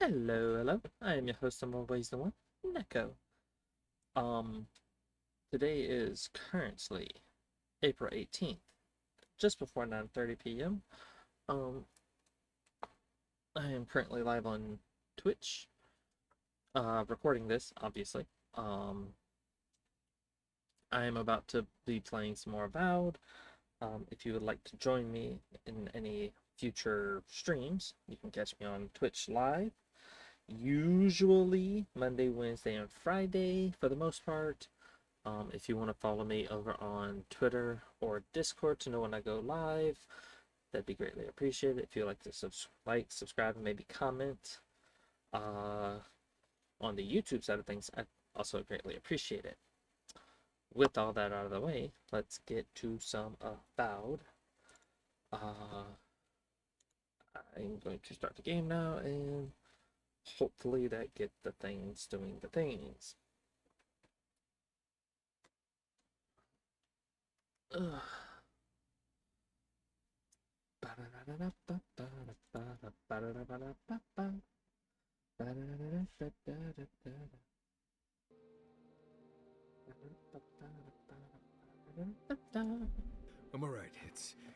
Hello, hello. I am your host, I'm always the one, Neko. Um, Today is currently April 18th, just before 9:30 p.m. Um, I am currently live on Twitch, recording this, obviously. Um, I am about to be playing some more Avowed. If you would like to join me in any future streams, you can catch me on Twitch live. Usually Monday, Wednesday, and Friday for the most part. If you want to follow me over on Twitter or Discord to know when I go live, that'd be greatly appreciated. If you'd like to subscribe, and maybe comment on the YouTube side of things, I also greatly appreciate it. With all that out of the way, let's get to some Avowed. I'm going to start the game now, and hopefully that gets the things doing the things. Ugh. I'm alright.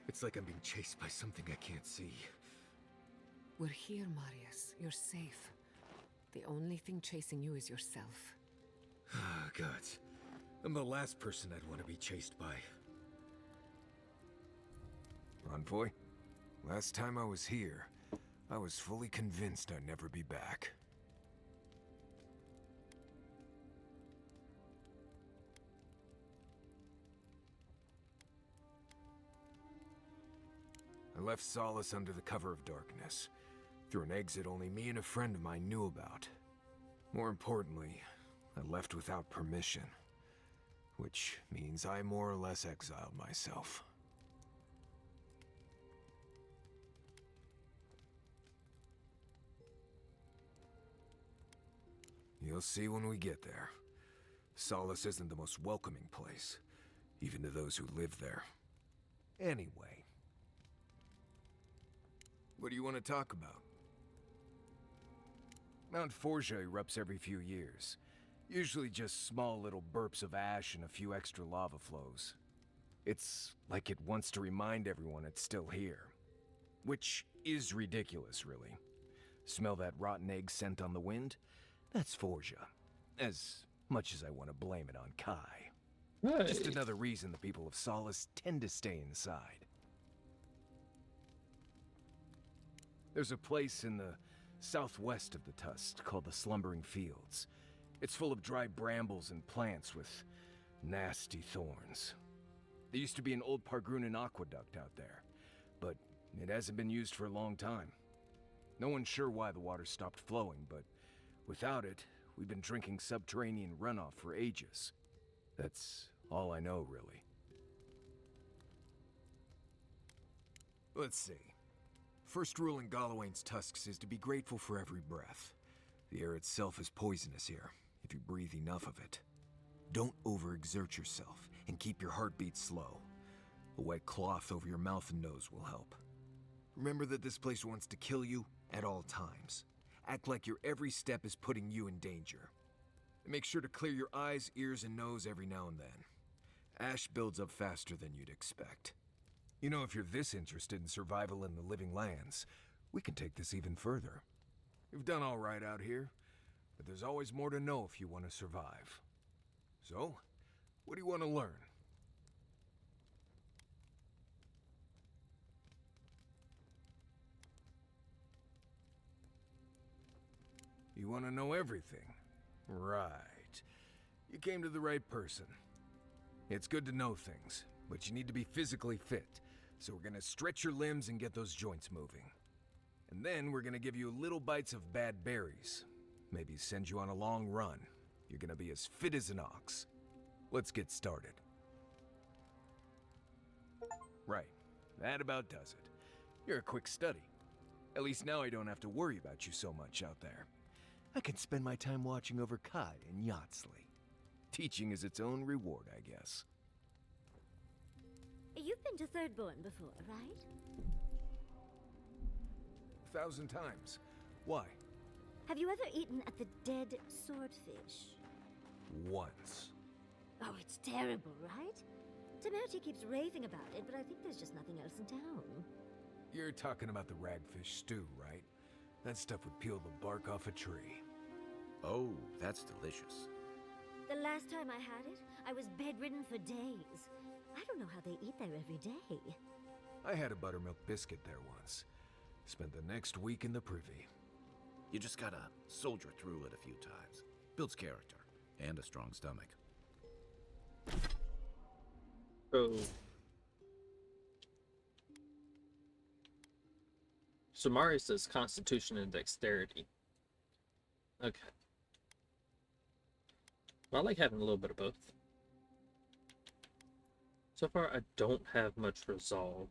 It's like I'm being chased by something I can't see. We're here, Marius. You're safe. The only thing chasing you is yourself. Ah, God. I'm the last person I'd want to be chased by. Envoy, last time I was here, I was fully convinced I'd never be back. I left Solace under the cover of darkness, through an exit only me and a friend of mine knew about. More importantly, I left without permission, which means I more or less exiled myself. You'll see when we get there. Solace isn't the most welcoming place, even to those who live there. Anyway, what do you want to talk about? Mount Forja erupts every few years. Usually just small little burps of ash and a few extra lava flows. It's like it wants to remind everyone it's still here. Which is ridiculous, really. Smell that rotten egg scent on the wind? That's Forja. As much as I want to blame it on Kai. Right. Just another reason the people of Solace tend to stay inside. There's a place in the southwest of the Tusk called the Slumbering Fields. It's full of dry brambles and plants with nasty thorns. There used to be an old Pargrunan aqueduct out there, but it hasn't been used for a long time. No one's sure why the water stopped flowing, but without it, we've been drinking subterranean runoff for ages. That's all I know, really. Let's see. First rule in Galawain's tusks is to be grateful for every breath. The air itself is poisonous here, if you breathe enough of it. Don't overexert yourself, and keep your heartbeat slow. A wet cloth over your mouth and nose will help. Remember that this place wants to kill you at all times. Act like your every step is putting you in danger. And make sure to clear your eyes, ears, and nose every now and then. Ash builds up faster than you'd expect. You know, if you're this interested in survival in the living lands, we can take this even further. You've done all right out here, but there's always more to know if you want to survive. So, what do you want to learn? You want to know everything? Right. You came to the right person. It's good to know things, but you need to be physically fit. So we're gonna stretch your limbs and get those joints moving. And then we're gonna give you little bites of bad berries. Maybe send you on a long run. You're gonna be as fit as an ox. Let's get started. Right. That about does it. You're a quick study. At least now I don't have to worry about you so much out there. I can spend my time watching over Kai and Yatsley. Teaching is its own reward, I guess. You've been to Thirdborn before, right? 1,000 times. Why? Have you ever eaten at the Dead Swordfish? Once. Oh, it's terrible, right? Temerity keeps raving about it, but I think there's just nothing else in town. You're talking about the ragfish stew, right? That stuff would peel the bark off a tree. Oh, that's delicious. The last time I had it, I was bedridden for days. I don't know how they eat there every day. I had a buttermilk biscuit there once. Spent the next week in the privy. You just gotta soldier through it a few times. Builds character and a strong stomach. Oh. So Marius does Constitution and Dexterity. Okay. Well, I like having a little bit of both. So far, I don't have much Resolve.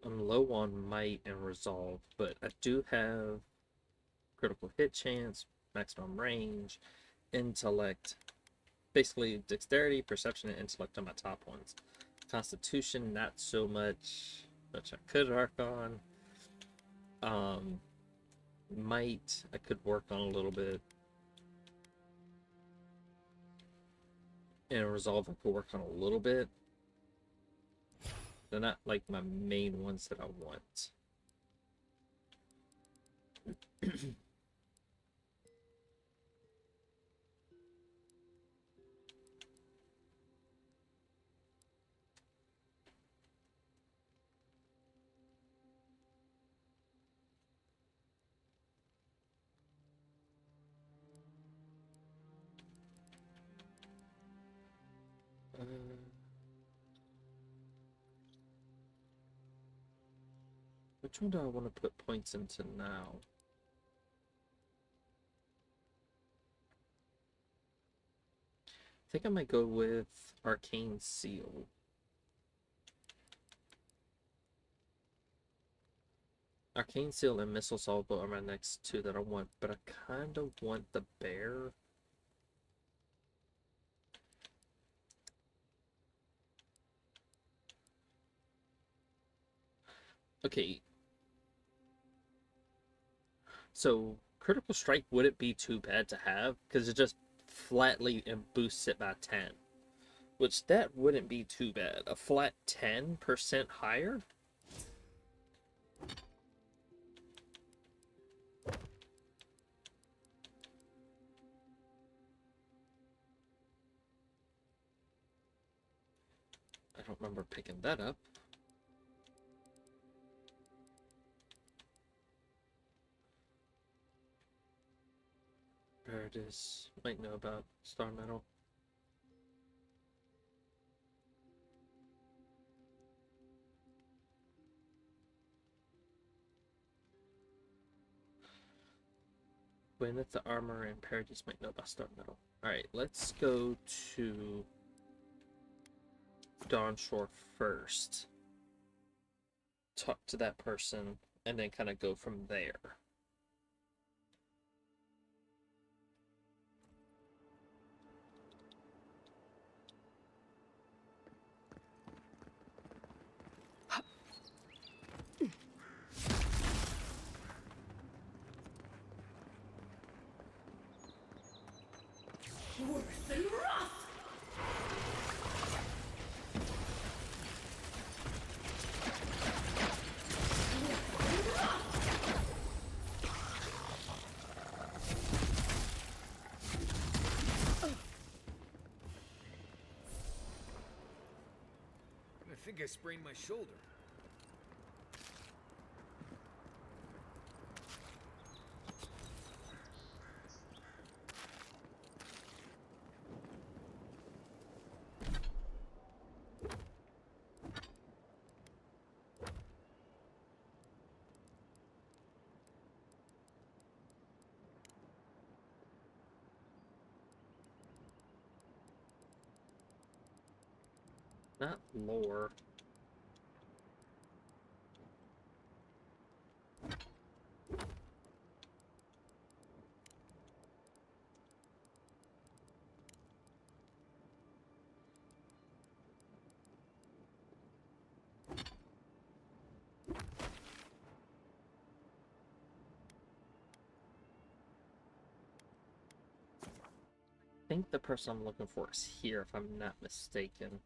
I'm low on Might and Resolve, but I do have Critical Hit Chance, Maximum Range, Intellect. Basically, Dexterity, Perception, and Intellect are my top ones. Constitution, not so much, which I could work on. Might, I could work on a little bit. And Resolve, I could work on a little bit. They're not like my main ones that I want. Which one do I want to put points into now? I think I might go with Arcane Seal. Arcane Seal and Missile Salvo are my next two that I want, but I kind of want the bear. Okay. So, Critical Strike wouldn't be too bad to have, because it just flatly and boosts it by 10. Which, that wouldn't be too bad. A flat 10% higher? I don't remember picking that up. Paradis might know about Star Metal. Gwyneth the Armor and Paradis might know about Star Metal. Alright, let's go to Dawnshore first. Talk to that person, and then kind of go from there. I think I sprained my shoulder. Not lore. think the person I'm looking for is here, if I'm not mistaken.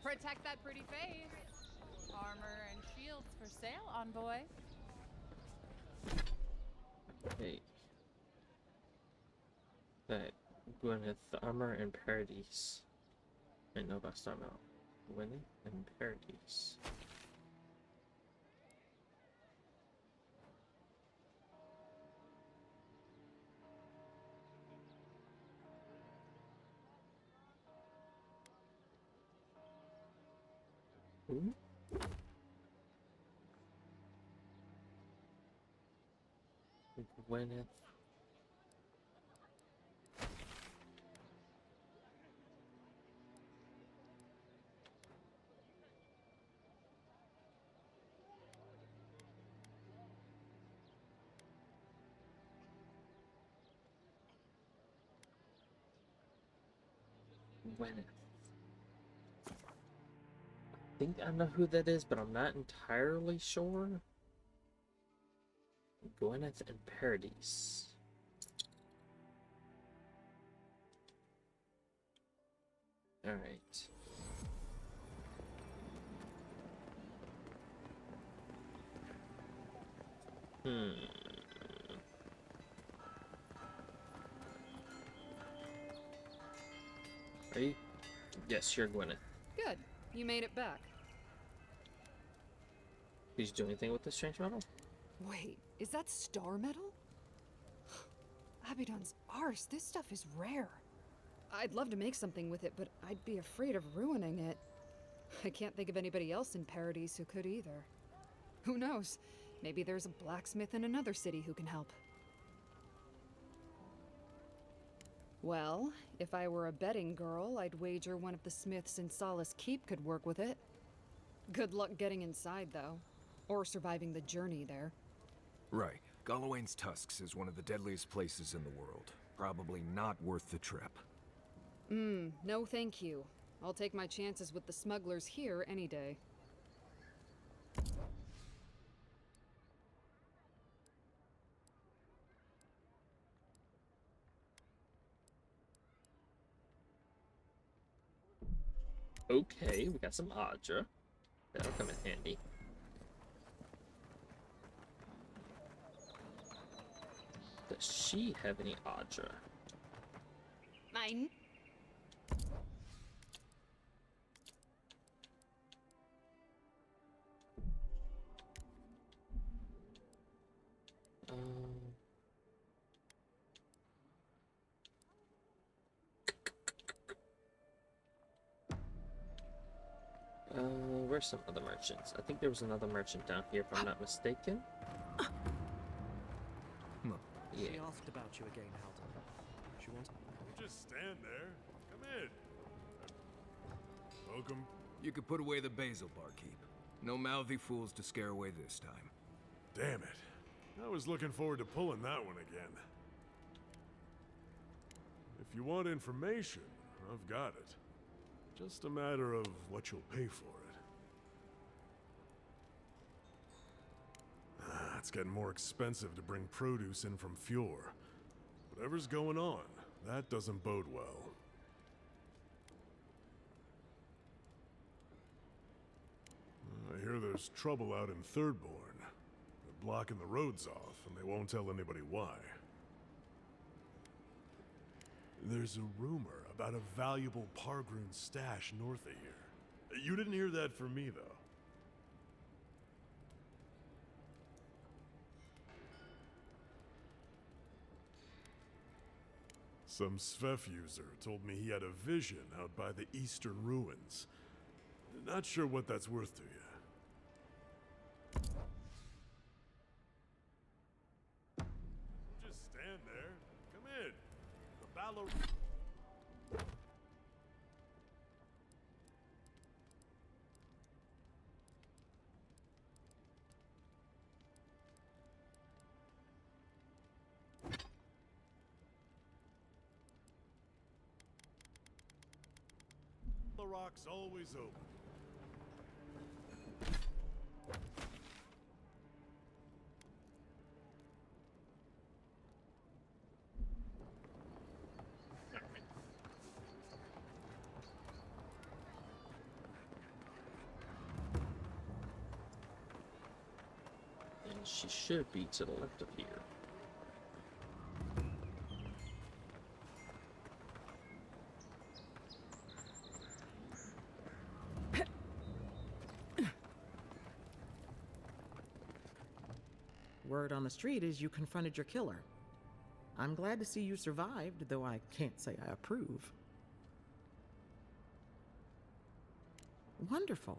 Protect that pretty face. Armor and shields for sale, envoy. Hey. That Gwyneth, Armor, and Paradise. I know about Star Mount. Gwyneth and Paradise. Who? Gwyneth. Gwyneth. I think I know who that is, but I'm not entirely sure. Gwyneth and Paradise. Alright. Are you? Yes, you're Gwyneth. Good. You made it back. Did you do anything with this strange metal? Wait, is that star metal? Abaddon's arse, this stuff is rare. I'd love to make something with it, but I'd be afraid of ruining it. I can't think of anybody else in Paradise who could either. Who knows? Maybe there's a blacksmith in another city who can help. Well, if I were a betting girl, I'd wager one of the smiths in Solace Keep could work with it. Good luck getting inside, though. Or surviving the journey there. Right. Galloway's Tusks is one of the deadliest places in the world. Probably not worth the trip. No thank you. I'll take my chances with the smugglers here any day. Okay, we got some Audra. That'll come in handy. Does she have any Audra? Mine. Where's some other merchants? I think there was another merchant down here, if I'm not mistaken. She Yeah. asked about you again, Halden. She wants... Just stand there. Come in. Welcome. You could put away the basil, barkeep. No mouthy fools to scare away this time. Damn it. I was looking forward to pulling that one again. If you want information, I've got it. Just a matter of what you'll pay for it. It's getting more expensive to bring produce in from Fjord. Whatever's going on, that doesn't bode well. I hear there's trouble out in Thirdborn. They're blocking the roads off, and they won't tell anybody why. There's a rumor about a valuable Pargroon stash north of here. You didn't hear that from me, though. Some Svef user told me he had a vision out by the eastern ruins. Not sure what that's worth to you. Just stand there. Come in. The Balor... the rock's always open. And she should be to the left of here. Word on the street is you confronted your killer. I'm glad to see you survived, though I can't say I approve. Wonderful.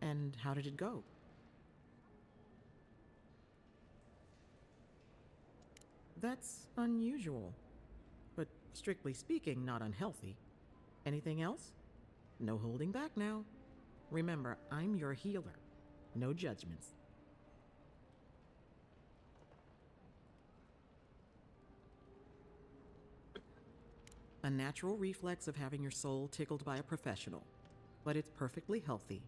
And how did it go? That's unusual, but strictly speaking, not unhealthy. Anything else? No holding back now. Remember, I'm your healer. No judgments. A natural reflex of having your soul tickled by a professional, but it's perfectly healthy.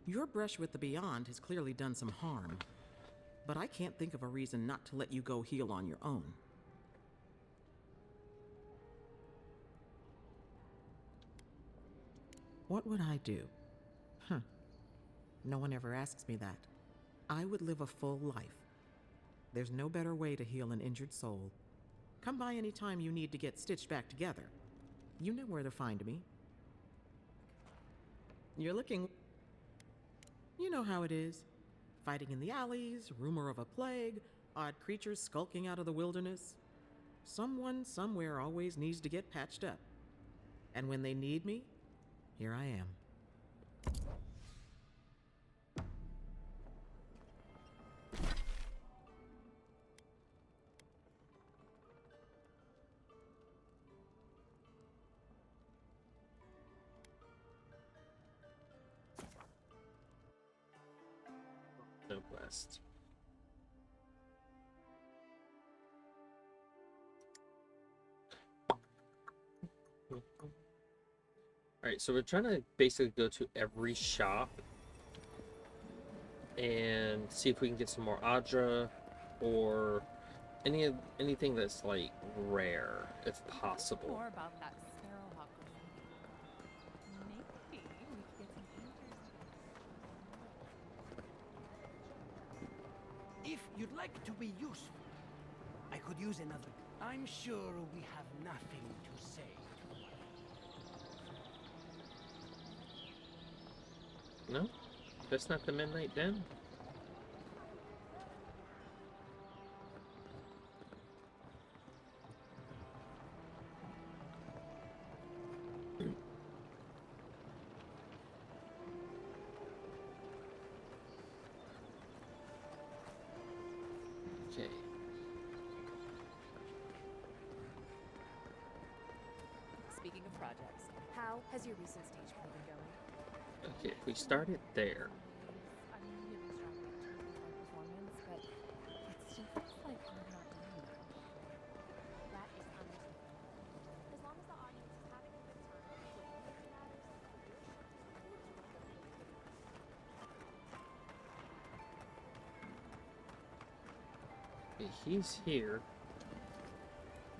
Your brush with the Beyond has clearly done some harm, but I can't think of a reason not to let you go heal on your own. What would I do? Huh. No one ever asks me that. I would live a full life. There's no better way to heal an injured soul. Come by any time you need to get stitched back together. You know where to find me. You're looking... You know how it is. Fighting in the alleys, rumor of a plague, odd creatures skulking out of the wilderness. Someone somewhere always needs to get patched up. And when they need me, here I am. No quest. Alright, so we're trying to basically go to every shop and see if we can get some more Adra or anything that's like rare, if possible. More about that Sparrowhawk. Maybe we could get some answers. If you'd like to be useful, I could use another. I'm sure we have nothing to say. No? That's not the Midnight Den? Okay. Speaking of projects, how has your recent stage play been going? Okay, if we start it there. I'm really struggling to improve my performance, but it still feels like I'm not doing enough. That is understandable. As long as the audience is having a good time, the only thing matters is Okay, he's here.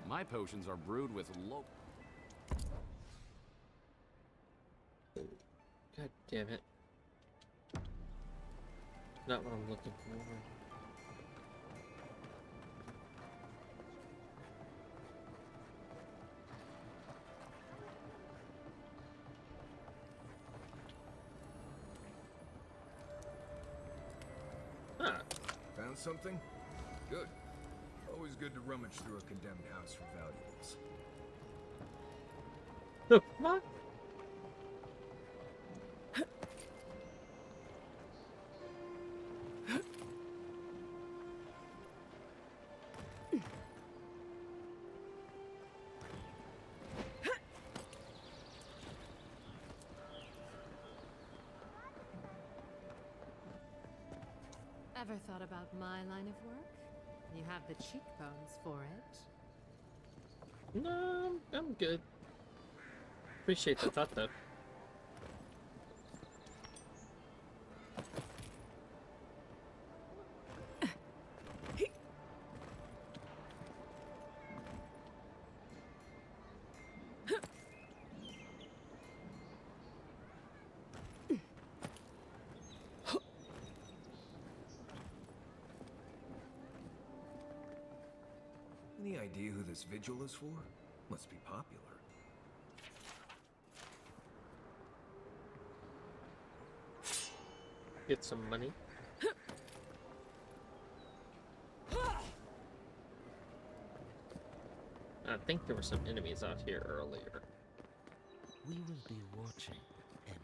My potions are brewed with low. God damn it. Not what I'm looking for. Ah, Found something? Good. Always good to rummage through a condemned house for valuables. the fuck? Ever thought about my line of work? You have the cheekbones for it. No, I'm good. Appreciate the thought though. idea who this vigil is for? Must be popular. Get some money. I think there were some enemies out here earlier. We will be watching, Envoy.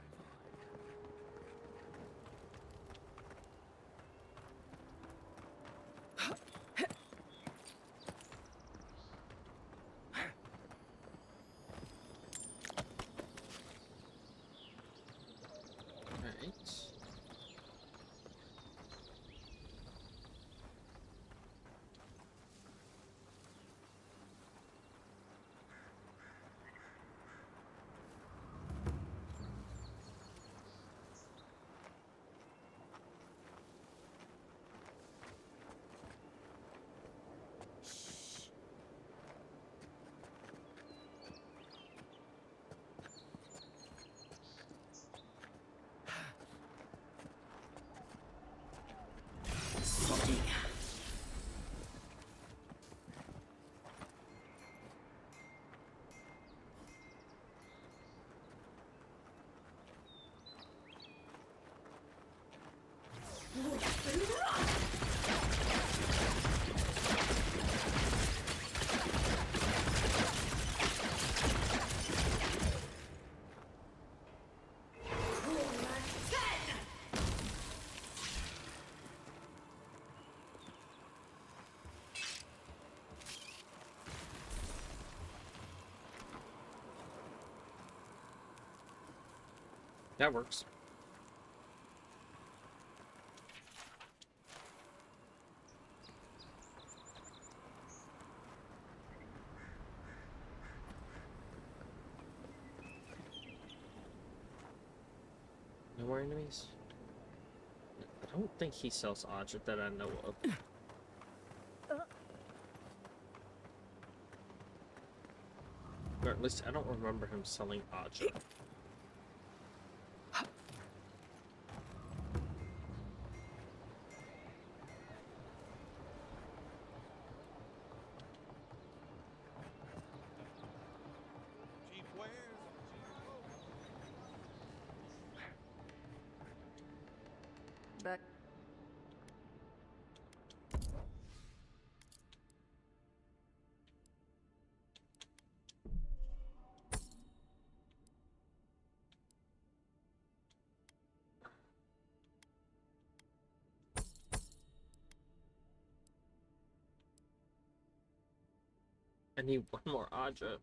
Alright. That works. No more enemies? I don't think he sells object that I know of. Or at least I don't remember him selling object. Back. I need one more object.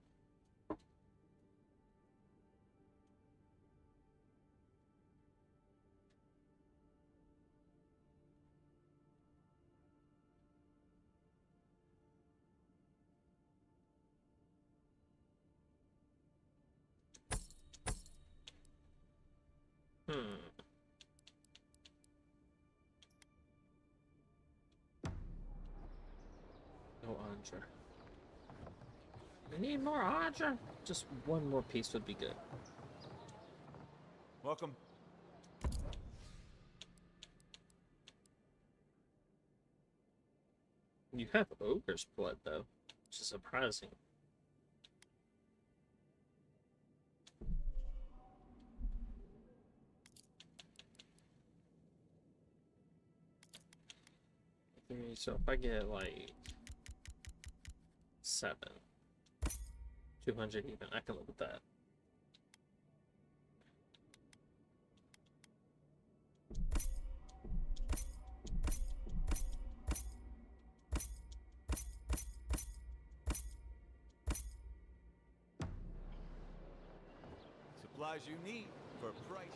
No Andra. We need more Andra. Just one more piece would be good. Welcome. You have ogre's blood though, which is surprising. So if I get like 7, 200 even, I can live with that. Supplies you need for a price.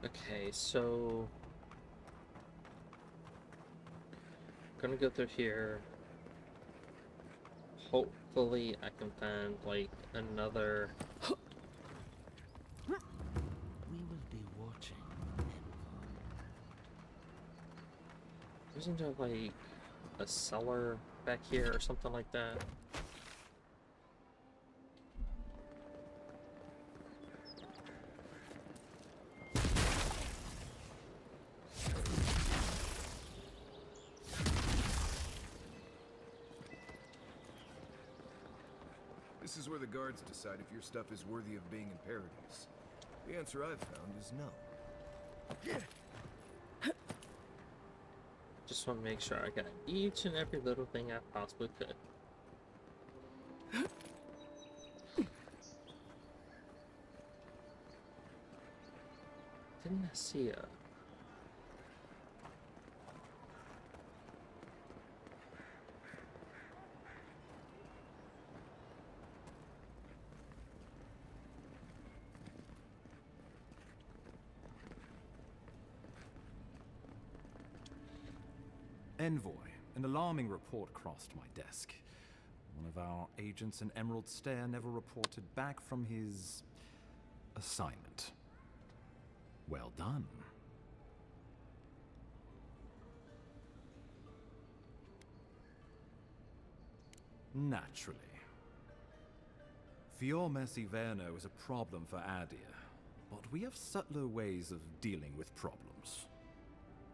Okay, so gonna go through here. Hopefully I can find like another. We will be watching, Envoy. Isn't there like a cellar back here or something like that? This is where the guards decide if your stuff is worthy of being in Paradise. The answer I've found is no. Just want to make sure I got each and every little thing I possibly could. Didn't I see a... Envoy, an alarming report crossed my desk. One of our agents in Emerald Stair never reported back from his assignment. Well done. Naturally. Fior Merciverno is a problem for Adir, but we have subtler ways of dealing with problems.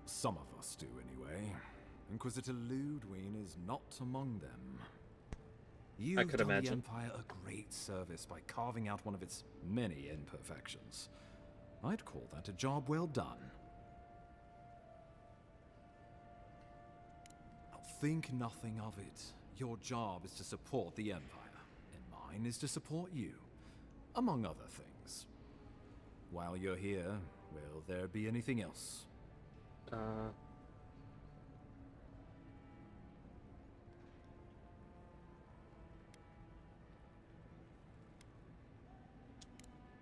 Some of us do, anyway. Inquisitor Ludwig is not among them. You've could done the imagine. Empire a great service by carving out one of its many imperfections. I'd call that a job well done. Now, think nothing of it. Your job is to support the Empire, and mine is to support you, among other things. While you're here, will there be anything else?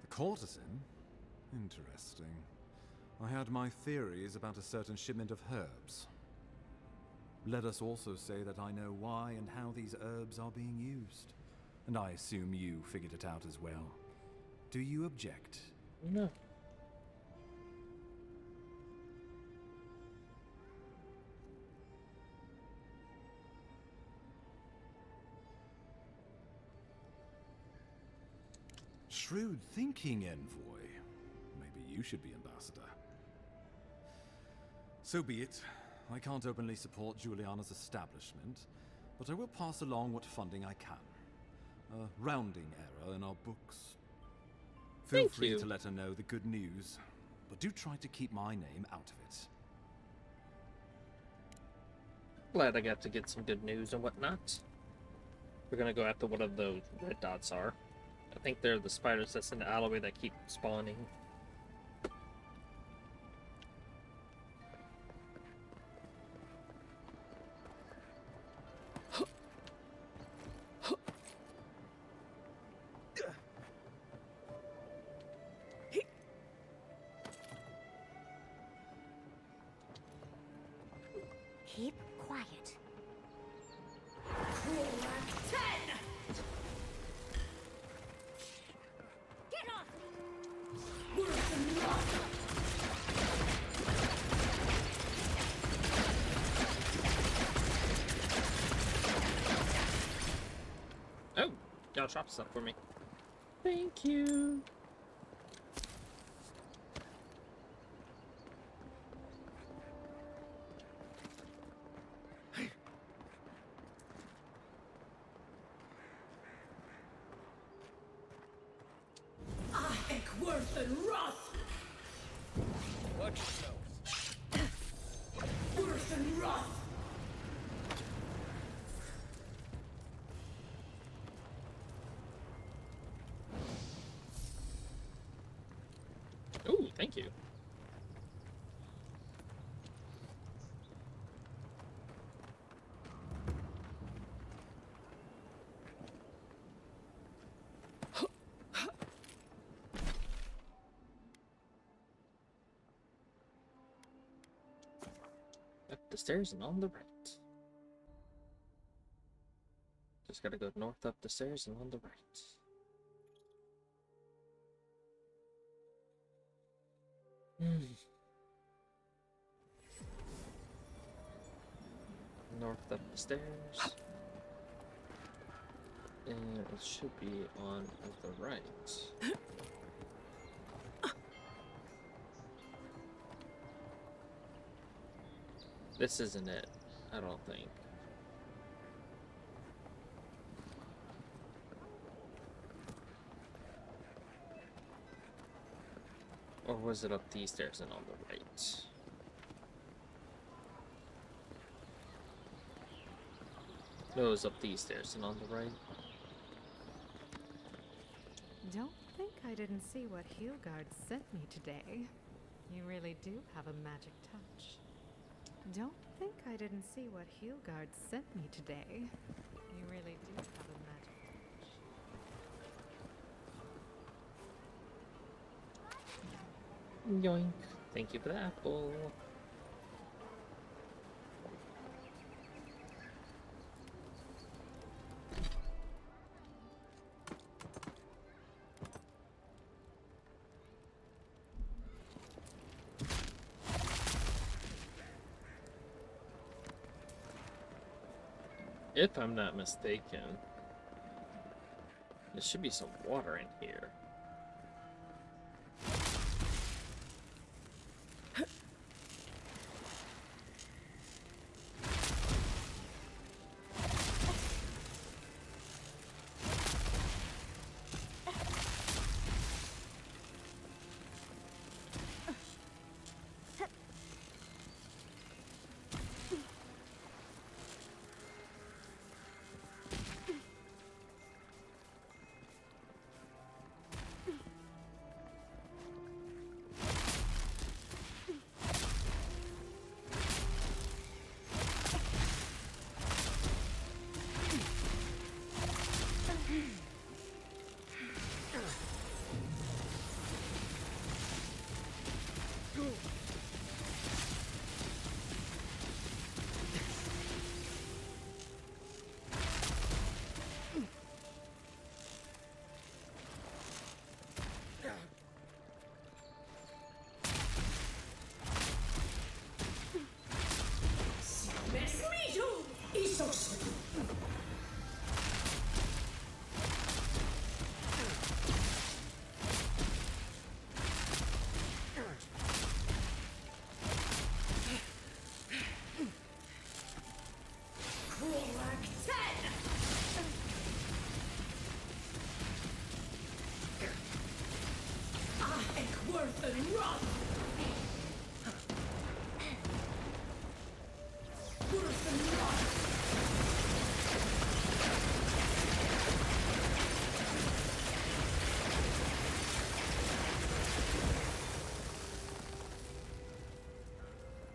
The courtesan? Interesting. I had my theories about a certain shipment of herbs. Let us also say that I know why and how these herbs are being used. And I assume you figured it out as well. Do you object? No. Shrewd thinking, Envoy. Maybe you should be ambassador. So be it. I can't openly support Juliana's establishment, but I will pass along what funding I can. A rounding error in our books. Feel Thank free you. to let her know the good news, but do try to keep my name out of it. Glad I got to get some good news and whatnot. We're gonna go after what of those red dots are. I think they're the spiders that's in the alleyway that keep spawning. Keep quiet. Get off me! Oh, y'all dropped stuff for me. Thank you. Watch yourselves. Ooh, thank you. Up the stairs and on the right. Just gotta go north up the stairs and on the right. North up the stairs. And it should be on the right. This isn't it, I don't think. Or was it up these stairs and on the right? No, it was up these stairs and on the right. Don't think I didn't see what Heelguard sent me today. You really do have a magic touch. Don't think I didn't see what Heelguard sent me today. You really do have a magic touch. Yoink. Thank you for the apple. If I'm not mistaken, there should be some water in here.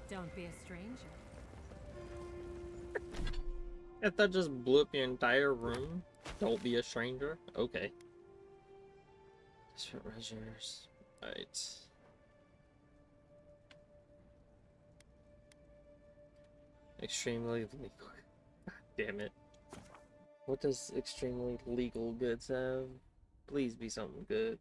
Don't be a stranger. If that just blew up your entire room, don't be a stranger. Okay. Desperate measures. Right. Extremely legal. God damn it. What does extremely legal goods have? Please be something good.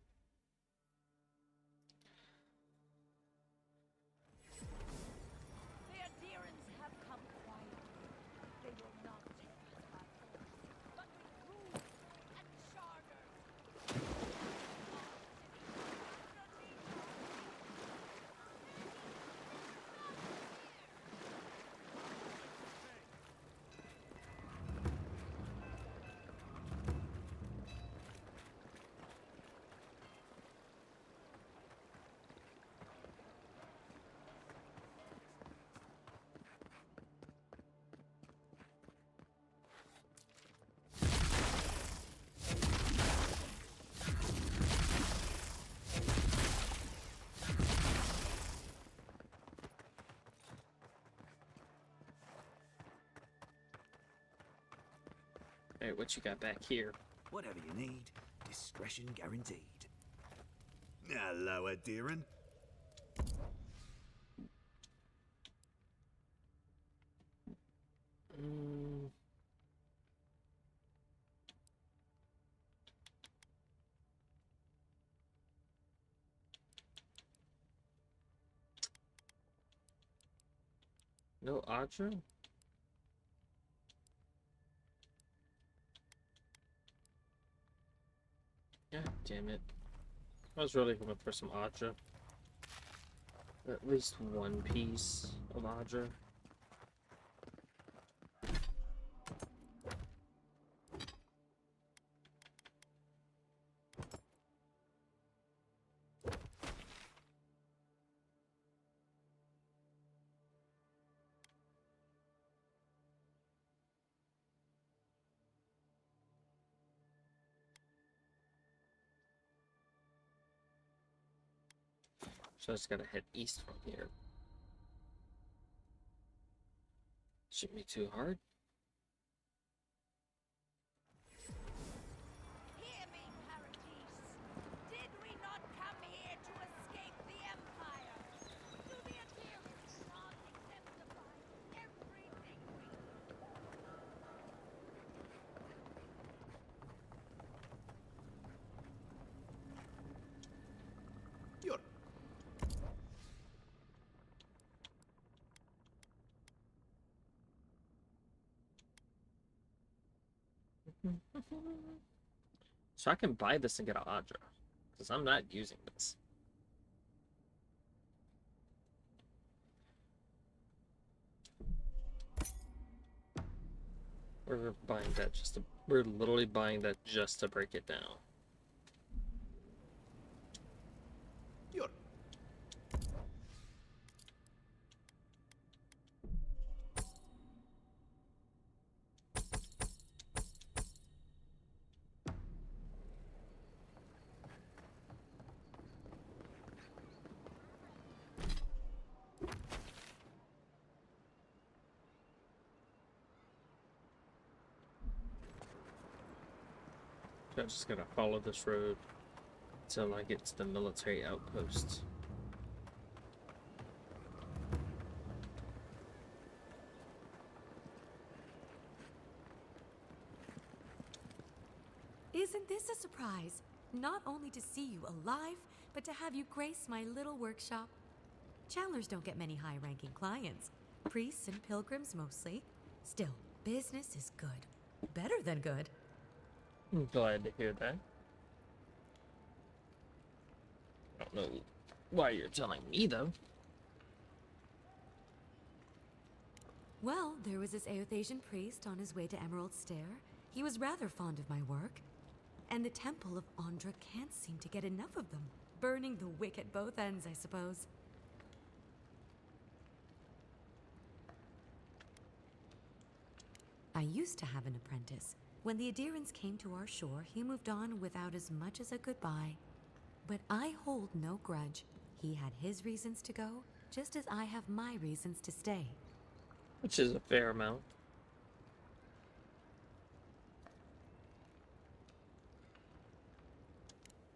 Alright, what you got back here? Whatever you need, discretion guaranteed. Hello, Adiran. No Audra? God damn it. I was really hoping for some Audra. At least one piece of Audra. So I just gotta head east from here. Shouldn't be too hard. Hear me, Paradise. Did we not come here to escape the Empire? Do the adherents not exemplify everything we You're... So I can buy this and get an Audra, because I'm not using this. We're buying that just to, we're literally buying that just to break it down. You're... So I'm just gonna follow this road until I get to the military outpost. Isn't this a surprise? Not only to see you alive, but to have you grace my little workshop. Chandlers don't get many high-ranking clients. Priests and pilgrims mostly. Still, business is good. Better than good. I'm glad to hear that. I don't know why you're telling me, though. Well, there was this Aothasian priest on his way to Emerald Stair. He was rather fond of my work. And the Temple of Andra can't seem to get enough of them. Burning the wick at both ends, I suppose. I used to have an apprentice. When the adherents came to our shore, he moved on without as much as a goodbye. But I hold no grudge. He had his reasons to go, just as I have my reasons to stay. Which is a fair amount.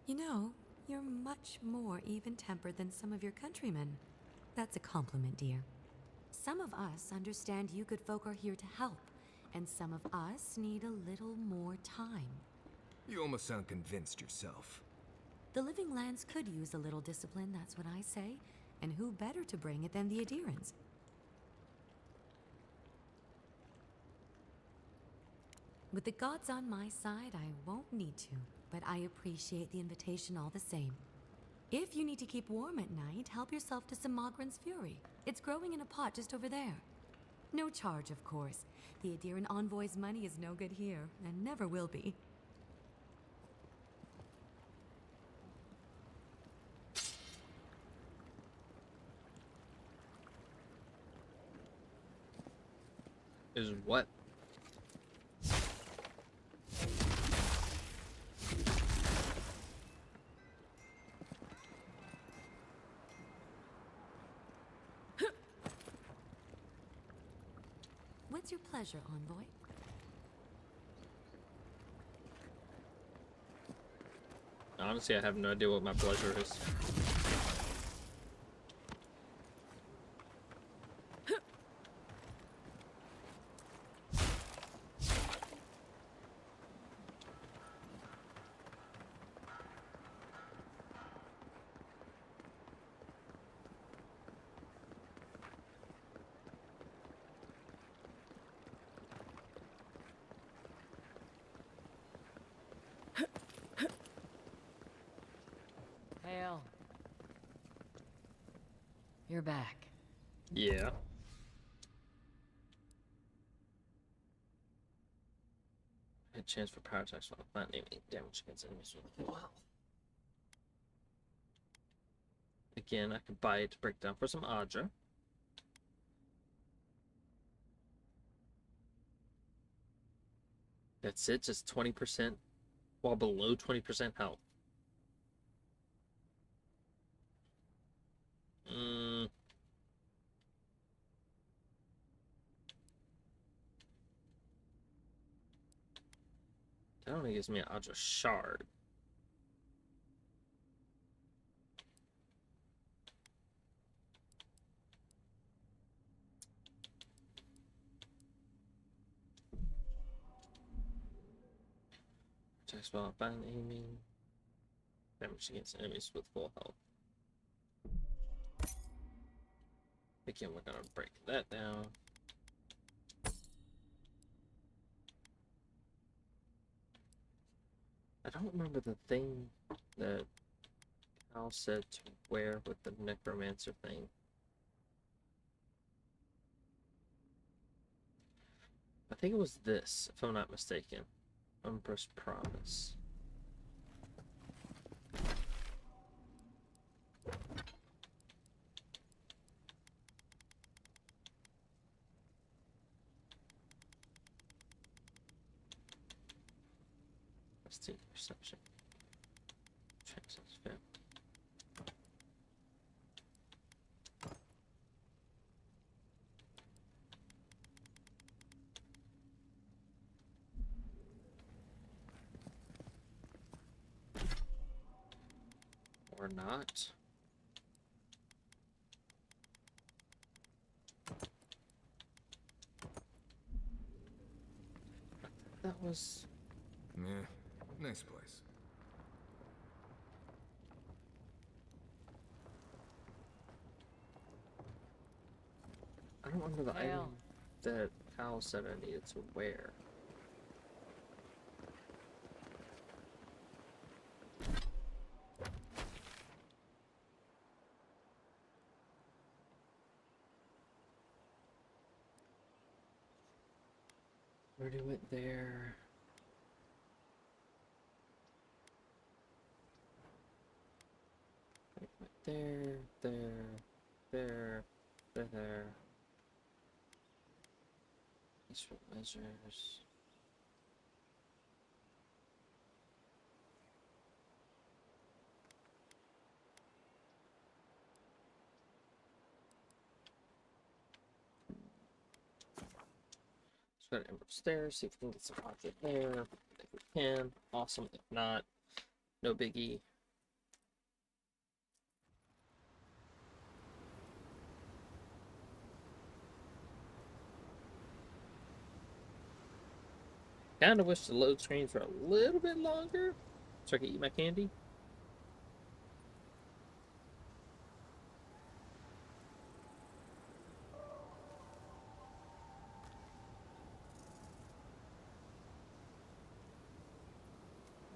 You know, you're much more even-tempered than some of your countrymen. That's a compliment, dear. Some of us understand you good folk are here to help, and some of us need a little more time. You almost sound convinced yourself. The living lands could use a little discipline, that's what I say. And who better to bring it than the adherents? With the gods on my side, I won't need to, but I appreciate the invitation all the same. If you need to keep warm at night, help yourself to some Mogren's Fury. It's growing in a pot just over there. No charge, of course. The adherent envoy's money is no good here, and never will be. Is what? What's your pleasure, envoy? Honestly, I have no idea what my pleasure is. Hail. You're back. Yeah. A chance for power attacks while not naming damage against enemies. Wow. Again, I could buy it to break down for some Audra. That's it, just 20% while below 20% health. That only gives me an Audra shard. Attacks while ban aiming. Damage against enemies with full health. Again, we're gonna break that down. I don't remember the thing that Al said to wear with the necromancer thing. I think it was this, if I'm not mistaken. Umbra's Promise. Let's see, perception. Chances fail. Or not. That was... Meh. Nice place. I don't remember the item that Cal said I needed to wear. Already went there. There, there. Useful measures. Just gotta end upstairs, see if we can get some object there. If we can, awesome. If not, no biggie. Kinda wish the load screens were a little bit longer so I could eat my candy.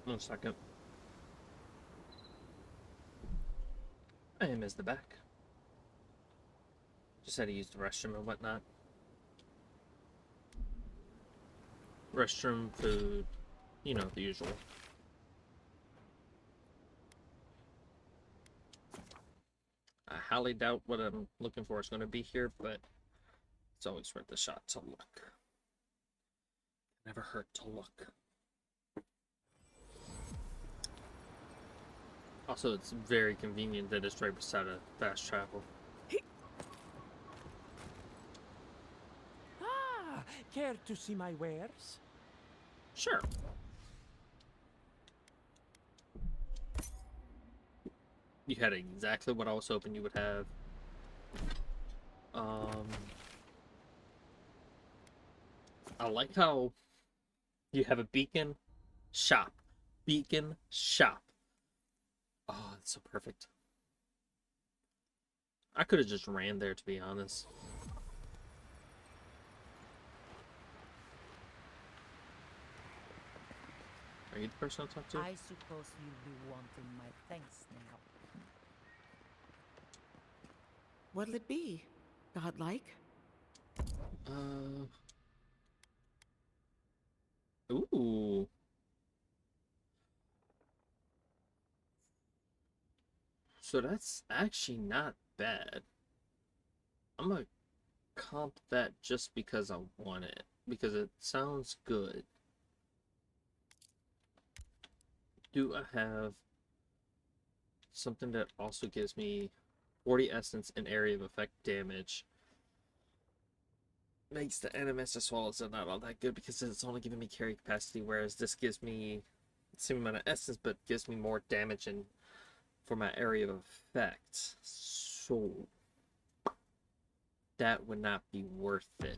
One second. I am as the back. Just had to use the restroom and whatnot. Restroom, food, you know, the usual. I highly doubt what I'm looking for is going to be here, but it's always worth a shot to look. Never hurt to look. Also, it's very convenient that it's right beside a fast travel. Ah, care to see my wares? Sure. You had exactly what I was hoping you would have. I like how you have a beacon shop. Beacon shop. Oh, that's so perfect. I could have just ran there, to be honest. Are you the person I'll talk to? I suppose you'll be wanting my thanks now. What'll it be? Godlike? Ooh. So that's actually not bad. I'm gonna comp that just because I want it. Because it sounds good. Do I have something that also gives me 40 essence and area of effect damage? makes the animus as well as not all that good because it's only giving me carry capacity, whereas this gives me the same amount of essence but gives me more damage and for my area of effect. So that would not be worth it.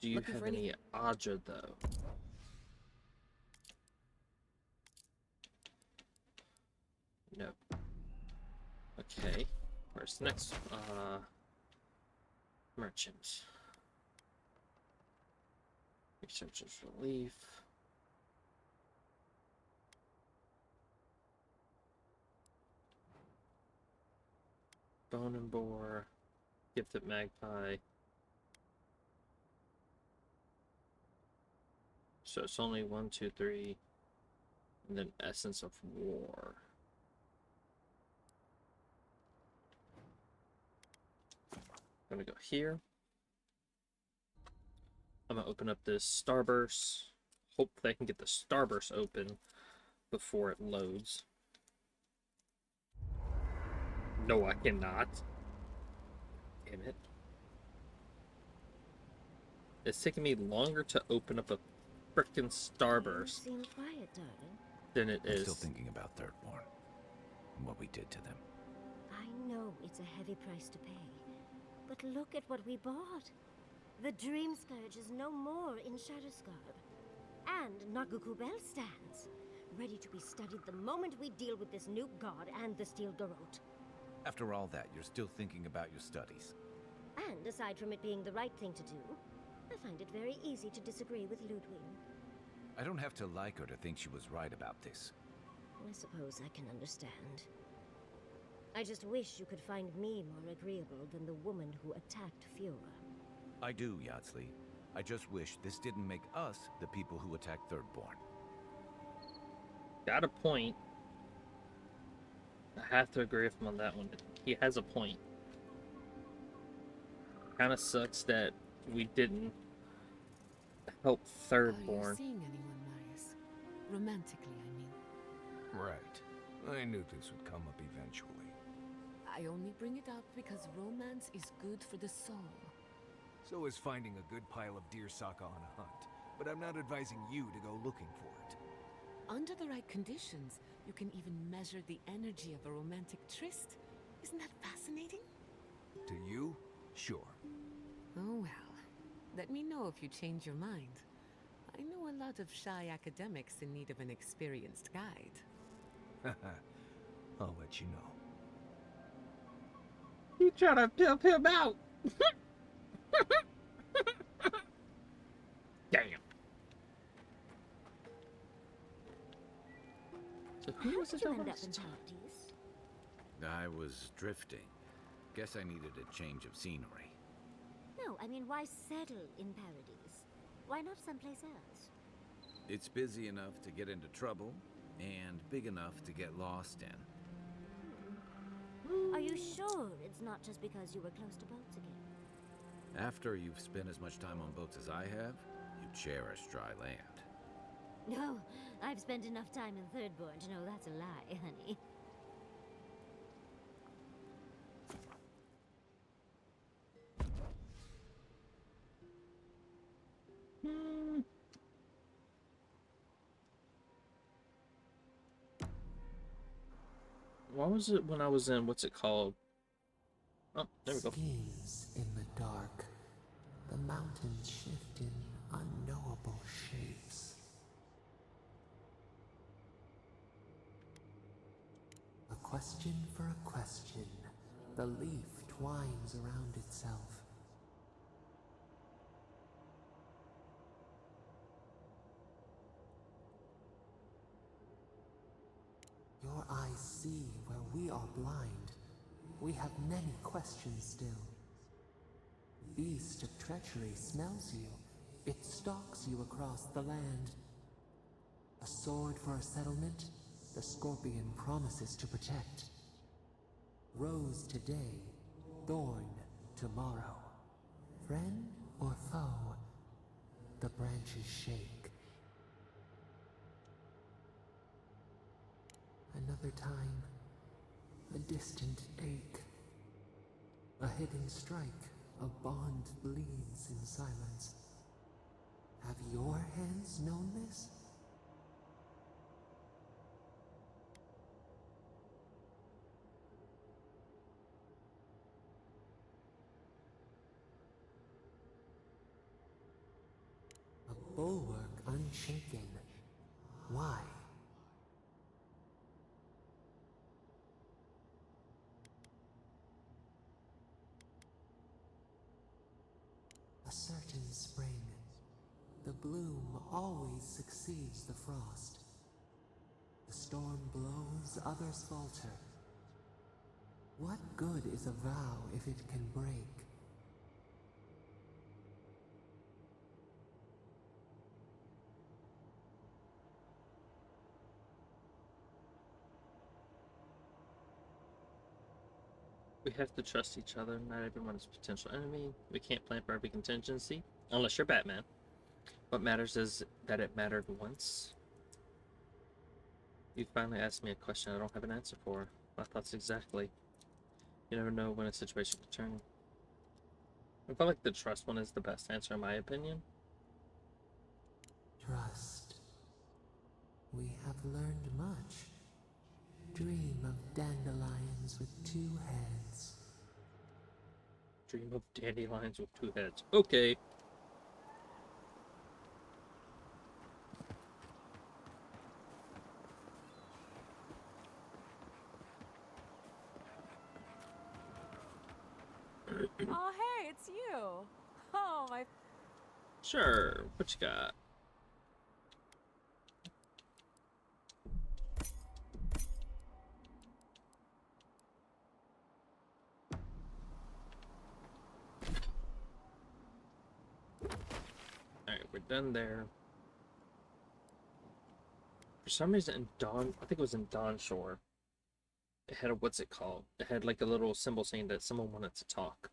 Do you have any Aja though? No. Okay. Where's the next merchant? Researcher's relief. Bone and boar. Gifted magpie. So it's only 1, 2, 3, and then essence of war. I'm gonna go here. I'm gonna open up this starburst. Hopefully I can get the starburst open before it loads. No, I cannot. Damn it. It's taking me longer to open up a frickin' starburst You seem quiet, darling. than it is. I'm still thinking about Thirdborn and what we did to them. I know it's a heavy price to pay, but look at what we bought. The Dream Scourge is no more in Shatterscarp. And Naguku Bell stands, ready to be studied the moment we deal with this new god and the Steel Garrote. After all that, you're still thinking about your studies. And aside from it being the right thing to do, I find it very easy to disagree with Ludwig. I don't have to like her to think she was right about this. I suppose I can understand. I just wish you could find me more agreeable than the woman who attacked Fiora. I do, Yardsley. I just wish this didn't make us the people who attacked Thirdborn. Got a point. I have to agree with him on that one. He has a point. Kinda sucks that we didn't help Thirdborn. Are you seeing anyone, Marius? Romantically, I mean. Right. I knew this would come up eventually. I only bring it up because romance is good for the soul. So is finding a good pile of deersaka on a hunt. But I'm not advising you to go looking for it. Under the right conditions, you can even measure the energy of a romantic tryst. Isn't that fascinating? To you? Sure. Oh well. Let me know if you change your mind. I know a lot of shy academics in need of an experienced guide. I'll let you know. You trying to pimp him out? Damn. So who was How did you end up in Paradise? I was drifting. Guess I needed a change of scenery. No, I mean, why settle in Paradise? Why not someplace else? It's busy enough to get into trouble, and big enough to get lost in. Are you sure it's not just because you were close to boats again? After you've spent as much time on boats as I have, you cherish dry land. No, I've spent enough time in Thirdborn to know that's a lie, honey. What was it when I was in, what's it called? Oh, there we go. Schemes in the dark. The mountains shift in unknowable shapes. A question for a question. The leaf twines around itself. Your eyes see where we are blind. We have many questions still. Beast of treachery smells you. It stalks you across the land. A sword for a settlement, the scorpion promises to protect. Rose today, thorn tomorrow. Friend or foe, the branches shake. Another time, a distant ache. A hidden strike, A bond bleeds in silence. Have your hands known this? A bulwark unshaken. Why? A certain spring. The bloom always succeeds the frost. The storm blows, others falter. What good is a vow if it can break? We have to trust each other. Not everyone is a potential enemy. We can't plan for every contingency, unless you're Batman. What matters is that it mattered once. You finally asked me a question I don't have an answer for. My thoughts exactly. You never know when a situation will turn. I feel like the trust one is the best answer in my opinion. Trust. We have learned much. Dream of dandelions with two heads. Dream of dandelions with two heads. Okay. Oh, hey, it's you. Oh, my. Sure. What you got? Alright, we're done there. For some reason in Dawn, I think it was in Dawn Shore, it had a, what's it called? It had like a little symbol saying that someone wanted to talk.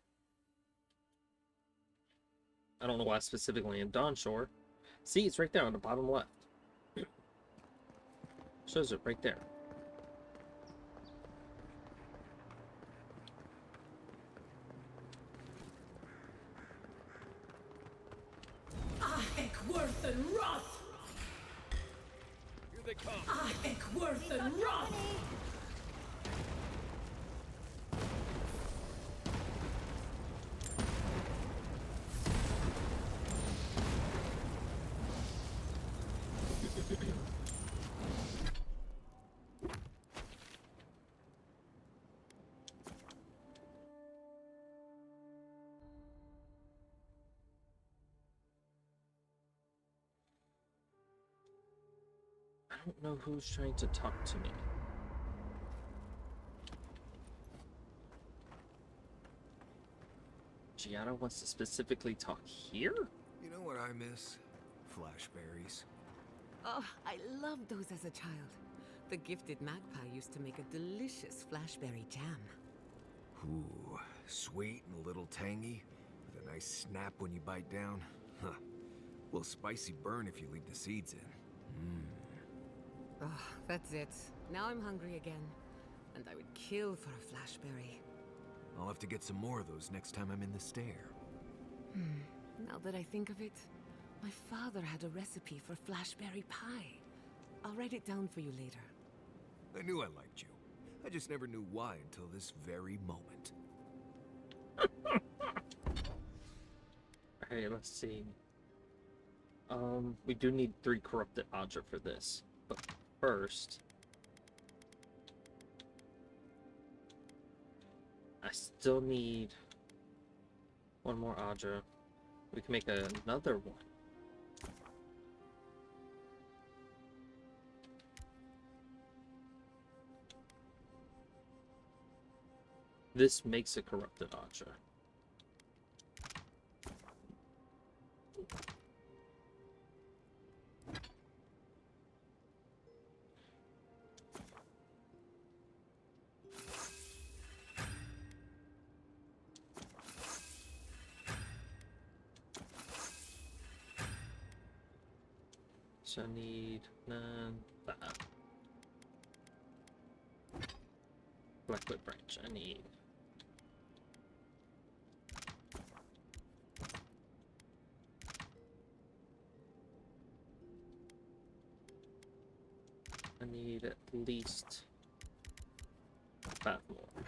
I don't know why specifically in Dawn Shore. See, it's right there on the bottom left. Shows it right there. Worth and Roth! Here they come! Worth and Roth! I don't know who's trying to talk to me. Giada wants to specifically talk here? You know what I miss? Flashberries. Oh, I loved those as a child. The gifted magpie used to make a delicious flashberry jam. Ooh, sweet and a little tangy, with a nice snap when you bite down. Huh. A little spicy burn if you leave the seeds in. Mmm. Oh, that's it. Now I'm hungry again. And I would kill for a flashberry. I'll have to get some more of those next time I'm in the stair. Now that I think of it, my father had a recipe for flashberry pie. I'll write it down for you later. I knew I liked you. I just never knew why until this very moment. Alright, let's see. We do need 3 corrupted Audra for this. But first, I still need 1 more Audra. We can make another one. This makes a corrupted Audra. So I need that. Blackwood branch. I need need at least 5 more.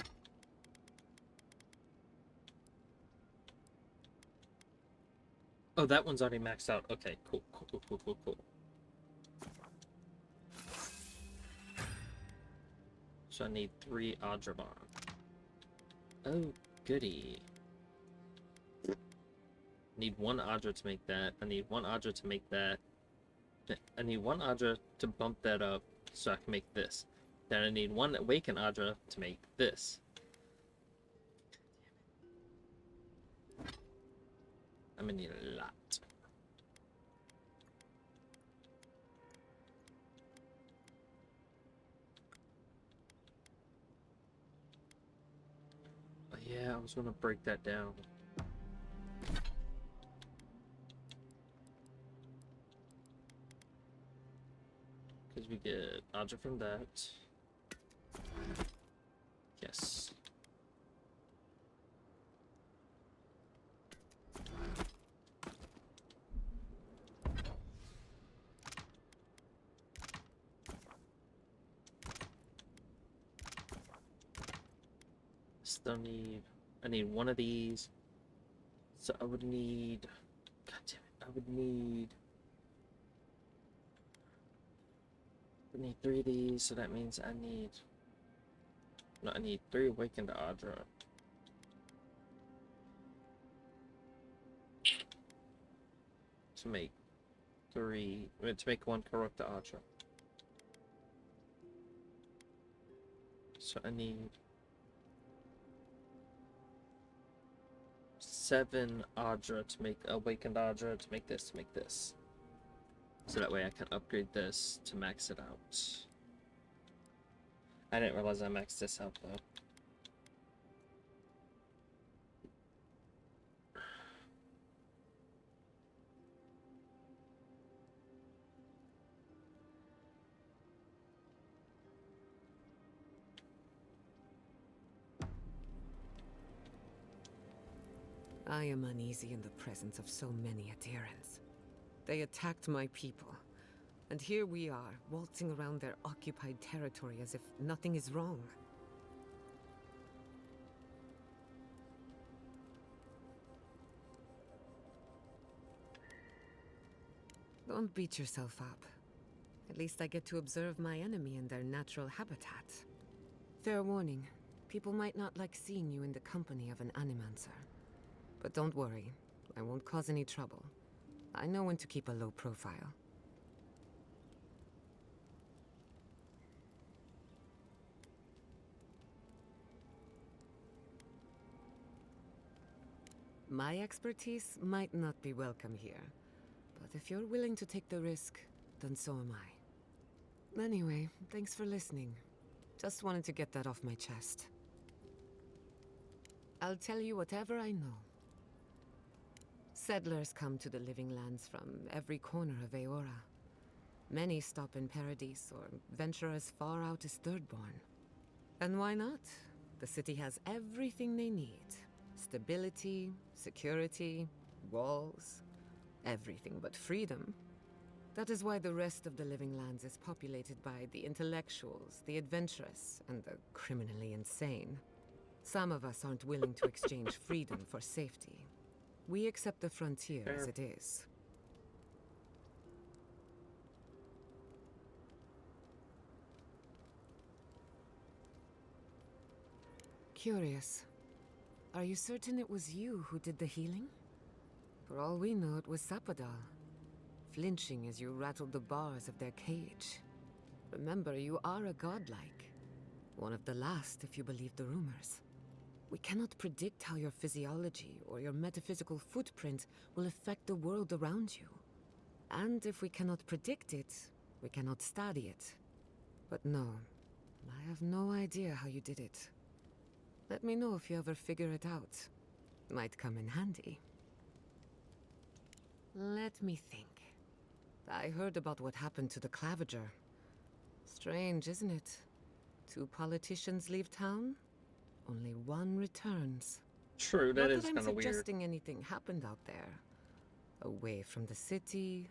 Oh, that one's already maxed out. Okay, cool. So I need 3 Adrabon. Oh, goody. Need 1 Adra to make that. I need 1 Adra to make that. I need 1 Adra to bump that up so I can make this. Then I need 1 Awaken Adra to make this. I'm gonna need a lot. Oh, yeah, I was gonna break that down. Because we get Adra from that. Yes. Still need, I need 1 of these. So I would need, god damn it, I would need 3 of these, so that means I need, no, I need 3 Awakened Adra. To make 1 Corrupt Adra. So I need 7 Adra to make Awakened Adra to make this, So that way I can upgrade this to max it out. I didn't realize I maxed this out though. I am uneasy in the presence of so many adherents. They attacked my people, and here we are, waltzing around their occupied territory as if nothing is wrong. Don't beat yourself up. At least I get to observe my enemy in their natural habitat. Fair warning, people might not like seeing you in the company of an animancer. But don't worry, I won't cause any trouble. I know when to keep a low profile. My expertise might not be welcome here, but if you're willing to take the risk, then so am I. Anyway, thanks for listening. Just wanted to get that off my chest. I'll tell you whatever I know. Settlers come to the Living Lands from every corner of Eora. Many stop in Paradise or venture as far out as Thirdborn. And why not? The city has everything they need. Stability, security, walls, everything but freedom. That is why the rest of the Living Lands is populated by the intellectuals, the adventurous, and the criminally insane. Some of us aren't willing to exchange freedom for safety. We accept the frontier as it is. Curious. Are you certain it was you who did the healing? For all we know, it was Sapadal, flinching as you rattled the bars of their cage. Remember, you are a godlike. One of the last, if you believe the rumors. We cannot predict how your physiology or your metaphysical footprint will affect the world around you. And if we cannot predict it, we cannot study it. But no, I have no idea how you did it. Let me know if you ever figure it out. Might come in handy. Let me think. I heard about what happened to the Clavager. Strange, isn't it? 2 politicians leave town, only 1 returns. True, that is kind Not of that I'm weird. suggesting anything happened out there. Away from the city,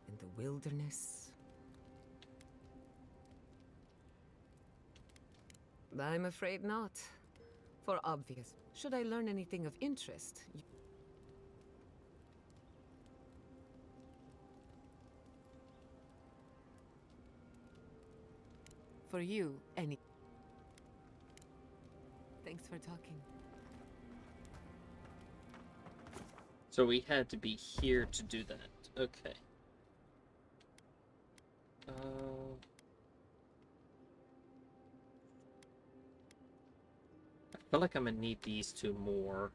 in the wilderness. I'm afraid not. For obvious. Should I learn anything of interest? For you, any. Thanks for talking. So we had to be here to do that. Okay. I feel like I'm gonna need these two more.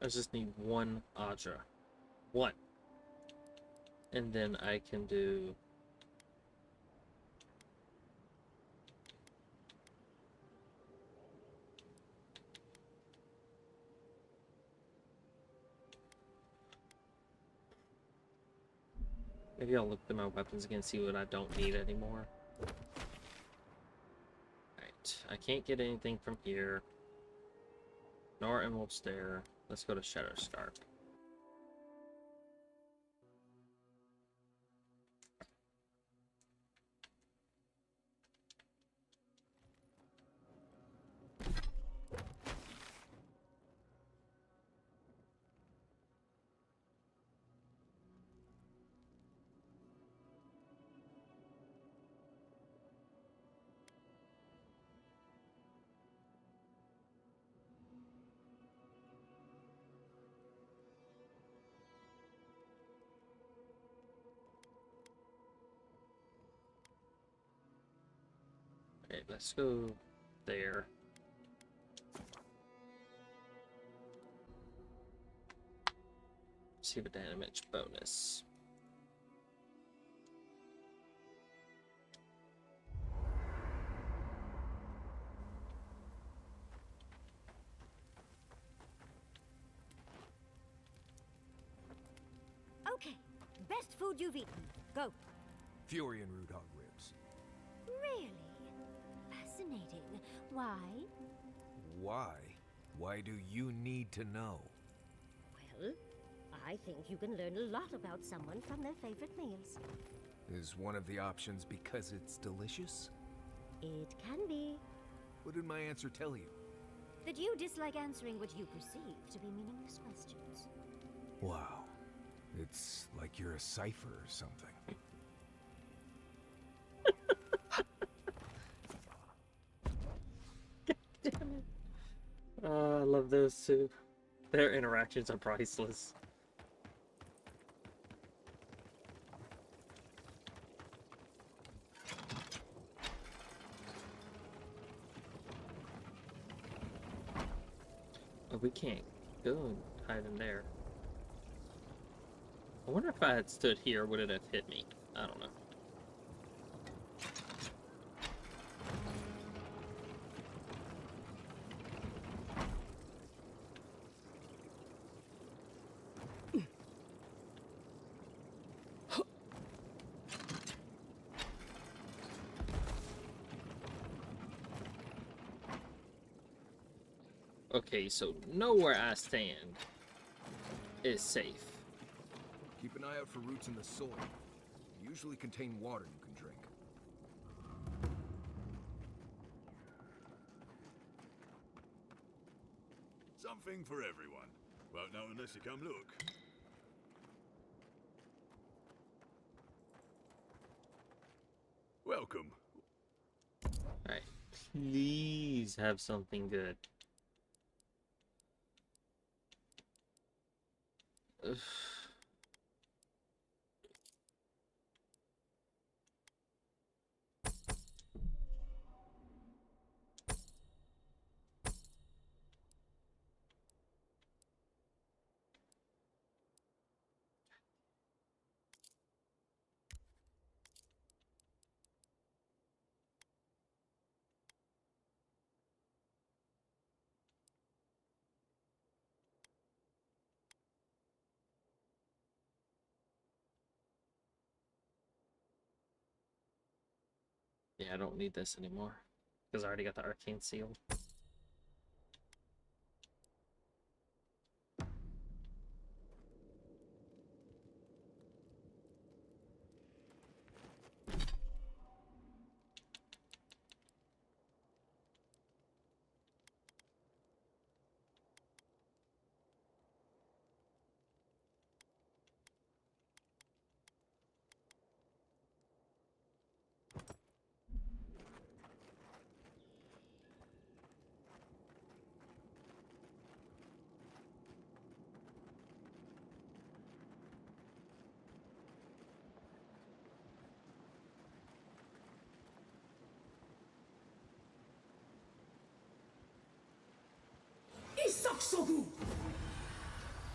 I just need one Audra. One. And then I can do... Maybe I'll look through my weapons again, see what I don't need anymore. Alright, I can't get anything from here. Nor Emerald Stair. Let's go to Shadow Scarp. Okay, let's go there. See the damage bonus. Okay, best food you've eaten. Go. Fury and root hog ribs. Really? Fascinating. Why? Why? Why do you need to know? Well, I think you can learn a lot about someone from their favorite meals. Is one of the options because it's delicious? It can be. What did my answer tell you? That you dislike answering what you perceive to be meaningless questions. Wow. It's like you're a cipher or something. Damn it. I love those two. Their interactions are priceless. Oh, we can't go and hide in there. I wonder if I had stood here, would it have hit me? I don't know. Okay, so nowhere I stand is safe. Keep an eye out for roots in the soil. They usually contain water you can drink. Something for everyone. Won't know unless you come look. Welcome. Alright, please have something good. Ugh. Yeah, I don't need this anymore. Because I already got the arcane seal.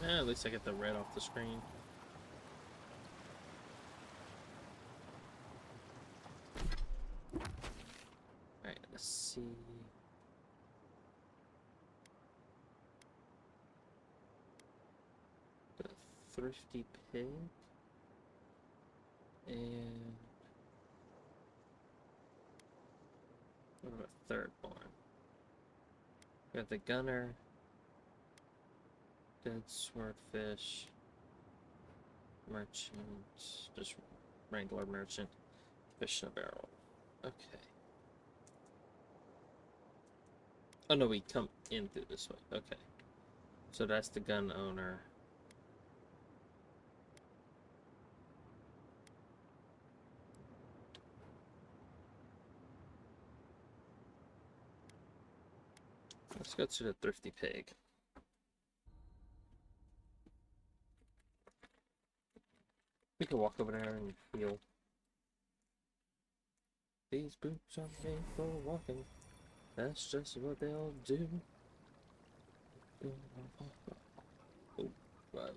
At least I get the red off the screen. Alright, let's see. The thrifty pig. And what about third one? We got the gunner. Dead swordfish. Merchant. Just Wrangler merchant. Fish in a barrel. Okay. Oh no, we come in through this way. Okay. So that's the gun owner. Let's go to the thrifty pig. We can walk over there and heal. These boots are made for walking. That's just what they'll do. Oh, right.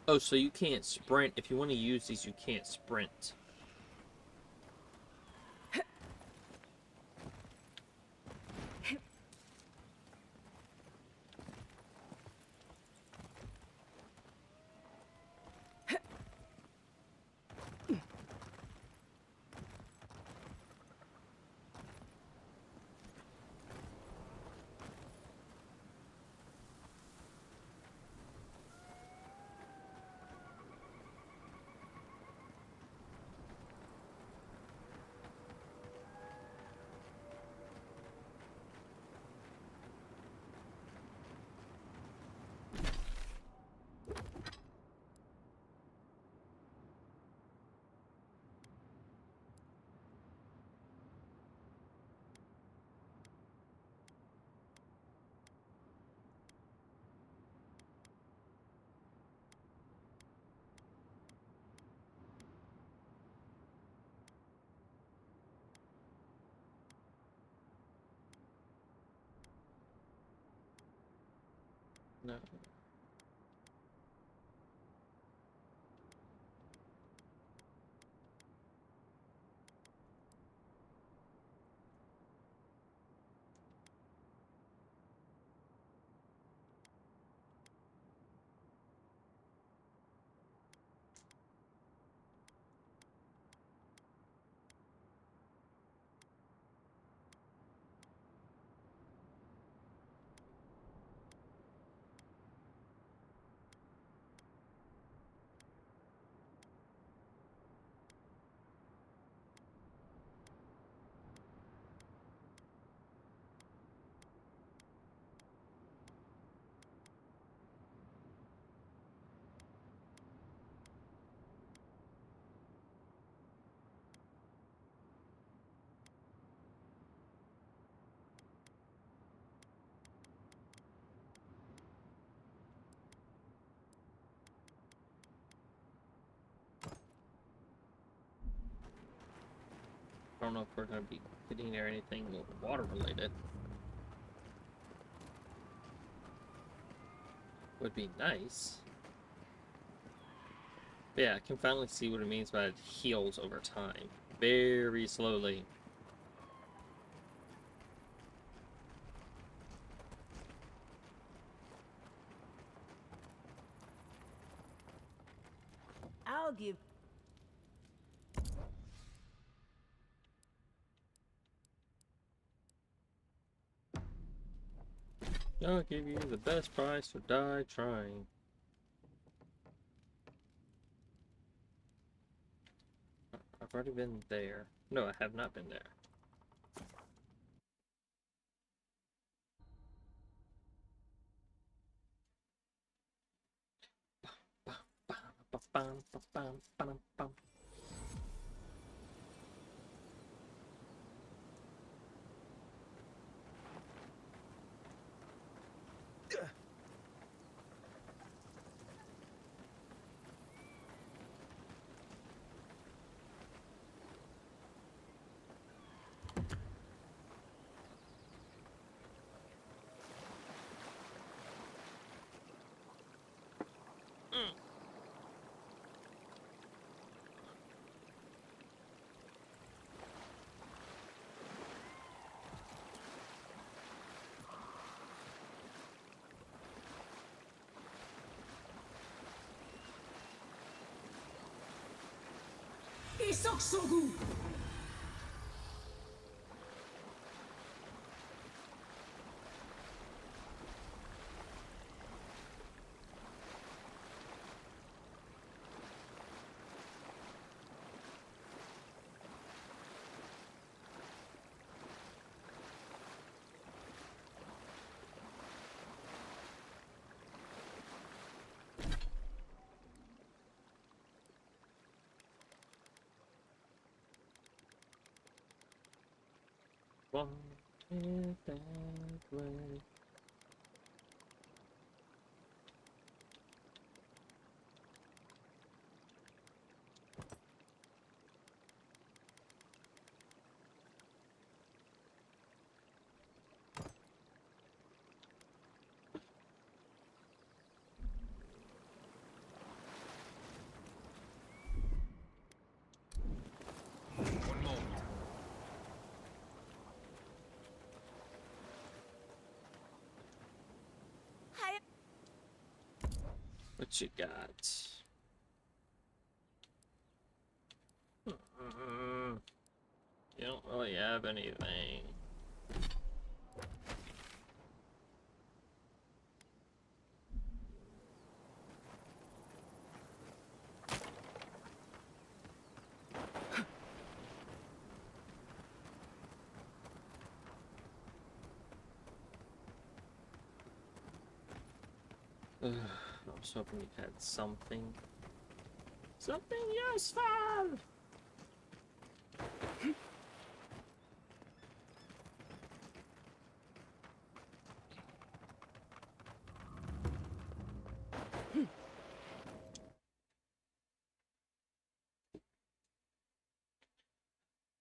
Oh, so you can't sprint. If you want to use these, you can't sprint. No. I don't know if we're going to be getting there anything water related. Would be nice. But yeah, I can finally see what it means by it heals over time. Very slowly. I'll give. I'll give you the best price, so die trying. I've already been there. No, I have not been there. Want it that way. One moment. What you got? You don't really have anything. I was hoping you had something. Something useful!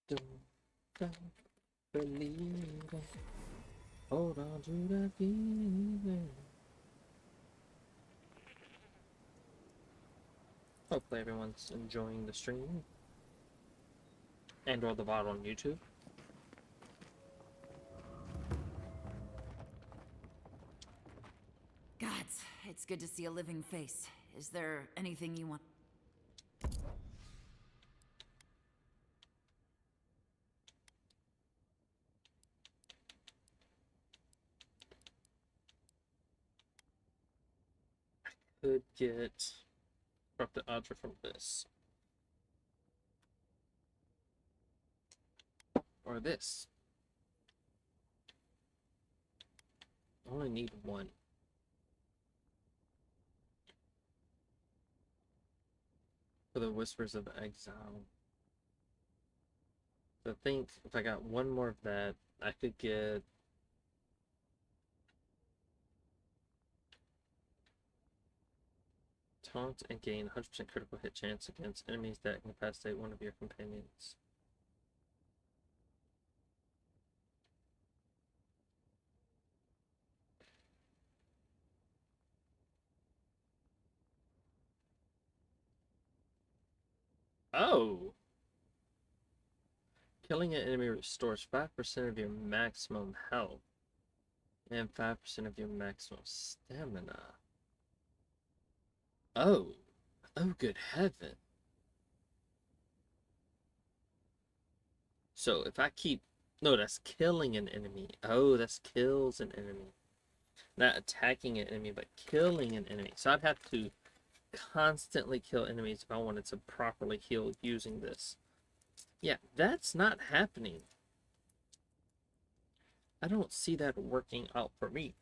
Don't believe it. Hold on to that feeling. Hopefully everyone's enjoying the stream and or the VOD on YouTube. Gods, it's good to see a living face. Is there anything you want? Could get corrupted object from this. Or this. I only need one. For the Whispers of Exile. So I think if I got one more of that, I could get taunt and gain 100% critical hit chance against enemies that incapacitate one of your companions. Oh! Killing an enemy restores 5% of your maximum health and 5% of your maximum stamina. Oh! Oh, good heaven. So if I keep... No, that's killing an enemy. Oh, that's kills an enemy. Not attacking an enemy, but killing an enemy. So I'd have to constantly kill enemies if I wanted to properly heal using this. Yeah, that's not happening. I don't see that working out for me.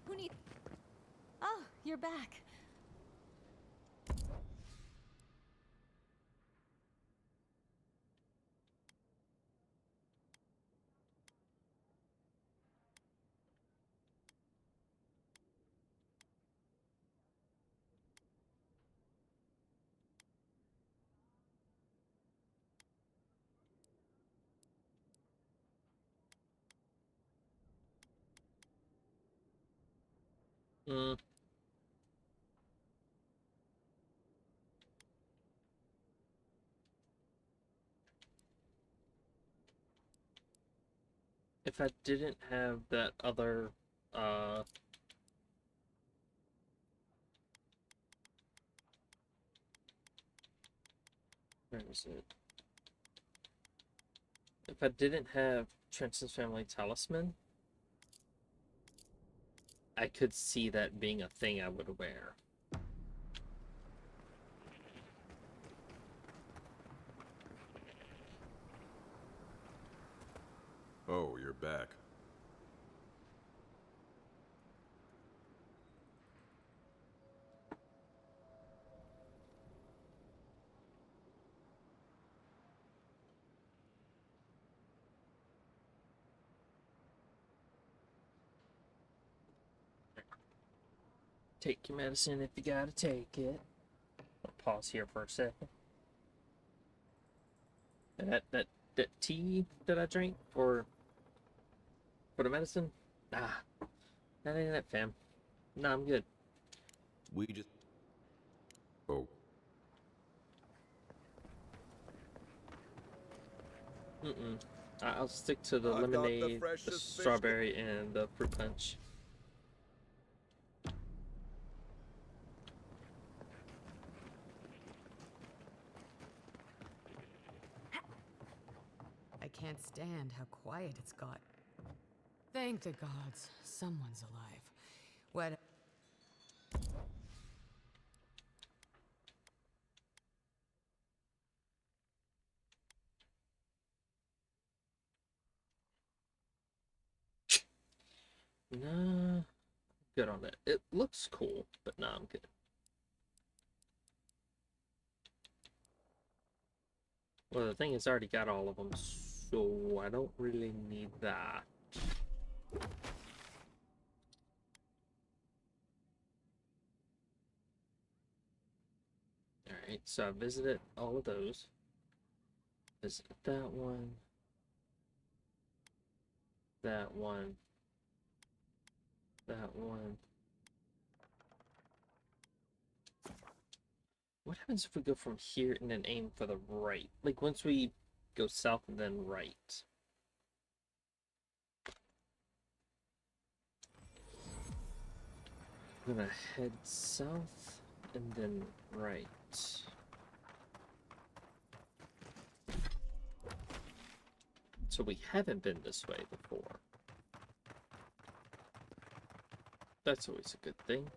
Who need? Oh, you're back. Mm. If I didn't have that other, where is it? If I didn't have Trenton's family talisman, I could see that being a thing I would wear. Oh, you're back. Take your medicine if you gotta take it. I'll pause here for a second. And that tea that I drank for the medicine, that ain't it, fam. Nah, I'm good. We just... Oh. I'll stick to the lemonade, the strawberry, and the fruit punch. I can't stand how quiet it's got. Thank the gods, someone's alive. What? Nah, good on that. It looks cool, but nah, I'm good. Well, the thing is, I already got all of them, so I don't really need that. Alright, so I visited all of those. Visited that one. That one. That one. What happens if we go from here and then aim for the right? Like, once we go south and then right. I'm gonna head south and then right. So we haven't been this way before. That's always a good thing.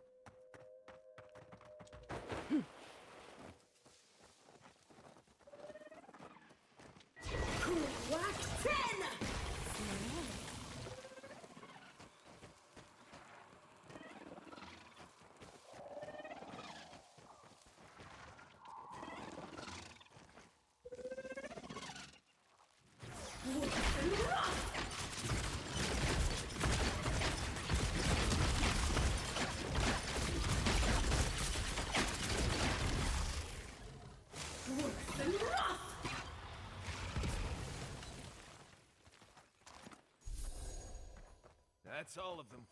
That's all of them.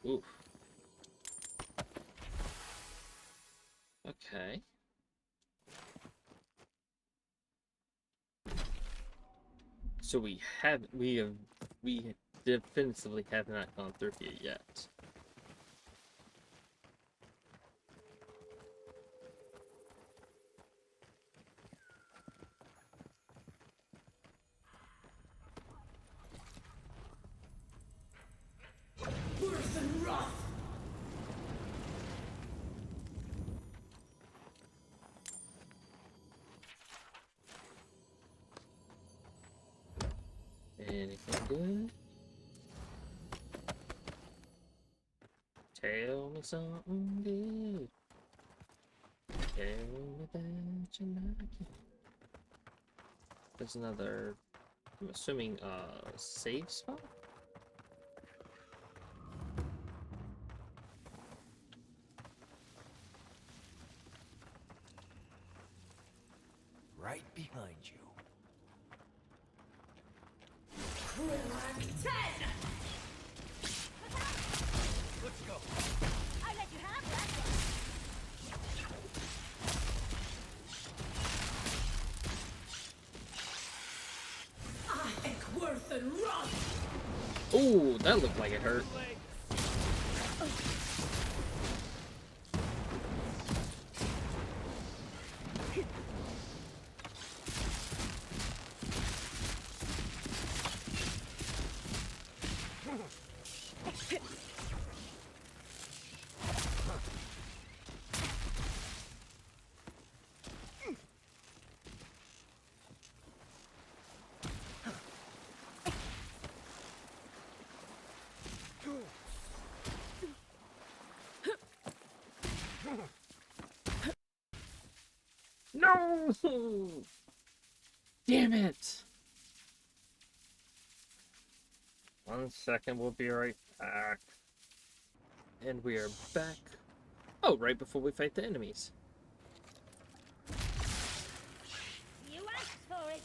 Oof. Okay. So we definitively have not gone through here yet. Anything good? Tell me something good. Tell me that you like it. There's another, I'm assuming, save spot? Right behind you. Let's go. Ooh, that looked like it hurt. No! Damn it! 1 second, we'll be right back. And we are back. Oh, right before we fight the enemies. You asked for it.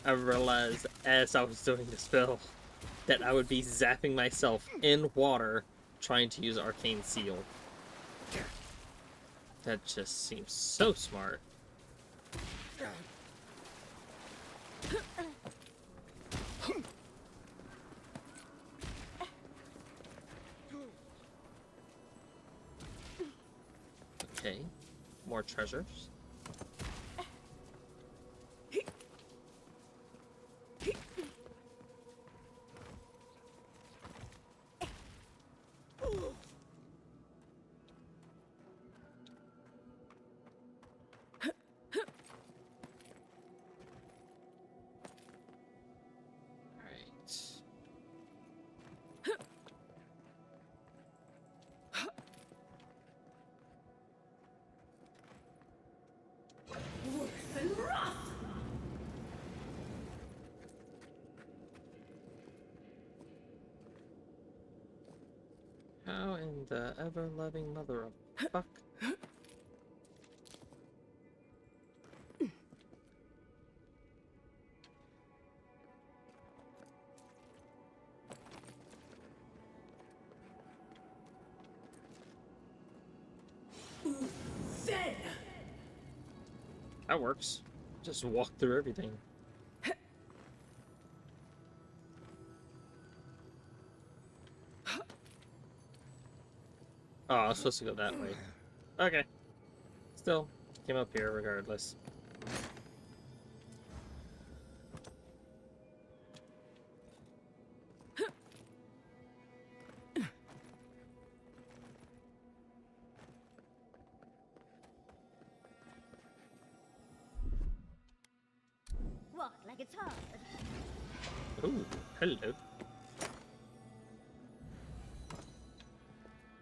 I realized as I was doing the spell that I would be zapping myself in water trying to use Arcane Seal. That just seems so smart. Okay, more treasures. How in the ever-loving mother of fuck? That works. Just walk through everything. Oh, I was supposed to go that way. Okay. Still, came up here regardless. What, like it's hard? Ooh, hello.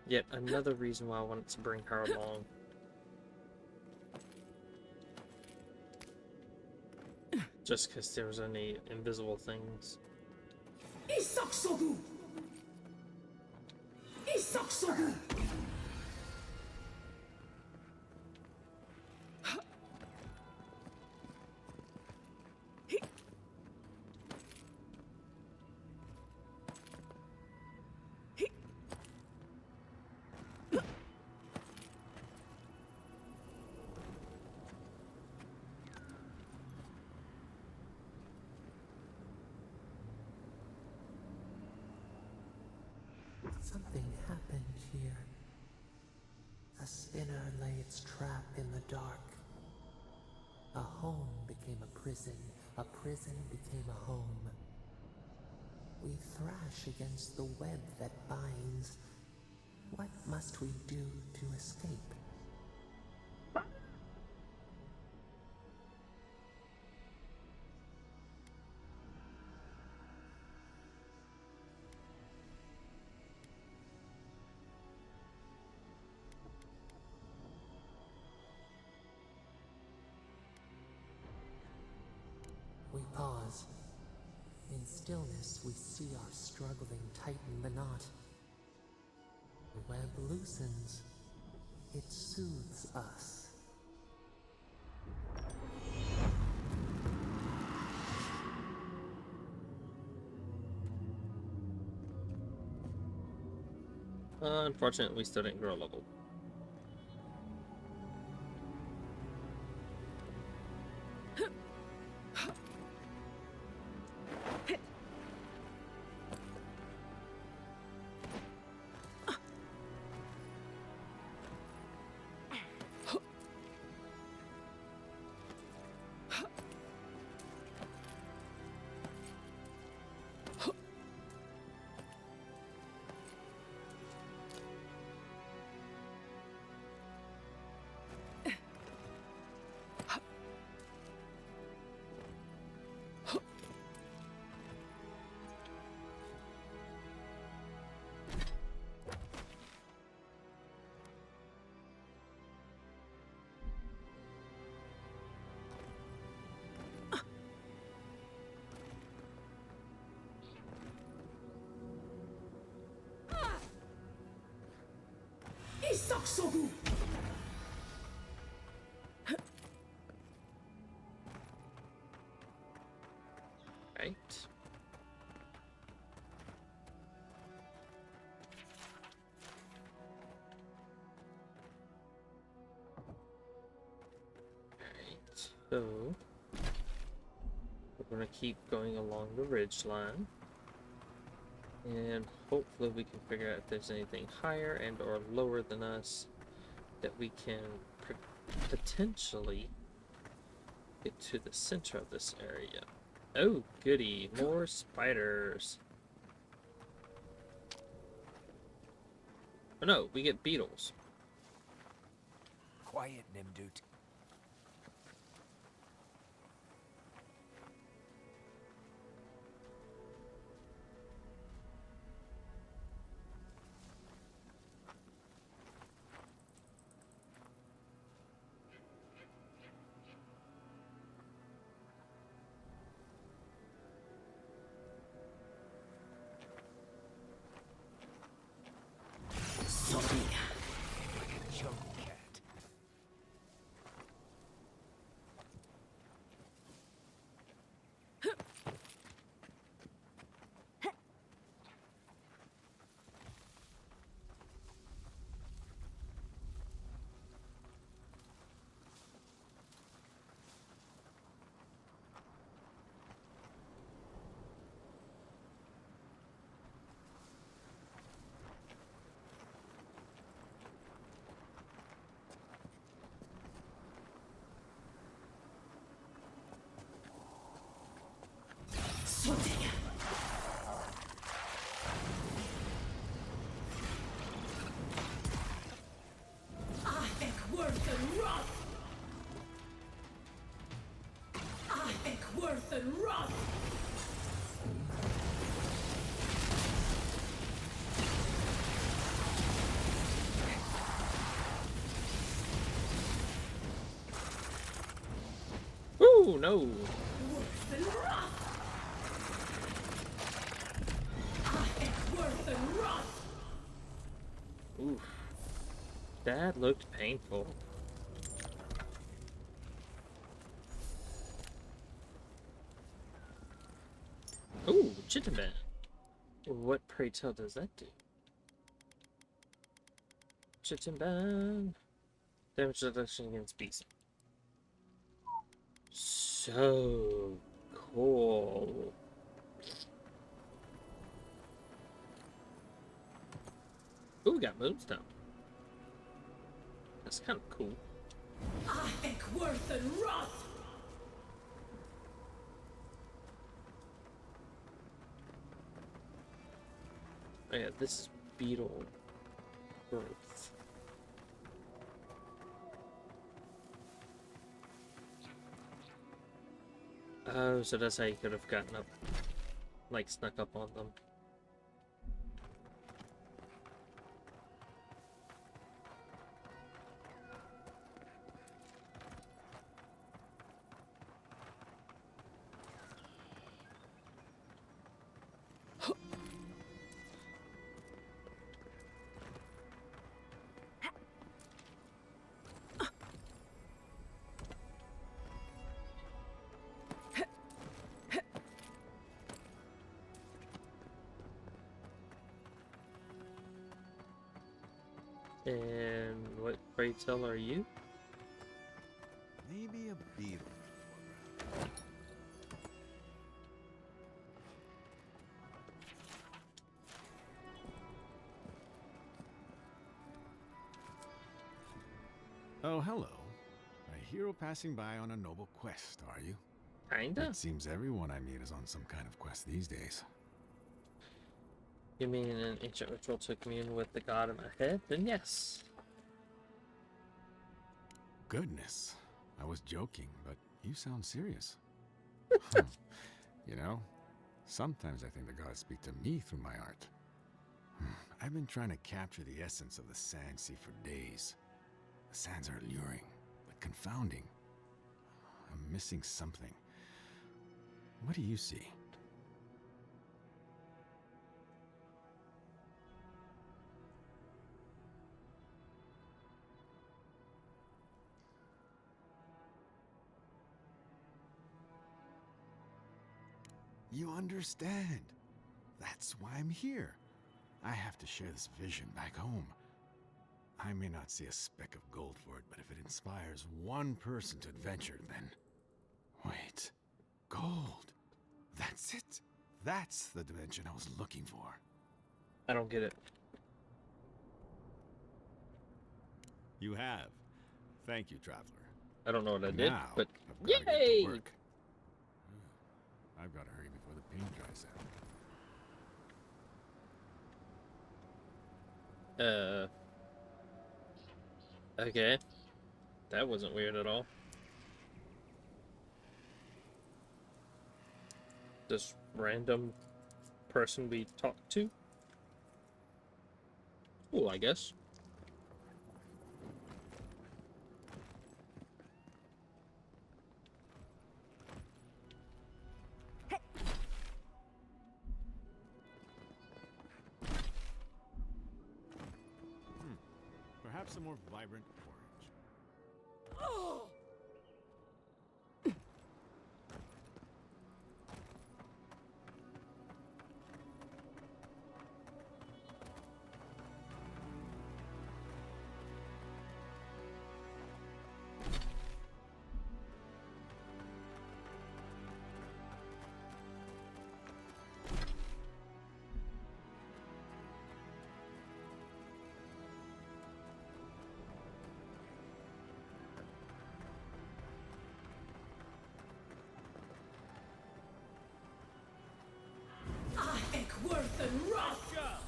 Yet another reason why I wanted to bring her along. Just because there was any invisible things. Isaksogu! Isaksogu! Something happened here. A spinner lay its trap in the dark. A home became a prison became a home. We thrash against the web that binds. What must we do to escape? We pause. In stillness, we see our struggling tighten the knot. The web loosens. It soothes us. Unfortunately, we still didn't grow a level. Right. Alright, so we're gonna keep going along the ridge line. And hopefully we can figure out if there's anything higher and or lower than us that we can potentially get to the center of this area. Oh, goody. More spiders. Oh no, we get beetles. Quiet, Nimdut. Ooh, no. Oof. That looked painful. Ooh, Chitinban. What, pray tell, does that do? Chitinban. Damage reduction against beasts. So cool. Ooh, we got Moonstone. That's kind of cool. Oh yeah, this is beetle growth. Oh, so that's how you could have gotten up, like, snuck up on them. And what, pray tell, are you? Maybe a beetle. Oh, hello. A hero passing by on a noble quest, are you? Kinda. It seems everyone I meet is on some kind of quest these days. You mean an ancient ritual to commune with the god in my head? Then yes. Goodness. I was joking, but you sound serious. You know, sometimes I think the gods speak to me through my art. I've been trying to capture the essence of the Sand Sea for days. The sands are alluring, but confounding. I'm missing something. What do you see? You understand. That's why I'm here. I have to share this vision back home. I may not see a speck of gold for it, but if it inspires one person to adventure, then... Wait. Gold. That's it. That's the dimension I was looking for. I don't get it. You have. Thank you, traveler. I don't know what I did, Now, but I've got to get yay! to work. I've got to hurry before the paint dries out. Okay. That wasn't weird at all. This random person we talked to? Cool, I guess. Perhaps a more vibrant orange. Oh! Worth and Russia!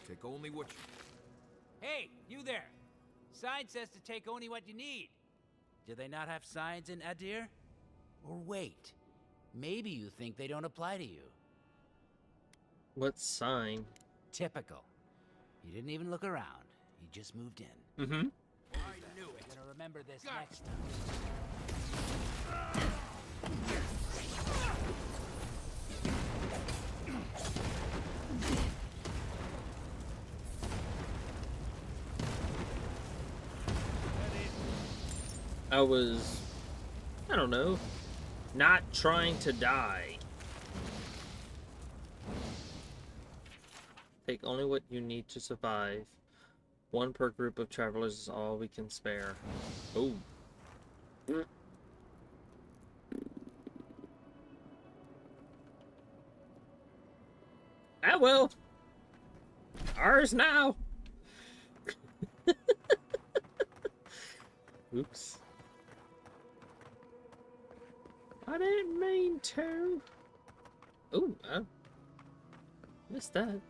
Take only what you... Hey, you there! Sign says to take only what you need. Do they not have signs in Adir? Or wait, maybe you think they don't apply to you. What sign? Typical. He didn't even look around. He just moved in. Mm-hmm. I knew it. You're gonna remember this next time. I was, I don't know, not trying to die. Take only what you need to survive. One per group of travelers is all we can spare. Oh. Ah, well. Ours now. Oops. I didn't mean to. Ooh, I missed that.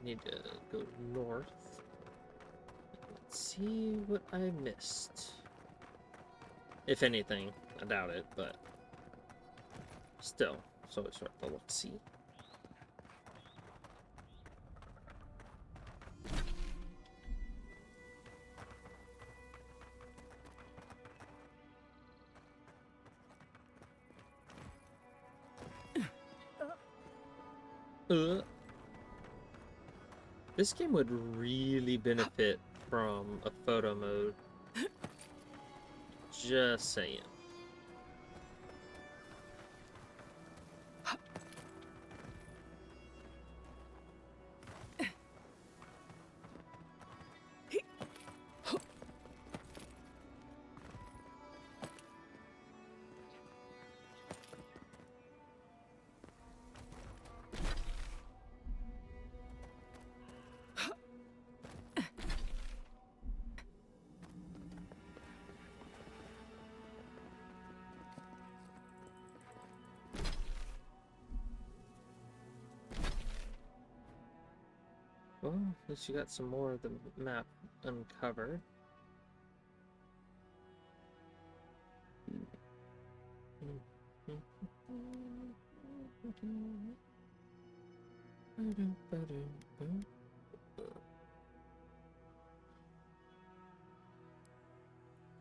Need to go north. Let's see what I missed. If anything, I doubt it, but Still, so it's worth a look-see. This game would really benefit from a photo mode. Just saying. Well, at least you got some more of the map uncovered.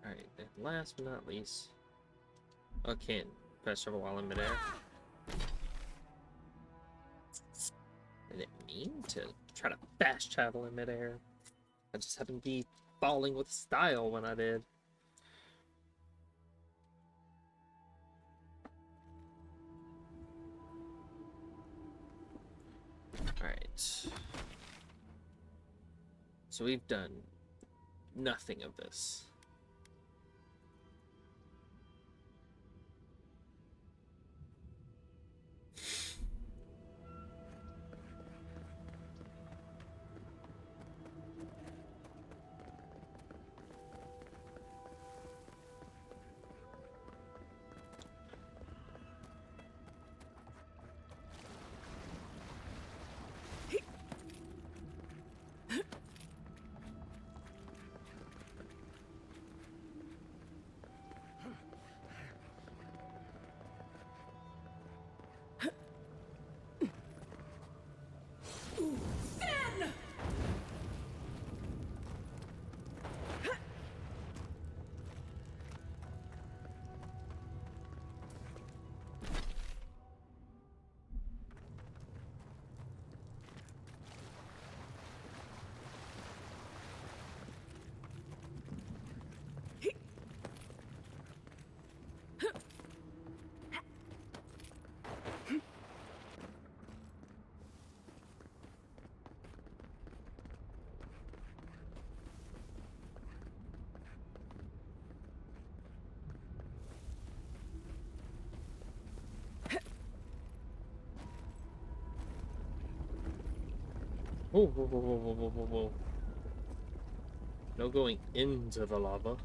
Alright, and last but not least, I can't press over while in midair. I didn't mean to try to fast travel in midair. I just happened to be falling with style when I did. Alright. So we've done nothing of this. Whoa, whoa, whoa, whoa, whoa, whoa, whoa, whoa. No going into the lava.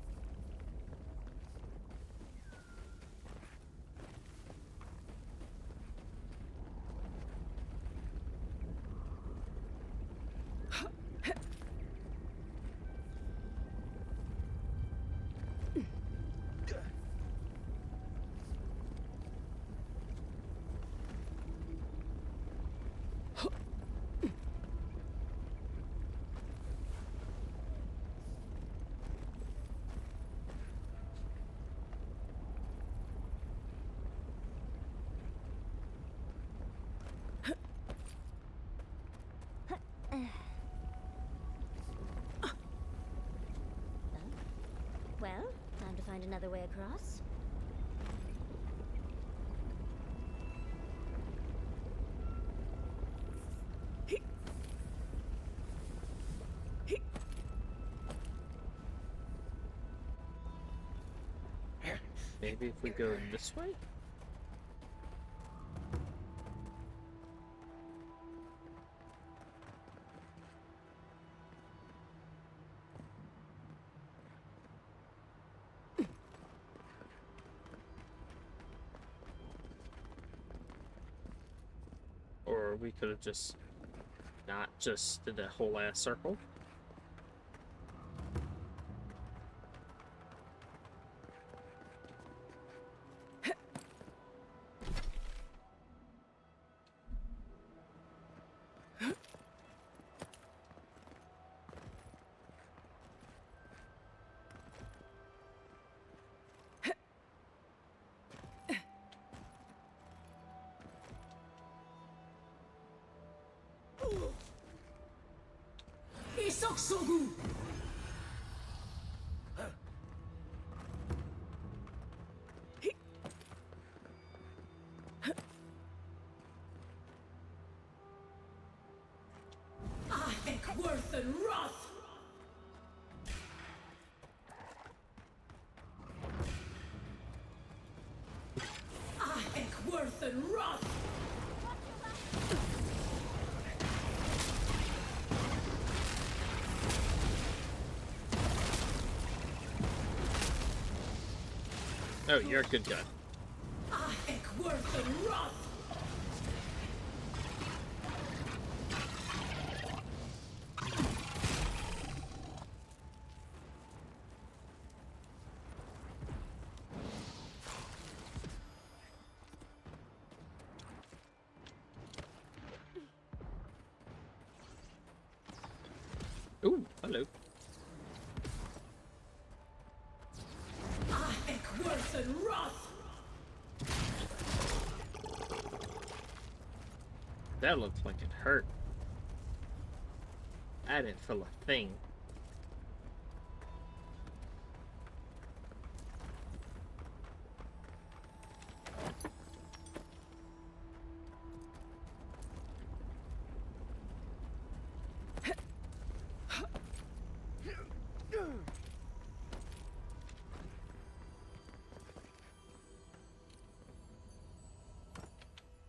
Well, time to find another way across. Maybe if we go this way? Or we could have just not just did that whole ass circle. Sogu! Worth and Wrath! Worth and Wrath! Oh, you're a good guy. Worth and Wrath! Ooh, hello. Worth and Wrath! That looked like it hurt. I didn't feel a thing.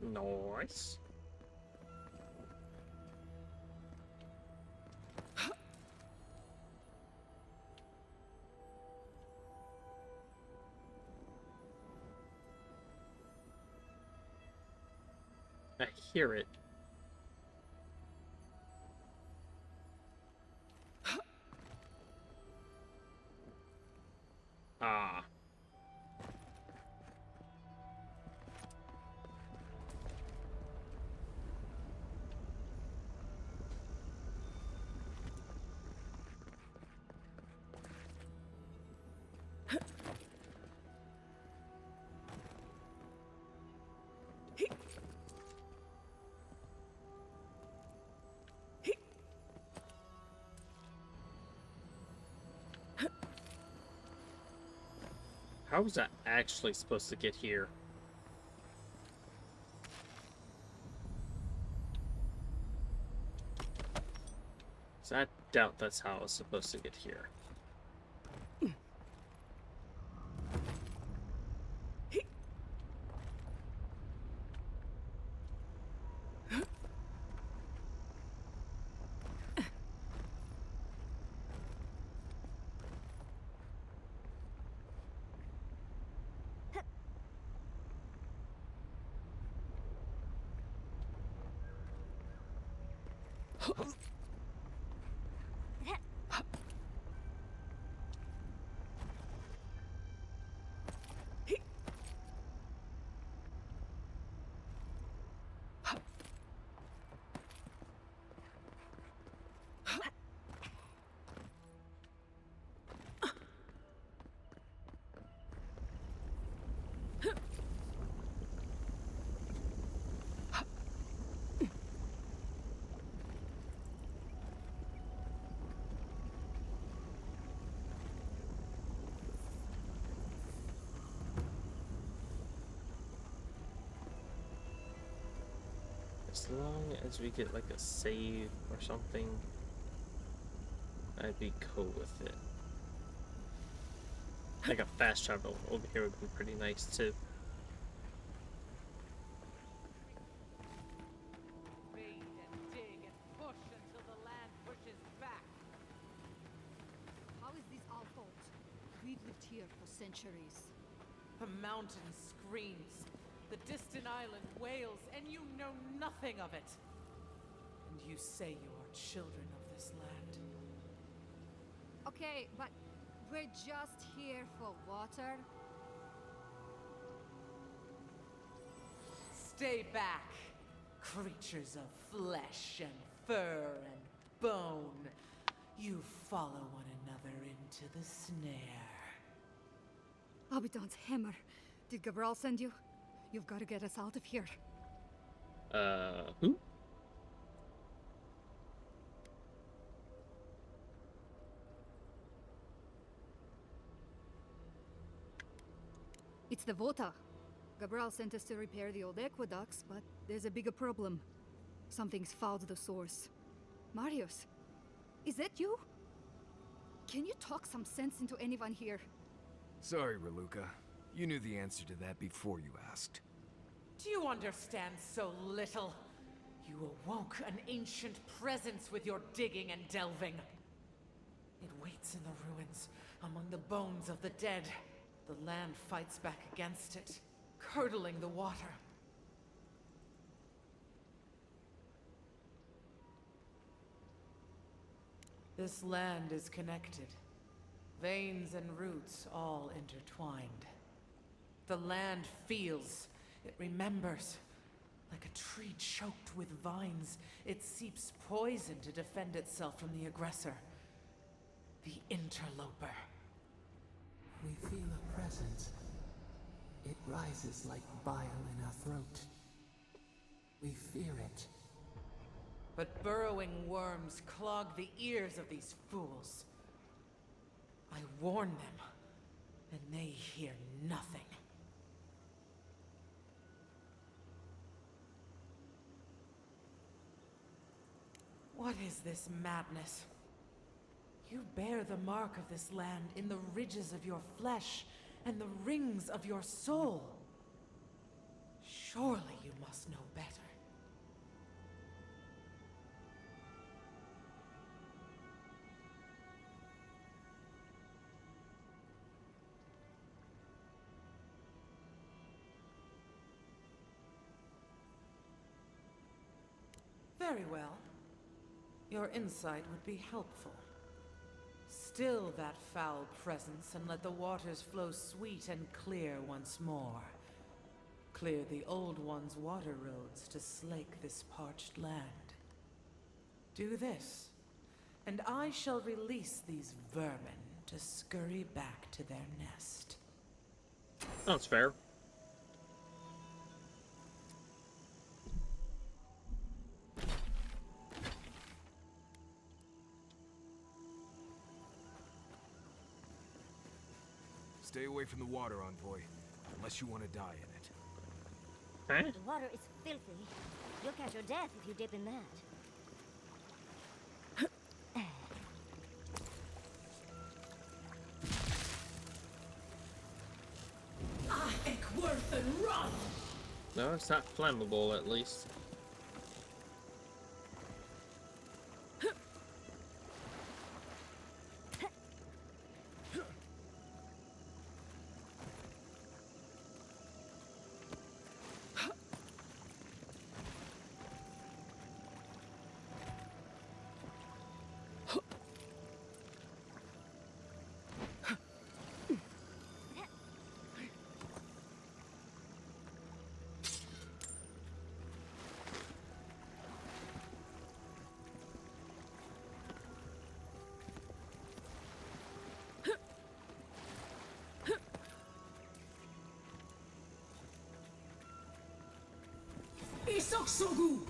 Nice. I hear it. Ah. How was I actually supposed to get here? 'Cause I doubt that's how I was supposed to get here. As long as we get like a save or something, I'd be cool with it. Like a fast travel over here would be pretty nice too. Raid and dig and push until the land pushes back. How is this our fault? We've lived here for centuries. The mountain screams. The distant island wails, and you know nothing of it. And you say you are children of this land. Okay, but we're just here for water. Stay back, creatures of flesh and fur and bone. You follow one another into the snare. Abaddon's hammer. Did Gabral send you? You've got to get us out of here. Who? It's the Vota. Gabriel sent us to repair the old aqueducts, but there's a bigger problem. Something's fouled the source. Marius, is that you? Can you talk some sense into anyone here? Sorry, Raluca. You knew the answer to that before you asked. Do you understand so little? You awoke an ancient presence with your digging and delving. It waits in the ruins, among the bones of the dead. The land fights back against it, curdling the water. This land is connected. Veins and roots all intertwined. The land feels, it remembers. Like a tree choked with vines, it seeps poison to defend itself from the aggressor. The interloper. We feel a presence. It rises like bile in our throat. We fear it. But burrowing worms clog the ears of these fools. I warn them, and they hear nothing. What is this madness? You bear the mark of this land in the ridges of your flesh and the rings of your soul. Surely you must know better. Very well. Your insight would be helpful. Still that foul presence and let the waters flow sweet and clear once more. Clear the old one's water roads to slake this parched land. Do this, and I shall release these vermin to scurry back to their nest. That's fair. Stay away from the water, Envoy, unless you want to die in it. Huh? The water is filthy. You'll catch your death if you dip in that. No, it's not flammable, at least. Isoksogu!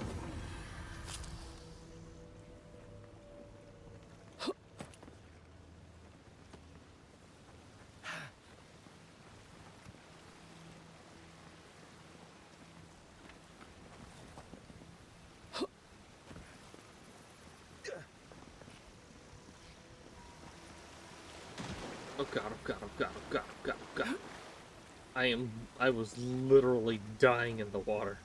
Oh god, oh god, oh god, oh god, oh god, oh god. I was literally dying in the water.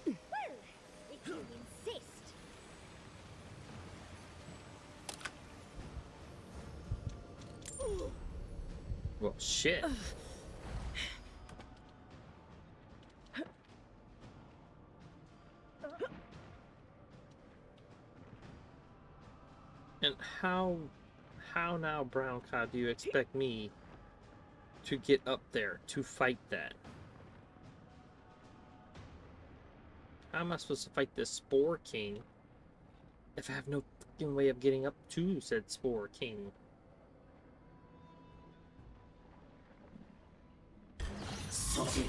Well, if you insist. Well, shit. And how now, Brown Cod, do you expect me to get up there to fight that? How am I supposed to fight this Spore King if I have no fucking way of getting up to said Spore King? Sotting.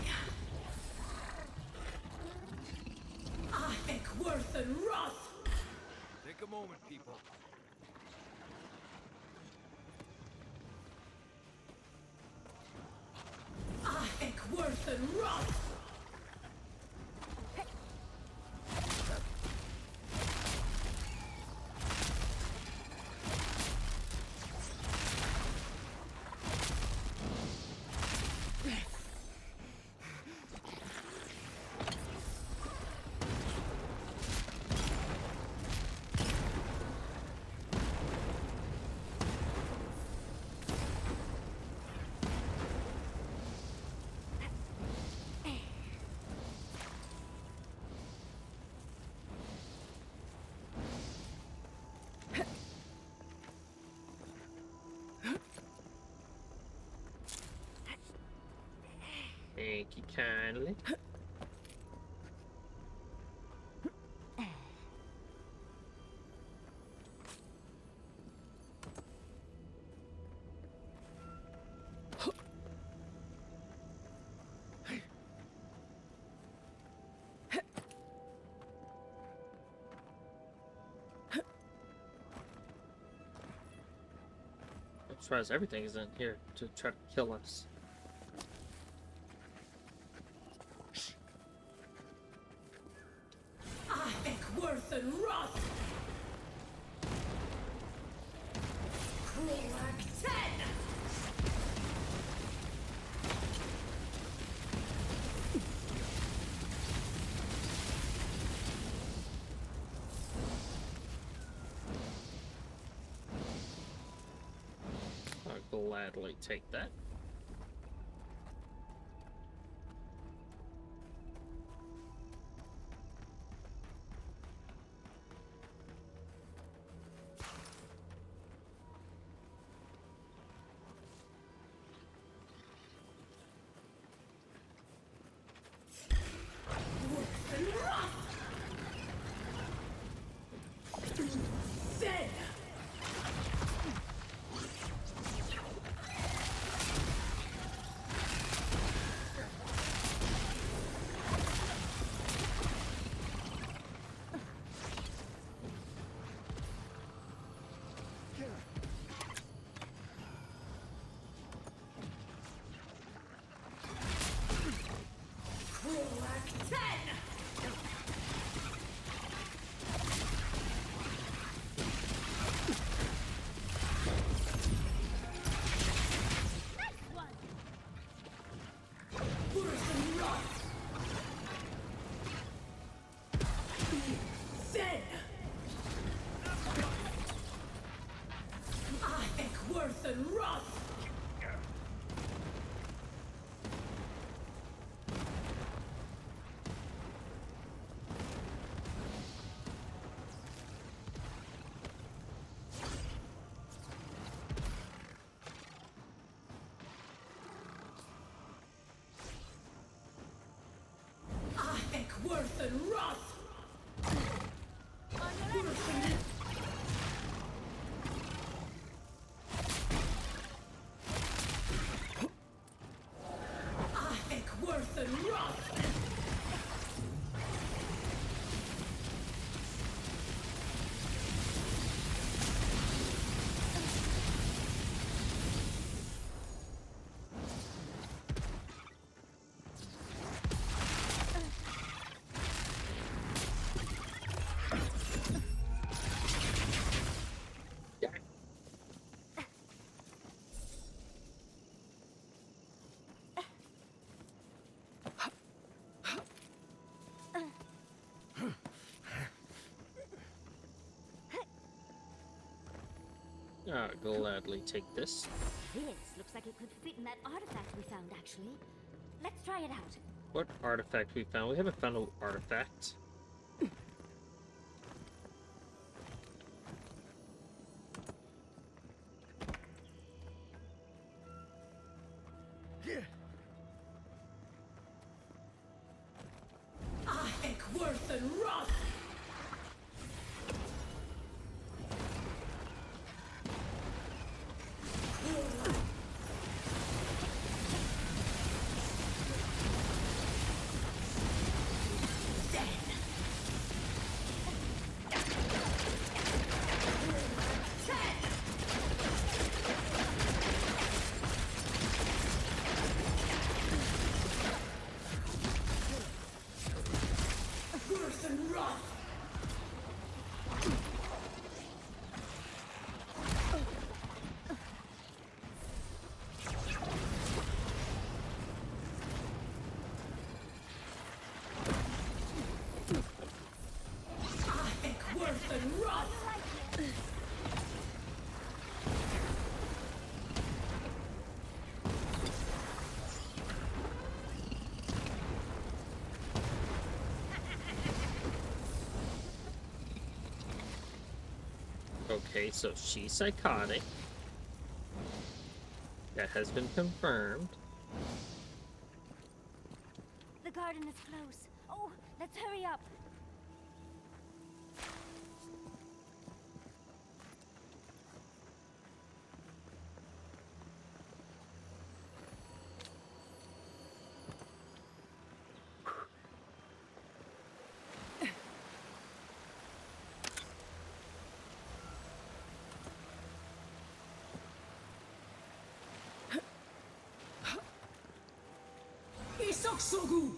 Ahek worth and wrath. Take a moment, people. Worth and Roth! Thank you kindly. I'm surprised everything is in here to try to kill us. Worth and Roth! Cruelak 10! I'll gladly take that. Worth and Roth! Worth and Roth! Worth and Roth! I'll gladly take this. This looks like it could fit in that artifact we found, actually. Let's try it out. What artifact we found? We haven't found an artifact. Worth and Roth! worth and wrath! Okay, so she's psychotic. That has been confirmed. The garden is close. Oh, let's hurry up. Isoksogu!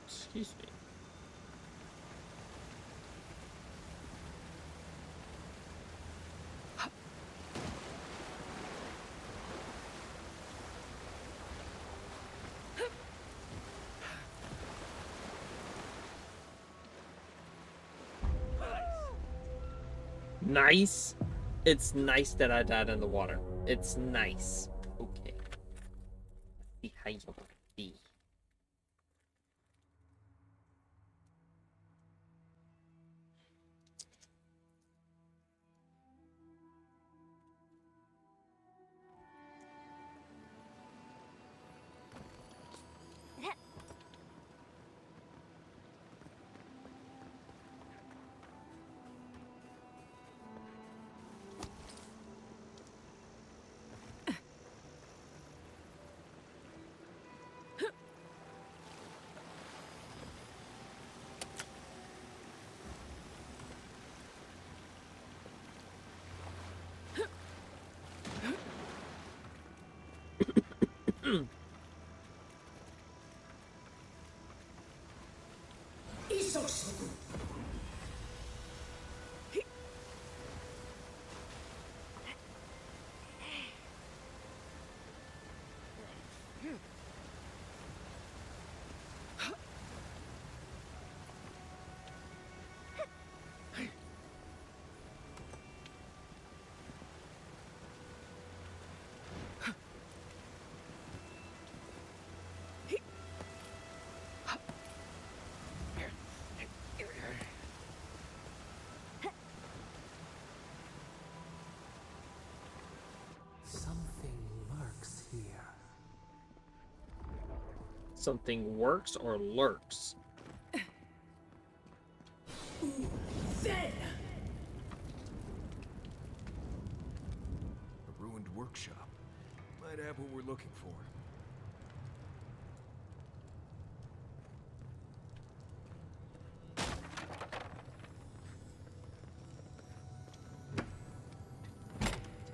Excuse me. Nice. It's nice that I died in the water. It's nice. Okay. See how you be. Isoksogu! Something lurks here. Something works or lurks? Then! A ruined workshop. Might have what we're looking for.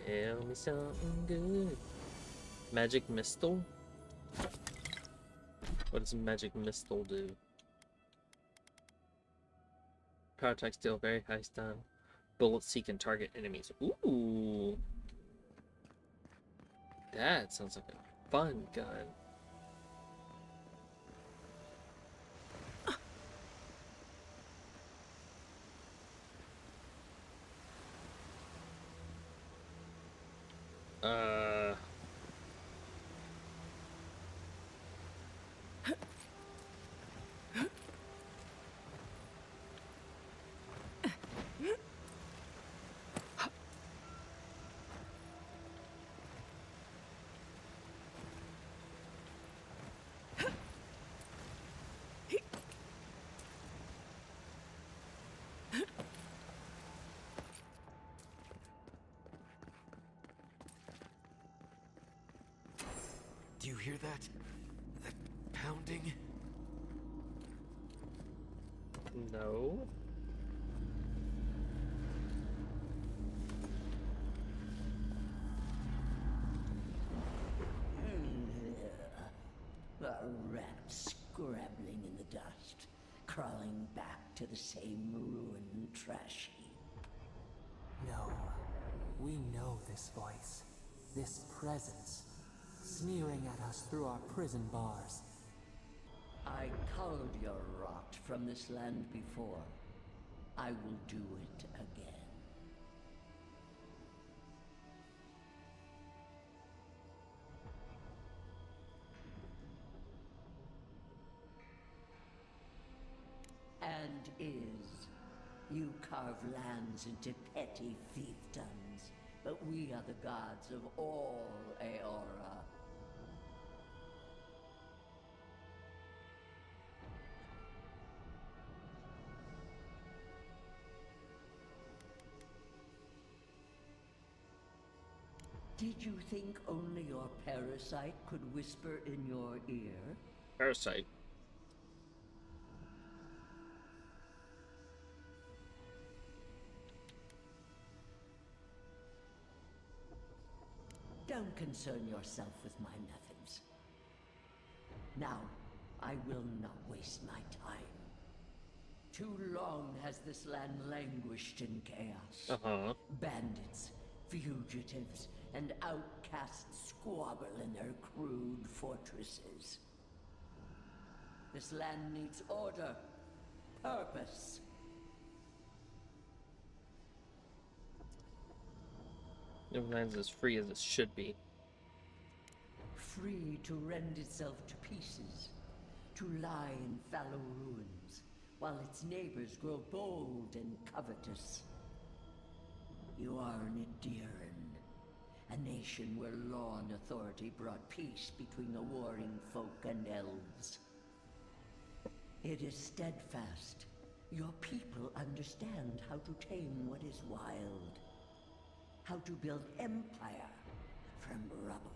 Tell me something good. Magic Missile? What does Magic Missile do? Power attacks deal very high stun. Bullets seek and target enemies. Ooh. That sounds like a fun gun. Do you hear that? That pounding? No. Rats scrabbling in the dust, crawling back to the same ruined trash heap. No, we know this voice, this presence, sneering at us through our prison bars. I culled your rot from this land before. I will do it again. And is. You carve lands into petty fiefdoms, but we are the gods of all Aora. Did you think only your parasite could whisper in your ear? Parasite. Don't concern yourself with my methods. Now, I will not waste my time. Too long has this land languished in chaos. Bandits, fugitives, and outcasts squabble in their crude fortresses. This land needs order, purpose. No land's as free as it should be. Free to rend itself to pieces, to lie in fallow ruins, while its neighbors grow bold and covetous. You are an Adiran, a nation where law and authority brought peace between the warring folk and elves. It is steadfast. Your people understand how to tame what is wild. How to build empire from rubble.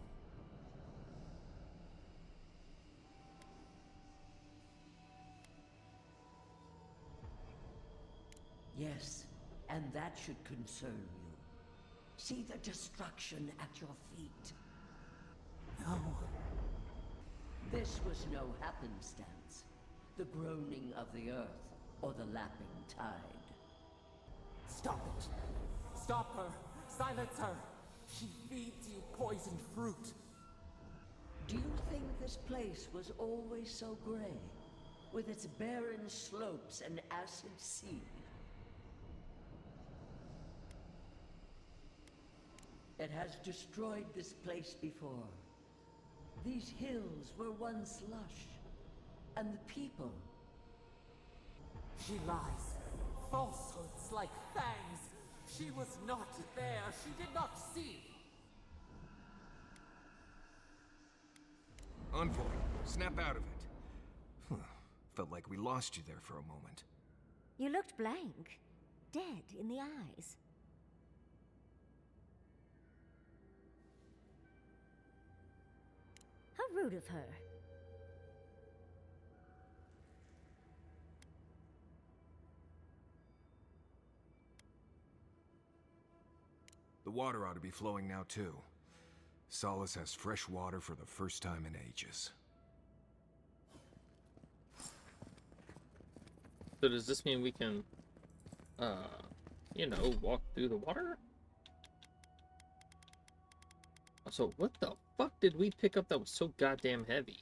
Yes, and that should concern you. See the destruction at your feet. No. This was no happenstance. The groaning of the earth, or the lapping tide. Stop it! Stop her! Silence her! She feeds you poisoned fruit. Do you think this place was always so gray? With its barren slopes and acid sea? It has destroyed this place before. These hills were once lush, and the people. She lies. Falsehoods like fangs. She was not there. She did not see. Envoy, snap out of it. Felt like we lost you there for a moment. You looked blank, dead in the eyes. How rude of her. The water ought to be flowing now, too. Solace has fresh water for the first time in ages. So does this mean we can, you know, walk through the water? So what the fuck did we pick up that was so goddamn heavy?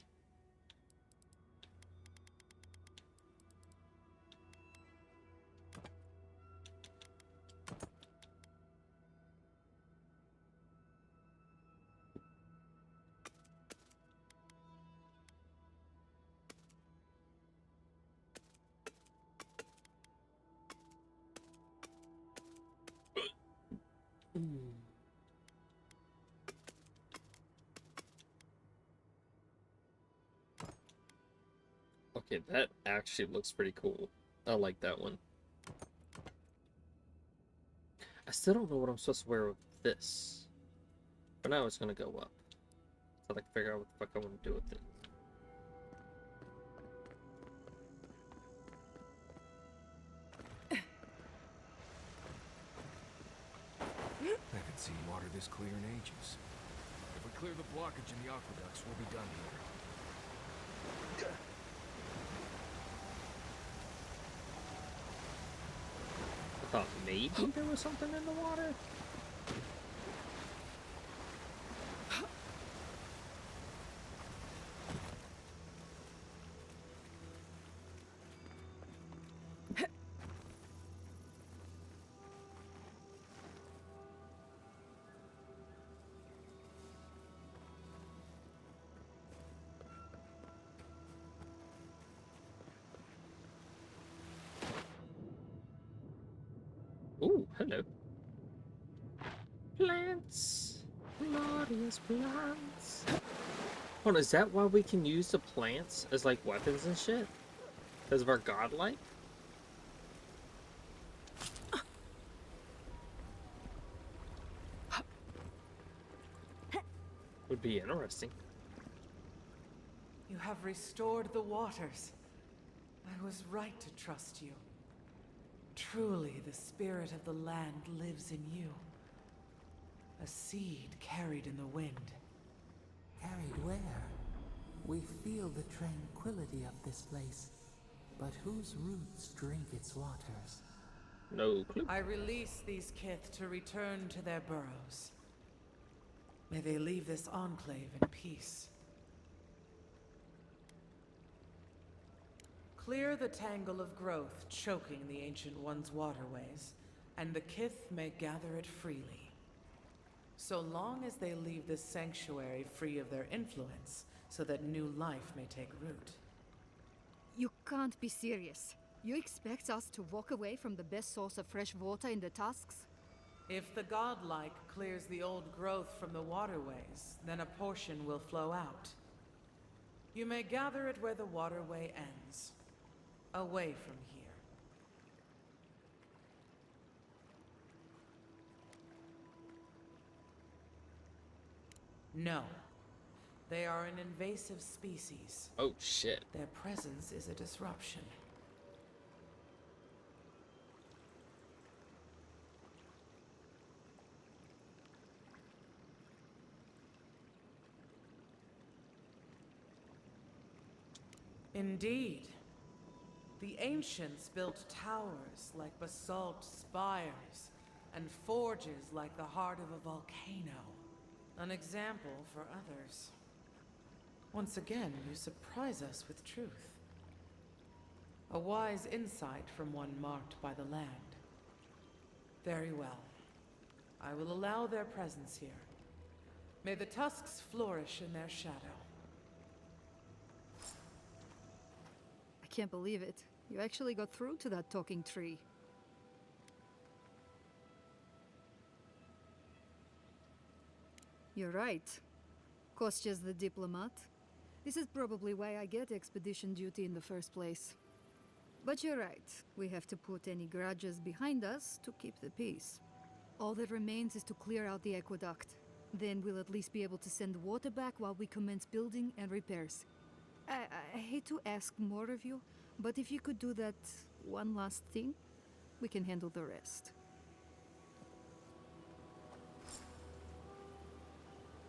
Okay, that actually looks pretty cool. I like that one. I still don't know what I'm supposed to wear with this. But now it's gonna go up. So I can figure out what the fuck I want to do with it. I haven't seen water this clear in ages. If we clear the blockage in the aqueducts, we'll be done here. thought maybe there was something in the water. Ooh, hello. Plants. Glorious plants. Hold on, is that why we can use the plants as like weapons and shit? Because of our godlike? Would be interesting. You have restored the waters. I was right to trust you. Truly, the spirit of the land lives in you. A seed carried in the wind. Carried where? We feel the tranquility of this place, but whose roots drink its waters? No clue. I release these kith to return to their burrows. May they leave this enclave in peace. Clear the tangle of growth choking the Ancient One's waterways, and the kith may gather it freely. So long as they leave this sanctuary free of their influence, so that new life may take root. You can't be serious. You expect us to walk away from the best source of fresh water in the Tusks? If the godlike clears the old growth from the waterways, then a portion will flow out. You may gather it where the waterway ends, away from here. No. They are an invasive species. Oh, shit. Their presence is a disruption. Indeed. The ancients built towers like basalt spires, and forges like the heart of a volcano. An example for others. Once again, you surprise us with truth. A wise insight from one marked by the land. Very well. I will allow their presence here. May the tusks flourish in their shadow. I can't believe it. You actually got through to that talking tree. You're right. Kostya's the diplomat. This is probably why I get expedition duty in the first place. But you're right. We have to put any grudges behind us to keep the peace. All that remains is to clear out the aqueduct. Then we'll at least be able to send water back while we commence building and repairs. I hate to ask more of you, but if you could do that one last thing, we can handle the rest.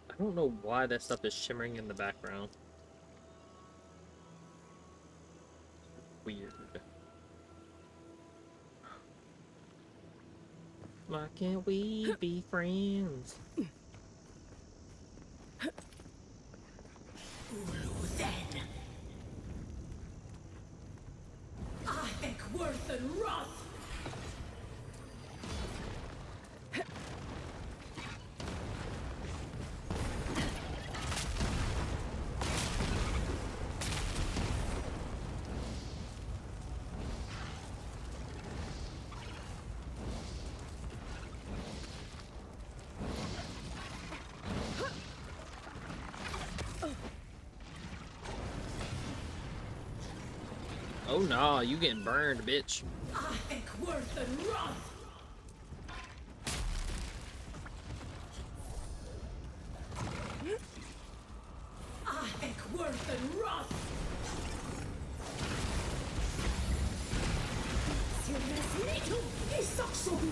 I don't know why that stuff is shimmering in the background. Weird. Why can't we be friends? Then. I think worth and wrath. Oh nah, you getting burned, bitch. I think worth and wrath. I think worth and wrath. Neko Isaksogu.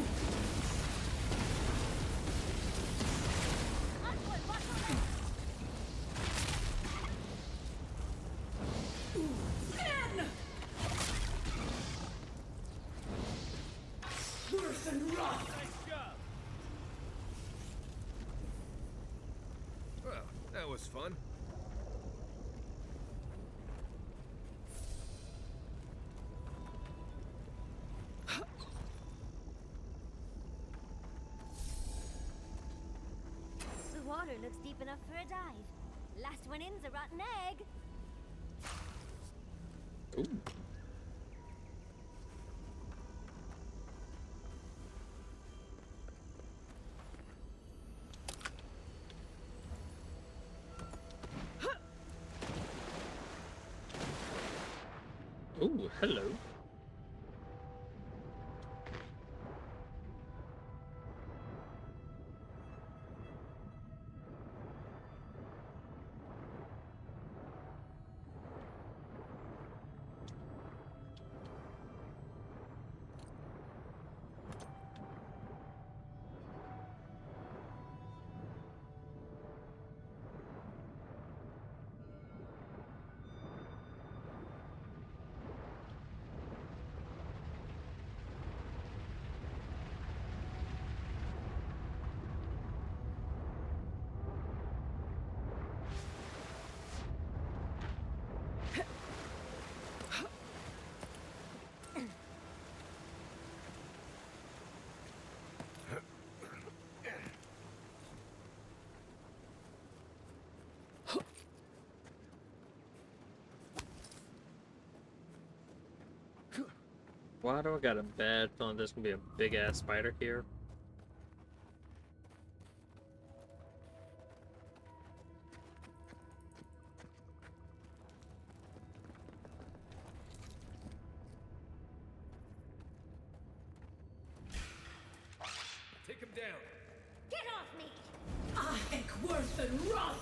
was fun. The water looks deep enough for a dive. Last one in's a rotten egg. Ooh. Ooh, hello. Why do I got a bad feeling there's gonna be a big ass spider here? Take him down. Get off me! Ahek worth and Roth!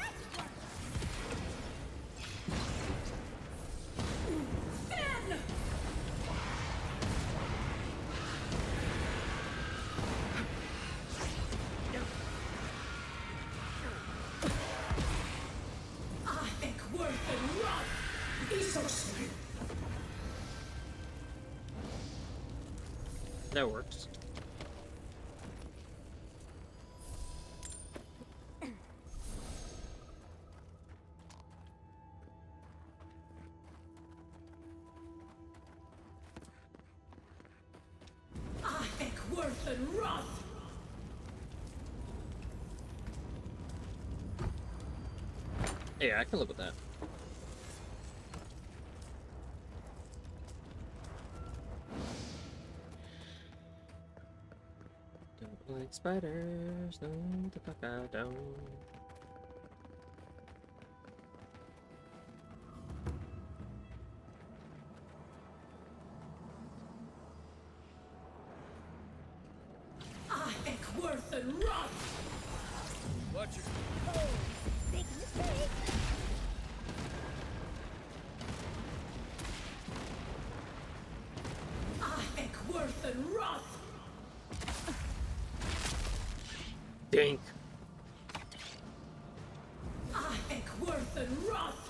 Then! Ahek worth and Roth! Isos! That works. Ahek worth and Roth! Yeah, I can live with that. Don't like spiders, no the fuck I don't. Ahek worth and Roth! Watch your... Oh, big mistake! Ahek worth and Roth! Dink. Ahek worth and Roth!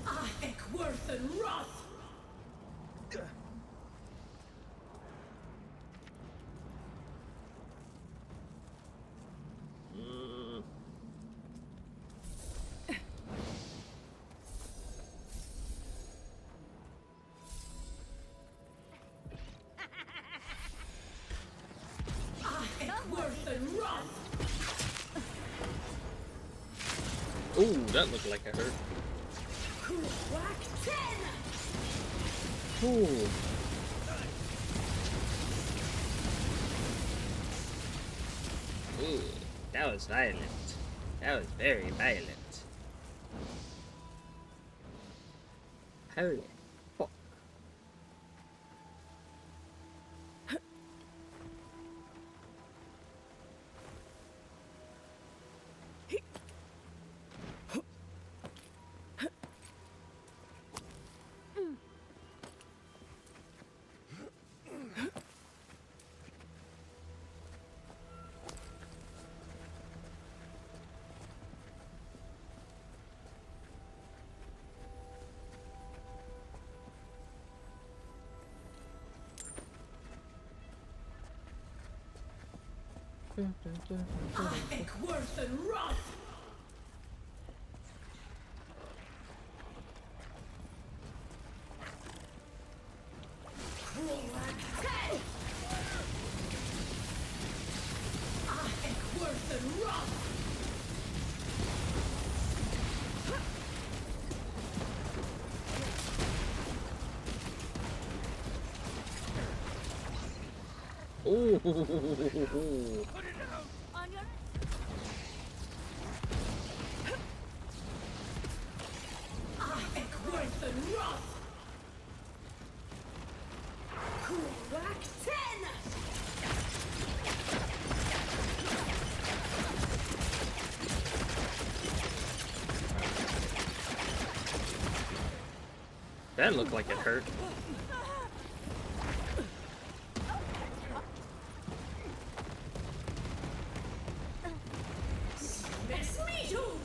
Ahek worth and Roth! Mm. Ahek worth and Roth! Ooh, that looked like it hurt. Whack 10! Ooh. Ooh, that was violent. That was very violent. Holy fuck. I think worse than rough. I think worse than rough. Ooh. Put it out! On your... I think worse than rough. Crack 10! That looked like it hurt. Miss me too!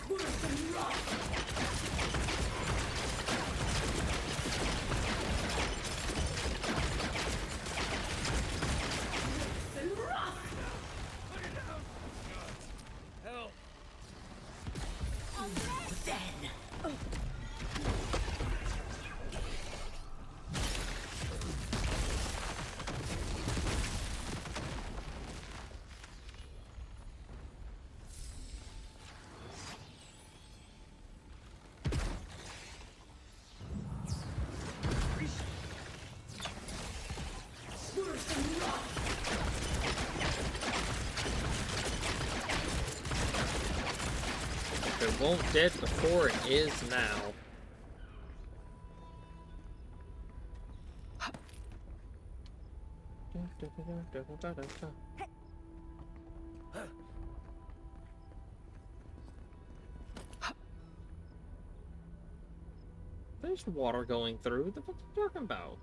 Worse than rough. Worse than rough. Put it out! Help! Then. Worse than rough. If it won't dead before, it is now. There's water going through. What the fuck are you talking about?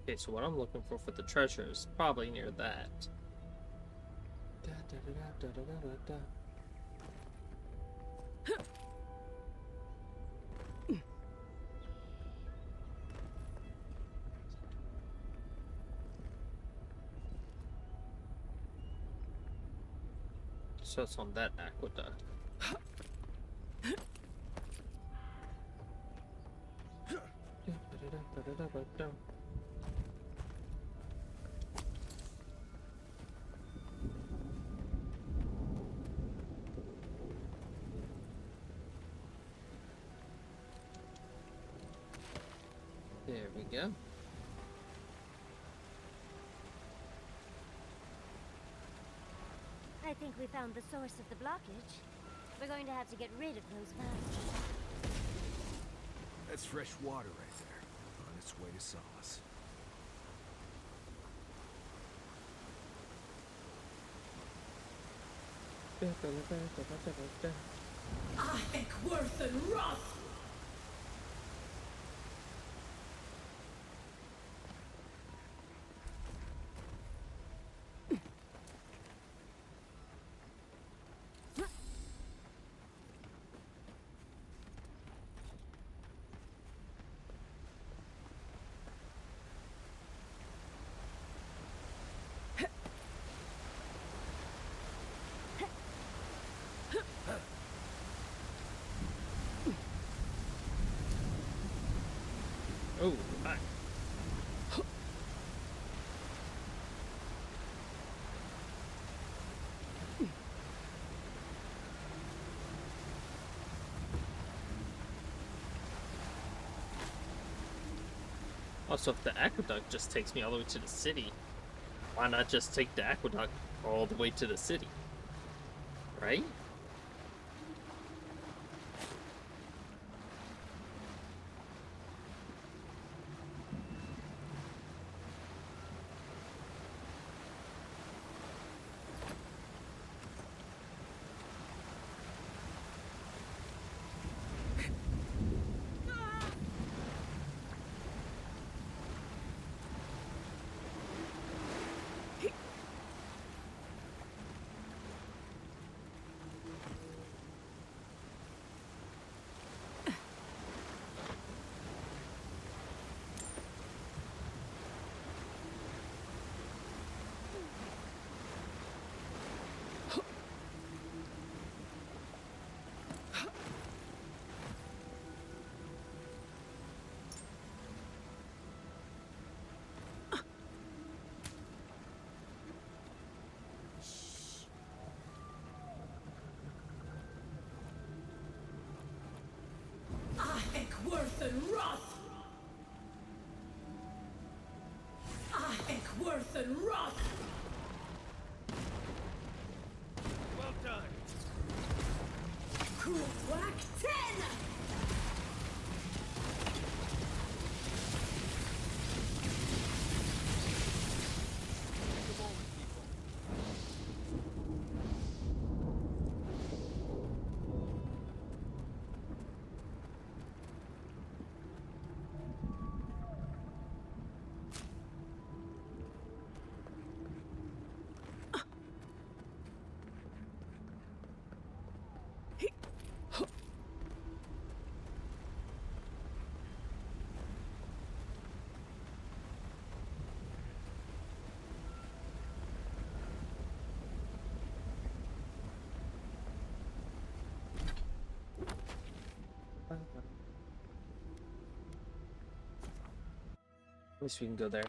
Okay, so what I'm looking for the treasure is probably near that. Da, da, da, da, da, da, da, da. So it's on that aqueduct. There we go. I think we found the source of the blockage. We're going to have to get rid of those valves. That's fresh water right there, on its way to Solace. I think worse than rough. Oh, hi. Also, if the aqueduct just takes me all the way to the city, why not just take the aqueduct all the way to the city? Right? Whack 10! At least we can go there.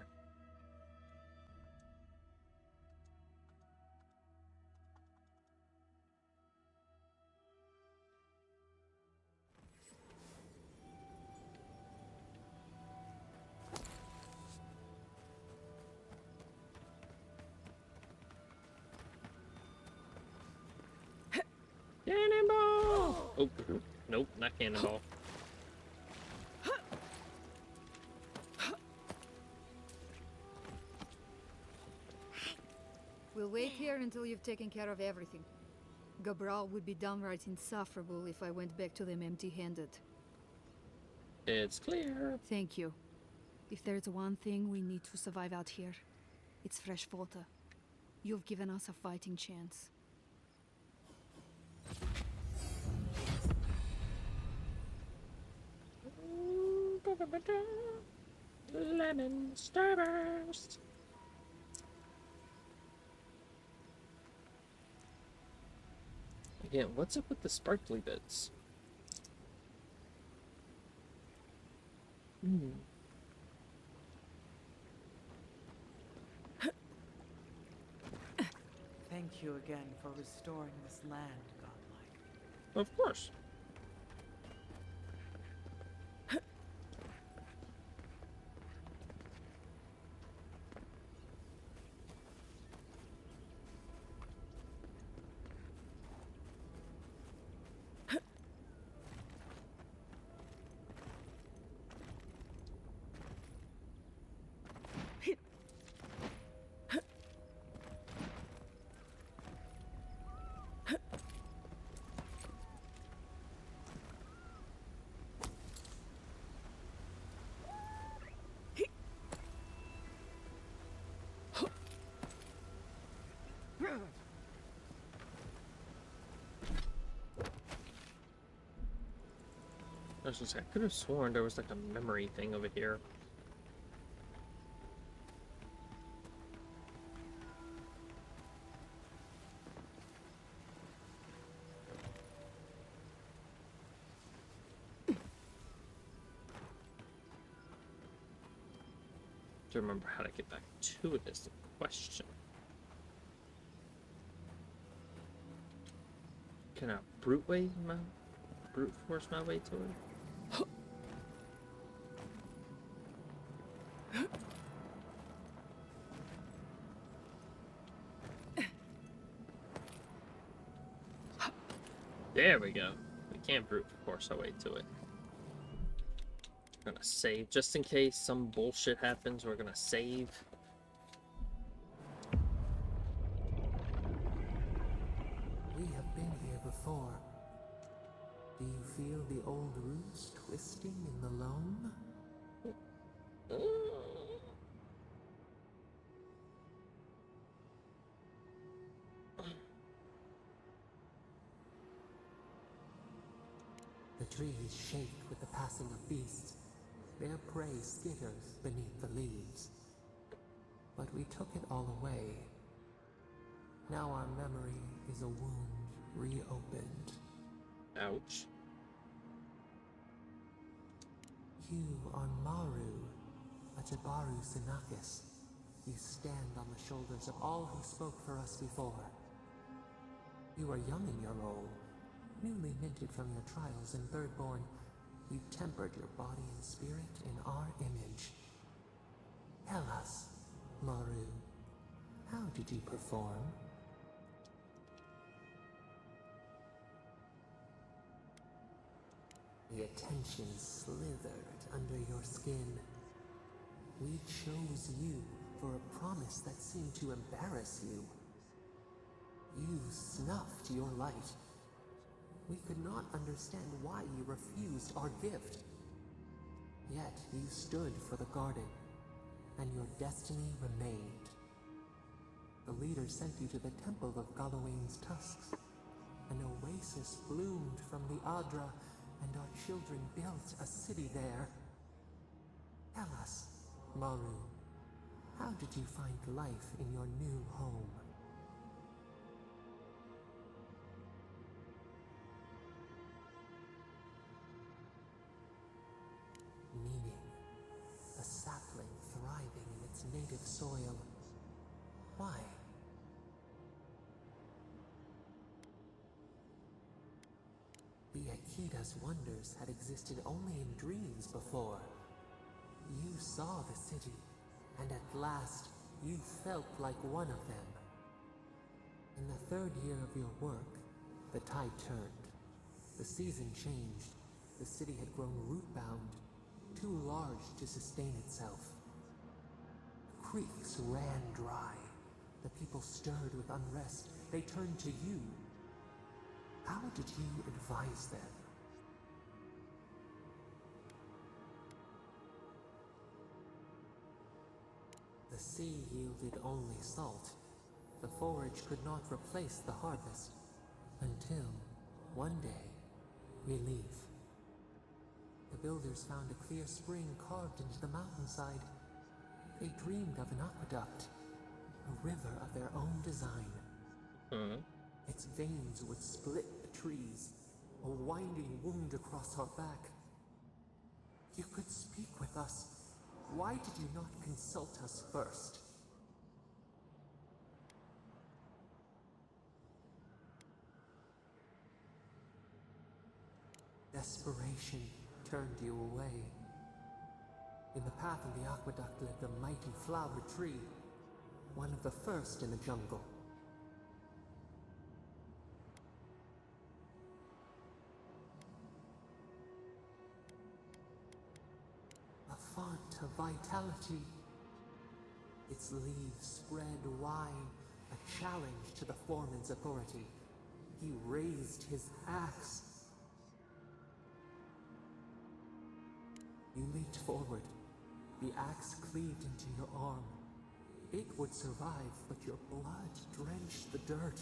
Cannonball! Oh, nope, not cannonball. We'll wait here until you've taken care of everything. Gabral would be downright insufferable if I went back to them empty-handed. It's clear. Thank you. If there's one thing we need to survive out here, it's fresh water. You've given us a fighting chance. Lemon starburst. Again, what's up with the sparkly bits? Thank you again for restoring this land, godlike. Of course. I could have sworn there was like a memory thing over here. To remember how to get back to it is the question. Can I brute force my way to it? There we go. We can't brute force our way to it. We're gonna save just in case some bullshit happens. We're gonna save. We have been here before. Do you feel the old roots twisting in the loam? The trees shake with the passing of beasts. Their prey skitters beneath the leaves. But we took it all away. Now our memory is a wound reopened. Ouch. You are Maru, a Jabaru Sinakis. You stand on the shoulders of all who spoke for us before. You are young in your role, newly minted from your trials in Thirdborn. You tempered your body and spirit in our image. Tell us, Maru, how did you perform? The attention slithered under your skin. We chose you for a promise that seemed to embarrass you. You snuffed your light. We could not understand why you refused our gift. Yet you stood for the garden, and your destiny remained. The leader sent you to the temple of Galawain's tusks. An oasis bloomed from the Adra, and our children built a city there. Tell us, Maru, how did you find life in your new home? Meaning, a sapling thriving in its native soil. Why? The Akida's wonders had existed only in dreams before. You saw the city, and at last, you felt like one of them. In the 3rd year of your work, the tide turned. The season changed. The city had grown root-bound, too large to sustain itself. Creeks ran dry. The people stirred with unrest. They turned to you. How did you advise them? The sea yielded only salt. The forage could not replace the harvest. Until, one day, relief. The builders found a clear spring carved into the mountainside. They dreamed of an aqueduct, a river of their own design. Its veins would split the trees, a winding wound across our back. You could speak with us. Why did you not consult us first? Desperation turned you away. In the path of the aqueduct lived a mighty flower tree, one of the first in the jungle. A font of vitality. Its leaves spread wide, a challenge to the foreman's authority. He raised his axe. You leaped forward. The axe cleaved into your arm. It would survive, but your blood drenched the dirt.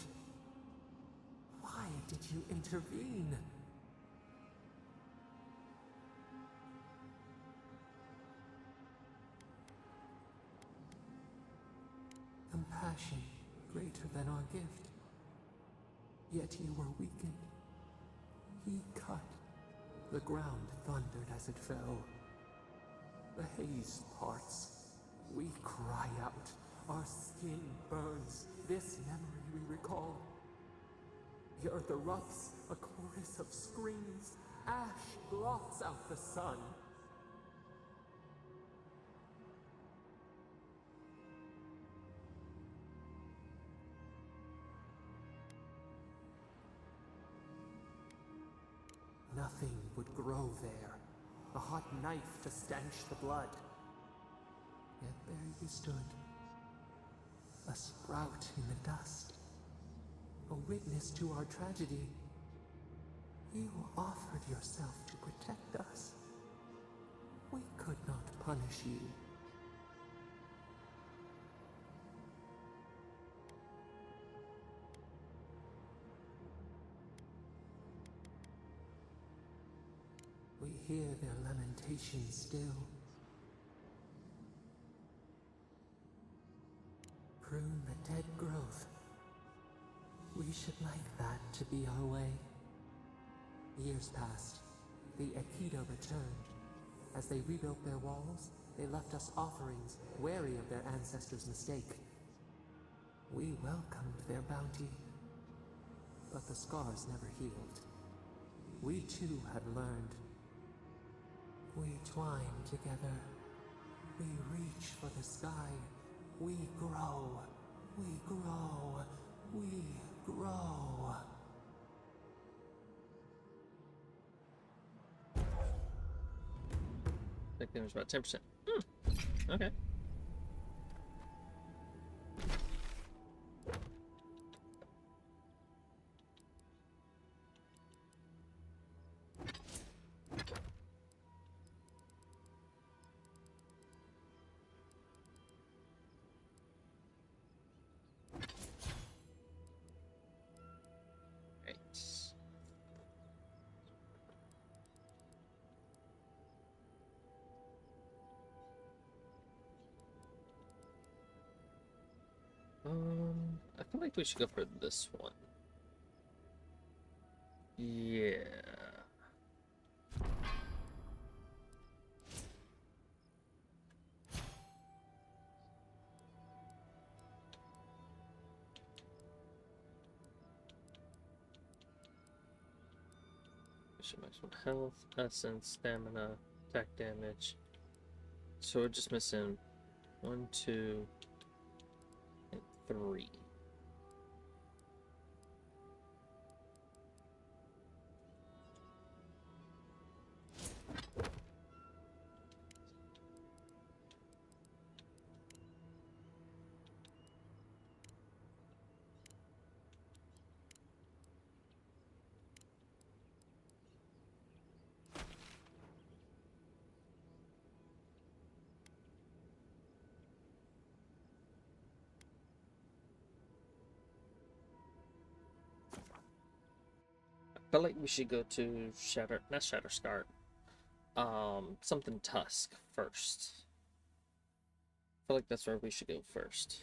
Why did you intervene? Compassion greater than our gift. Yet you were weakened. He cut. The ground thundered as it fell. The haze parts. We cry out. Our skin burns. This memory we recall. The earth erupts, a chorus of screams. Ash blots out the sun. Nothing would grow there. A hot knife to stench the blood. Yet there you stood. A sprout in the dust. A witness to our tragedy. You offered yourself to protect us. We could not punish you. We hear their lamentations still. Prune the dead growth. We should like that to be our way. Years passed. The Akita returned. As they rebuilt their walls, they left us offerings, wary of their ancestors' mistake. We welcomed their bounty, but the scars never healed. We too had learned. We twine together. We reach for the sky. We grow. We grow. We grow. Attack damage about 10%. Okay. I feel like we should go for this one. Yeah. Maximum health, essence, stamina, attack damage. So we're just missing 1, 2, and 3. I feel like we should go to not Shatterscar. Something Tusk first. I feel like that's where we should go first.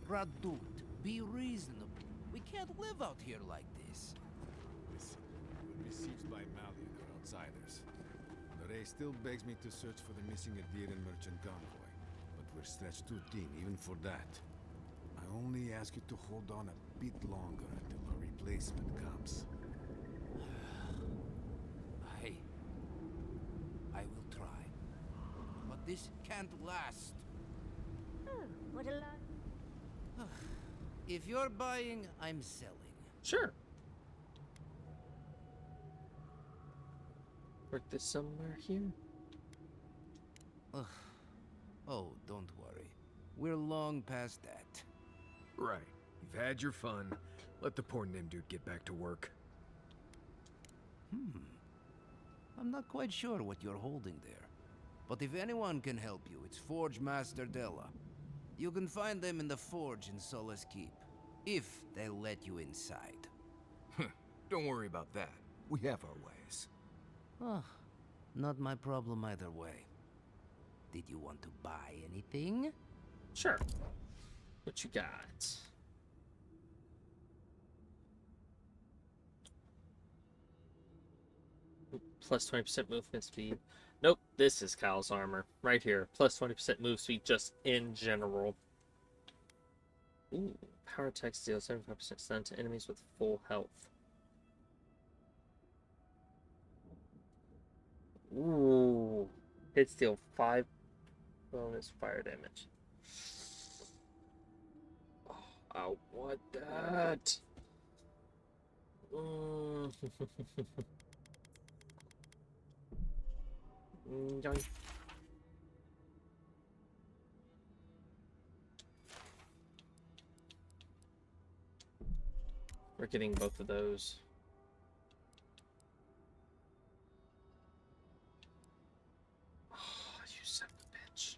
Radut, be reasonable. We can't live out here like this. Listen, we're besieged by Mali and their outsiders. Lorraine still begs me to search for the missing Adirian merchant convoy, but we're stretched too thin even for that. I only ask you to hold on a bit longer until a replacement comes. I will try. But this can't last. Oh, what a lot. If you're buying, I'm selling. Sure. Work this somewhere here. Oh, don't worry. We're long past that. Right. You've had your fun. Let the poor Nim dude get back to work. I'm not quite sure what you're holding there. But if anyone can help you, it's Forge Master Della. You can find them in the forge in Solace Keep. If they'll let you inside. Don't worry about that. We have our ways. Not my problem either way. Did you want to buy anything? Sure. What you got? Plus 20% movement speed. Nope, this is Kyle's armor. Right here. Plus 20% move speed just in general. Ooh, power attack deals 75% stun to enemies with full health. Ooh. Hit steal 5 bonus fire damage. Oh, I want that. Yoink. We're getting both of those. Oh, you son of a bitch.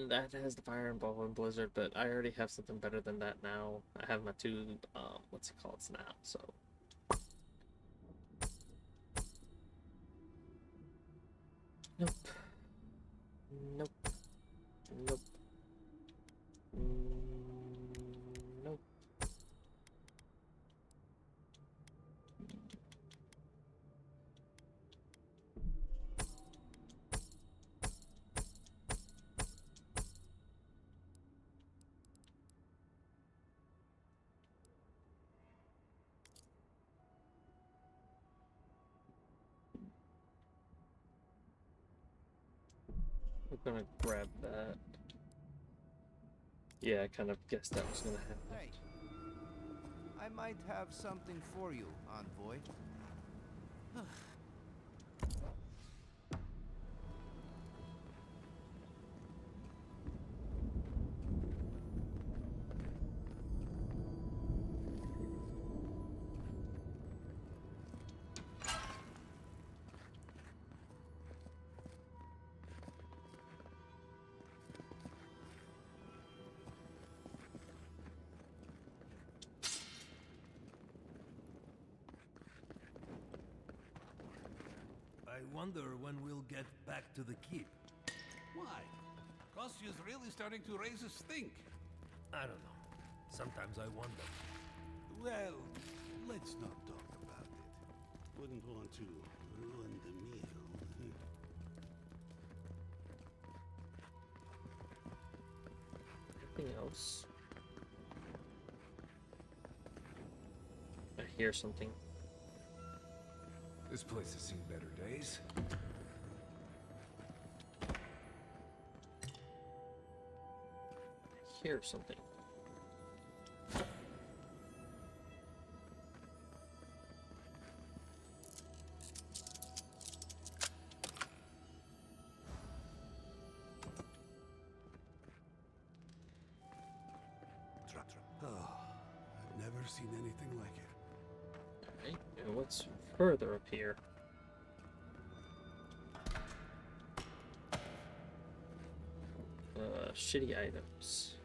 That has the fire and ball and blizzard, but I already have something better than that now. I have my two, what's it called now, so. Nope. Nope. Nope. Nope. We're gonna grab that. Yeah, I kind of guessed that was gonna happen. Hey, I might have something for you, envoy. I wonder when we'll get back to the keep. Why? Kostyu's really starting to raise a stink. I don't know. Sometimes I wonder. Well, let's not talk about it. Wouldn't want to ruin the meal. Anything else? I hear something. This place has seen better days. I hear something. Oh, I've never seen anything like it. Alright, and what's further up here? Shitty items.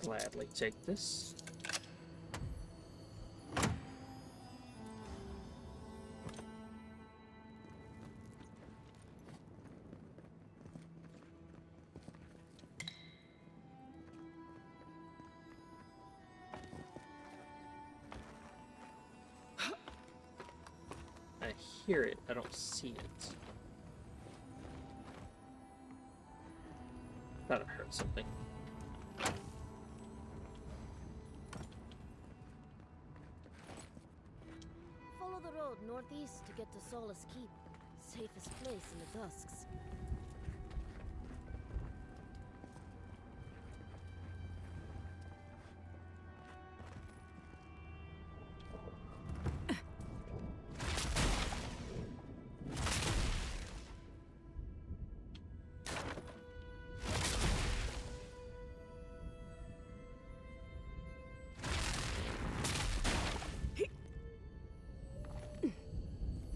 Gladly take this. I hear it, I don't see it. Thought I heard something. Follow the road northeast to get to Solace Keep. Safest place in the dusks.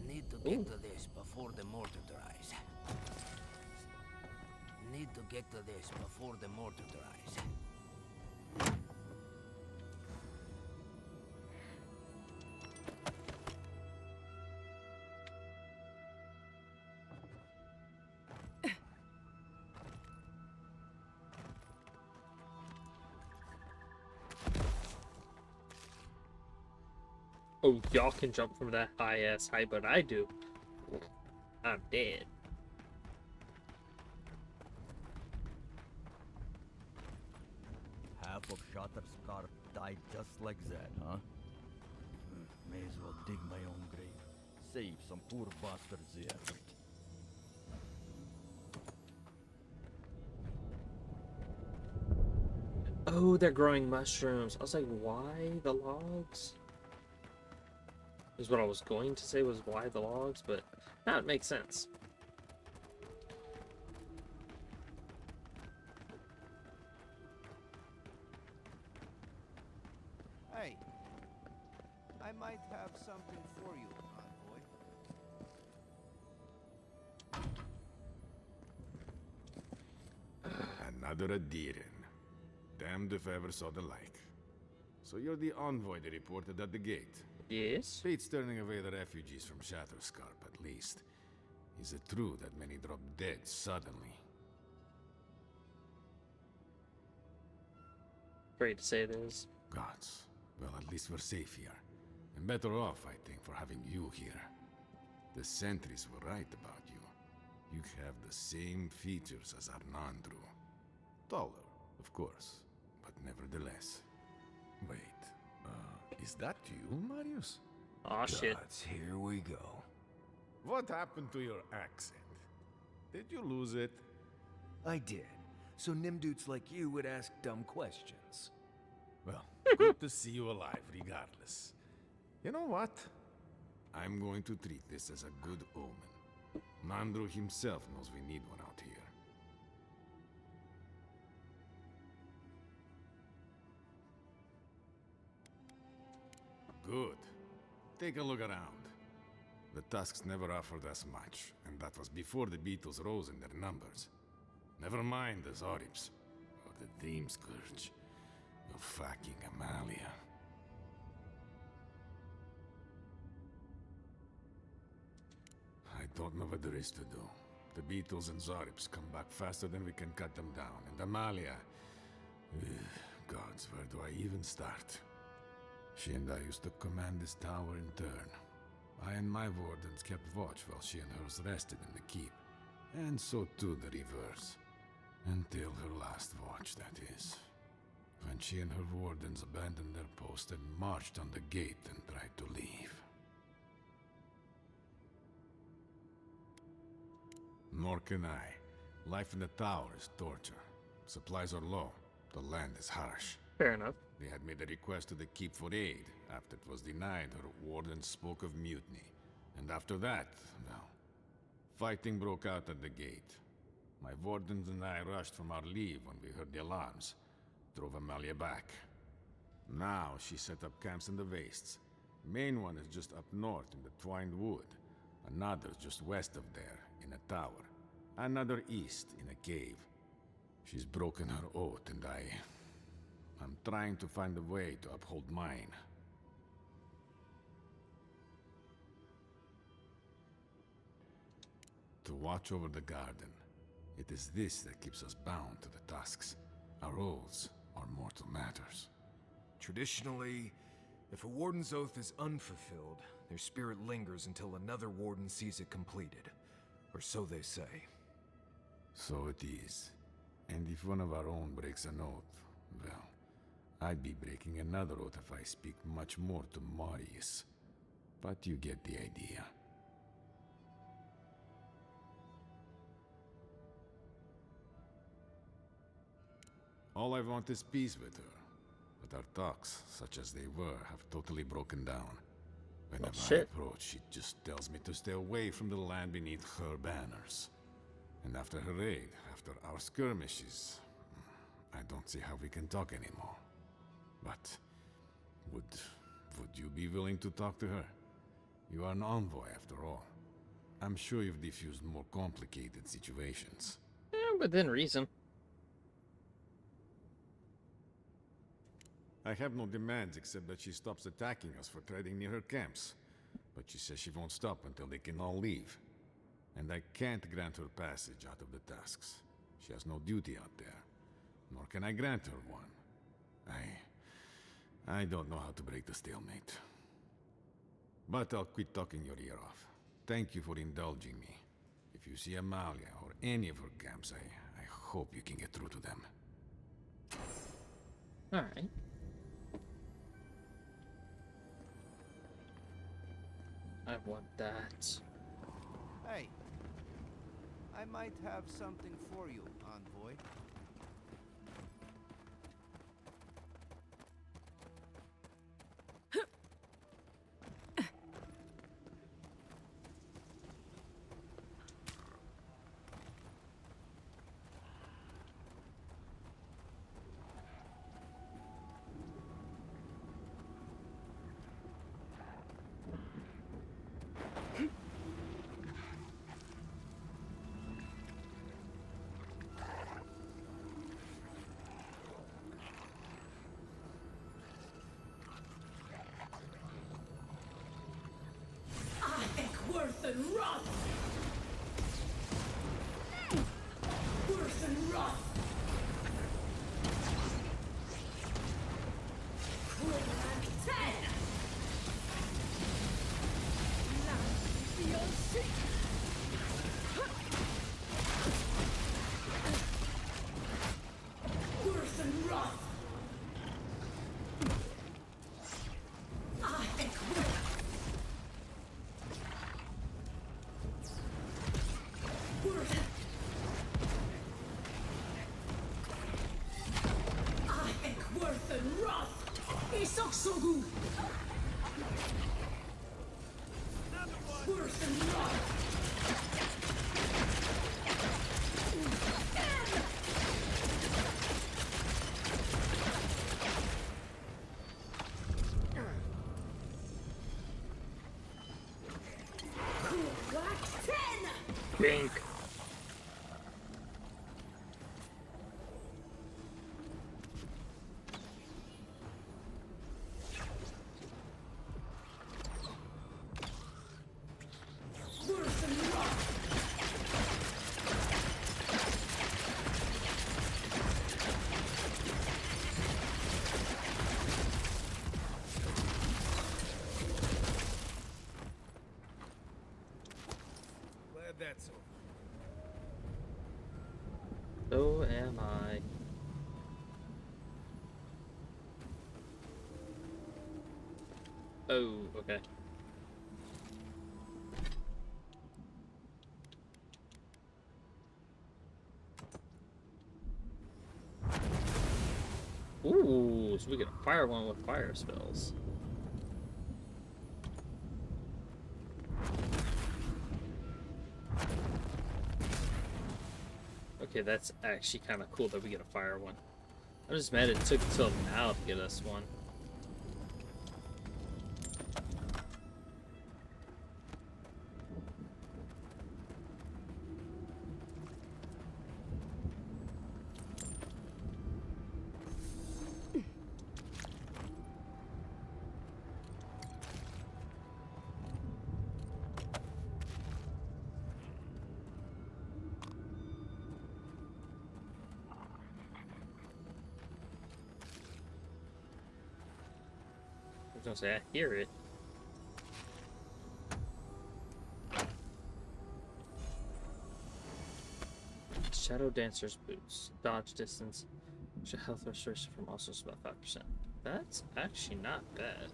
Need to get to this before the mortar dries. Need to get to this before the mortar dries. Oh, y'all can jump from that high ass height, but I do. I'm dead. Half of Shatterscarp died just like that, huh? May as well dig my own grave. Save some poor bastards the effort. Oh, they're growing mushrooms. I was like, why the logs? Is what I was going to say was why the logs, but now it makes sense. Hey, I might have something for you, envoy. Another Adirin. Damned if I ever saw the like. So you're the envoy they reported at the gate? Yes. Fate's turning away the refugees from Shatterscarp, at least. Is it true that many drop dead suddenly? Afraid to say it is. Gods. Well, at least we're safe here. And better off, I think, for having you here. The sentries were right about you. You have the same features as Arnandru. Taller, of course, but nevertheless. Wait, is that you, Marius? Aw, shit. Gods, here we go. What happened to your accent? Did you lose it? I did. So Nimdudes like you would ask dumb questions. Well, good to see you alive, regardless. You know what? I'm going to treat this as a good omen. Nandru himself knows we need one out here. Good. Take a look around. The Tusks never offered us much, and that was before the Beetles rose in their numbers. Never mind the Zorips, or the Dream Scourge, or fucking Amalia. I don't know what there is to do. The Beetles and Zorips come back faster than we can cut them down, and Amalia... gods, where do I even start? She and I used to command this tower in turn. I and my wardens kept watch while she and hers rested in the keep. And so too the reverse. Until her last watch, that is. When she and her wardens abandoned their post and marched on the gate and tried to leave. Nor can I. Life in the tower is torture. Supplies are low. The land is harsh. Fair enough. They had made a request to the keep for aid. After it was denied, her warden spoke of mutiny. And after that, well, fighting broke out at the gate. My wardens and I rushed from our leave when we heard the alarms. Drove Amalia back. Now she set up camps in the wastes. Main one is just up north in the Twined Wood. Another's just west of there, in a tower. Another east, in a cave. She's broken her oath, and I'm trying to find a way to uphold mine. To watch over the garden. It is this that keeps us bound to the Tusks. Our oaths are mortal matters. Traditionally, if a warden's oath is unfulfilled, their spirit lingers until another warden sees it completed. Or so they say. So it is. And if one of our own breaks an oath, well, I'd be breaking another oath if I speak much more to Marius. But you get the idea. All I want is peace with her. But our talks, such as they were, have totally broken down. Whenever I approach, she just tells me to stay away from the land beneath her banners. And after her raid, after our skirmishes, I don't see how we can talk anymore. But would you be willing to talk to her? You are an envoy, after all. I'm sure you've diffused more complicated situations. Within reason. I have no demands except that she stops attacking us for treading near her camps. But she says she won't stop until they can all leave. And I can't grant her passage out of the Tusks. She has no duty out there. Nor can I grant her one. I don't know how to break the stalemate. But I'll quit talking your ear off. Thank you for indulging me. If you see Amalia or any of her camps, I hope you can get through to them. Alright. I want that. Hey, I might have something for you, envoy. Bink. Glad that's over. So am I. Oh, okay. Ooh, so we get a fire one with fire spells. Okay, that's actually kind of cool that we get a fire one. I'm just mad it took until now to get us one. I was gonna say, I hear it. Shadow Dancer's Boots. Dodge distance. Extra health restoration from also about 5%. That's actually not bad.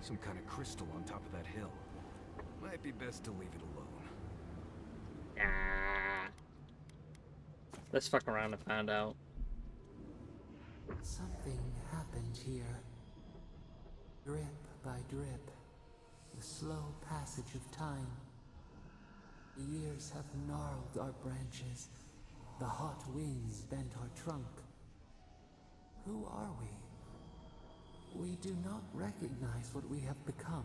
Some kind of crystal on top of that hill. Might be best to leave it alone. Ah. Let's fuck around and find out. Something happened here. Drip by drip. The slow passage of time. The years have gnarled our branches. The hot winds bent our trunk. Who are we? We do not recognize what we have become.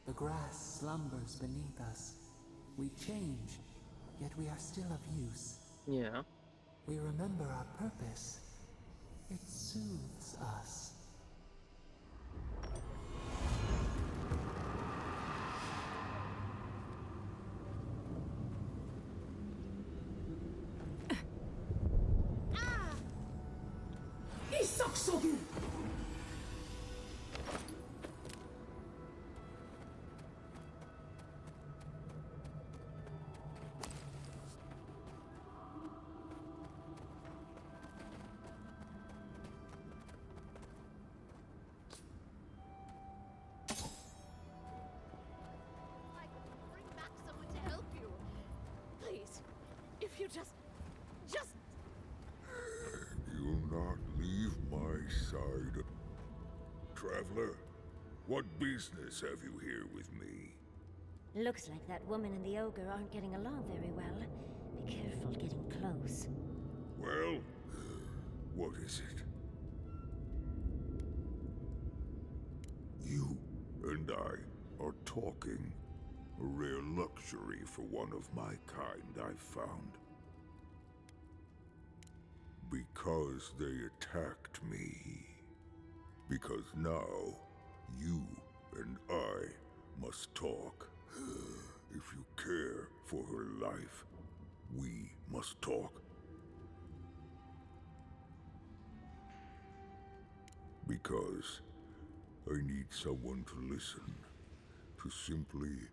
The grass slumbers beneath us. We change, yet we are still of use. Yeah. We remember our purpose. It soothes us. Isaksogu! Bring back someone to help you. Please, if you just... You'll not leave my side. Traveler, what business have you here with me? Looks like that woman and the ogre aren't getting along very well. Be careful getting close. Well, what is it? You and I are talking. A rare luxury for one of my kind, I've found. Because they attacked me. Because now, you and I must talk. If you care for her life, we must talk. Because I need someone to listen. To simply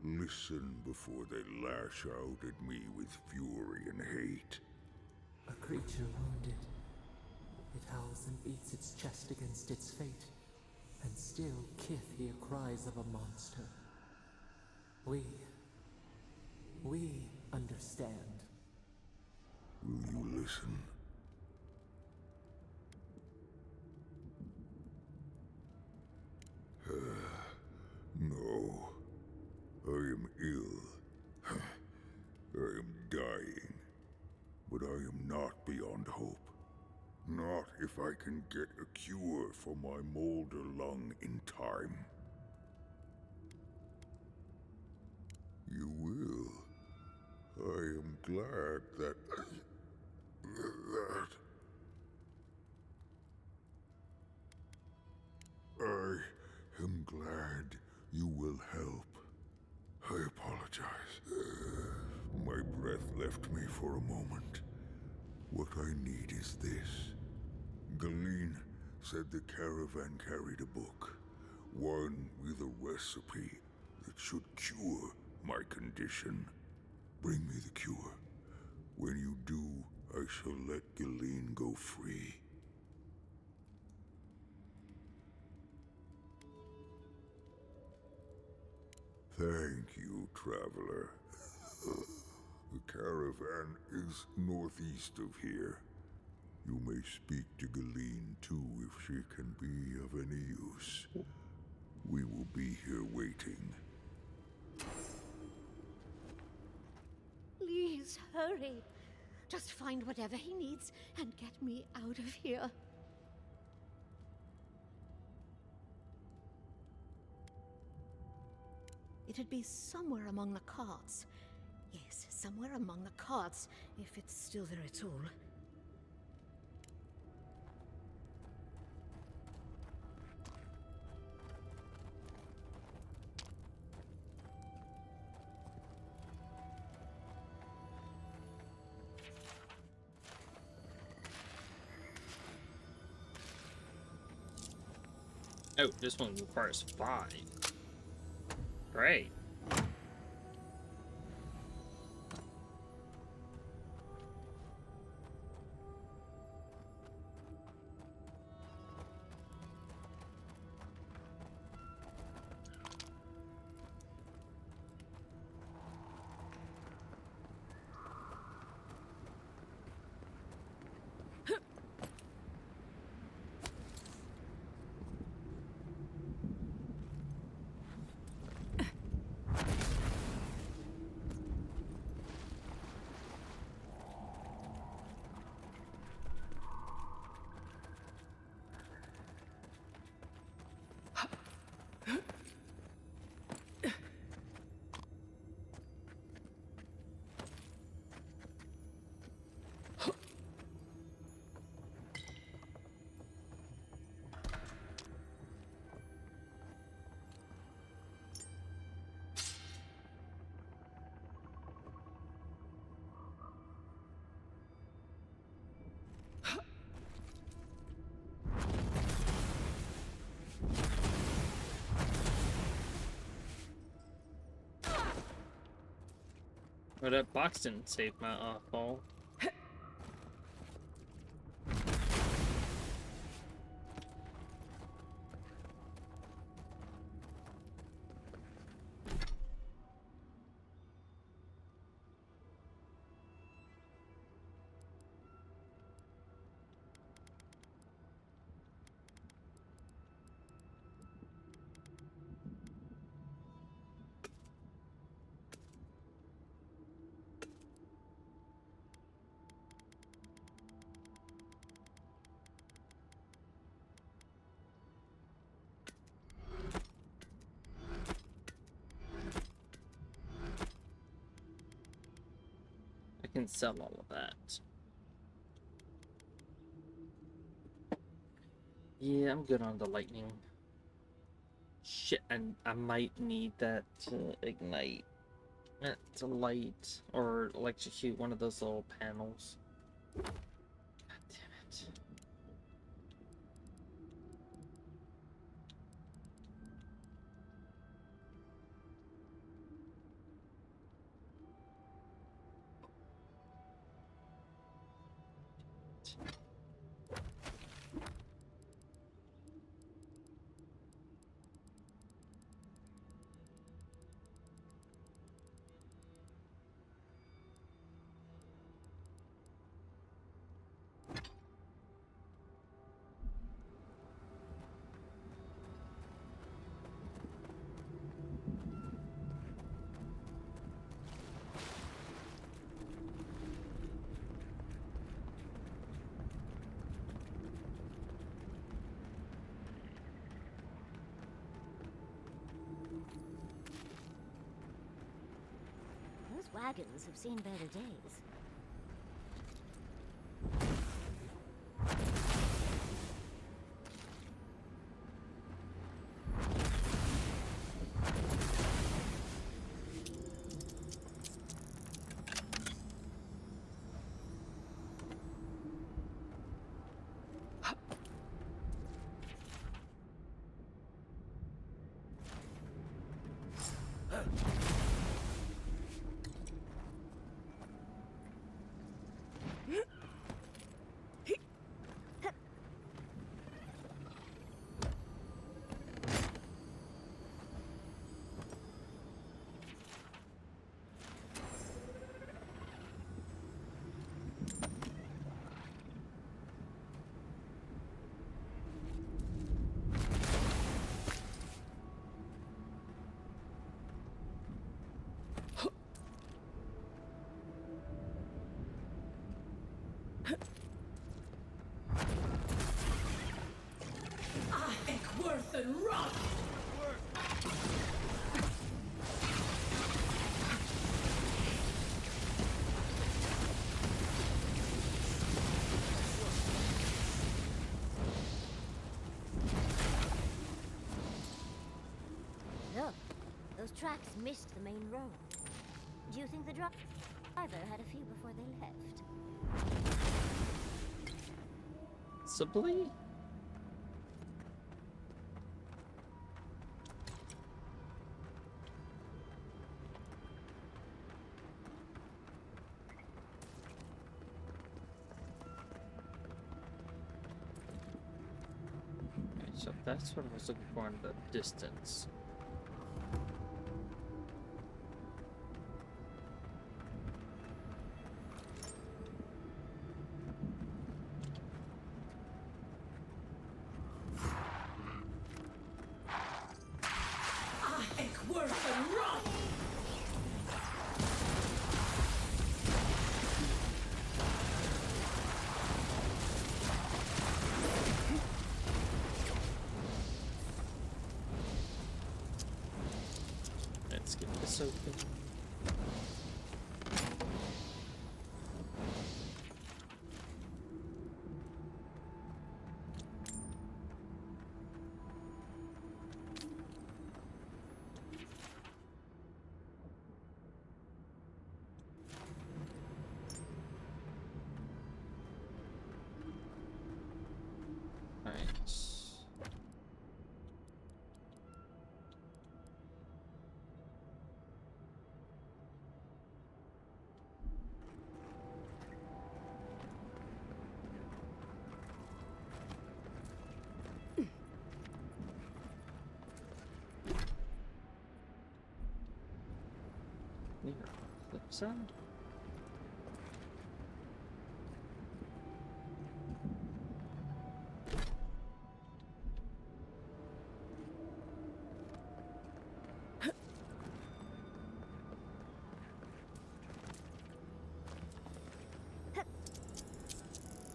listen before they lash out at me with fury and hate. A creature wounded. It howls and beats its chest against its fate, and still kith hear cries of a monster. We understand. Will you listen? No. I am ill. I am dying. But I am not beyond hope. Not if I can get a cure for my molder lung in time. You will. I am glad that... I am glad you will help. I apologize. My breath left me for a moment. What I need is this. Galeen said the caravan carried a book. One with a recipe that should cure my condition. Bring me the cure. When you do, I shall let Galeen go free. Thank you, traveler. The caravan is northeast of here. You may speak to Galeen too if she can be of any use. We will be here waiting. Please hurry. Just find whatever he needs and get me out of here. It'd be somewhere among the carts. Yes, somewhere among the carts, if it's still there at all. Oh, this one requires 5. Great. Well, that box didn't save my fall. I can sell all of that. Yeah, I'm good on the lightning. Shit, and I might need that to ignite to light or electrocute one of those little panels. God damn it. Those wagons have seen better days. I think worth and wrath. Look, those tracks missed the main road. Do you think the driver had a few before they left? Possibly? Okay, so that's what I was looking for in the distance. I think worth and wrath. Let's get this open. Alright. Here, flip side.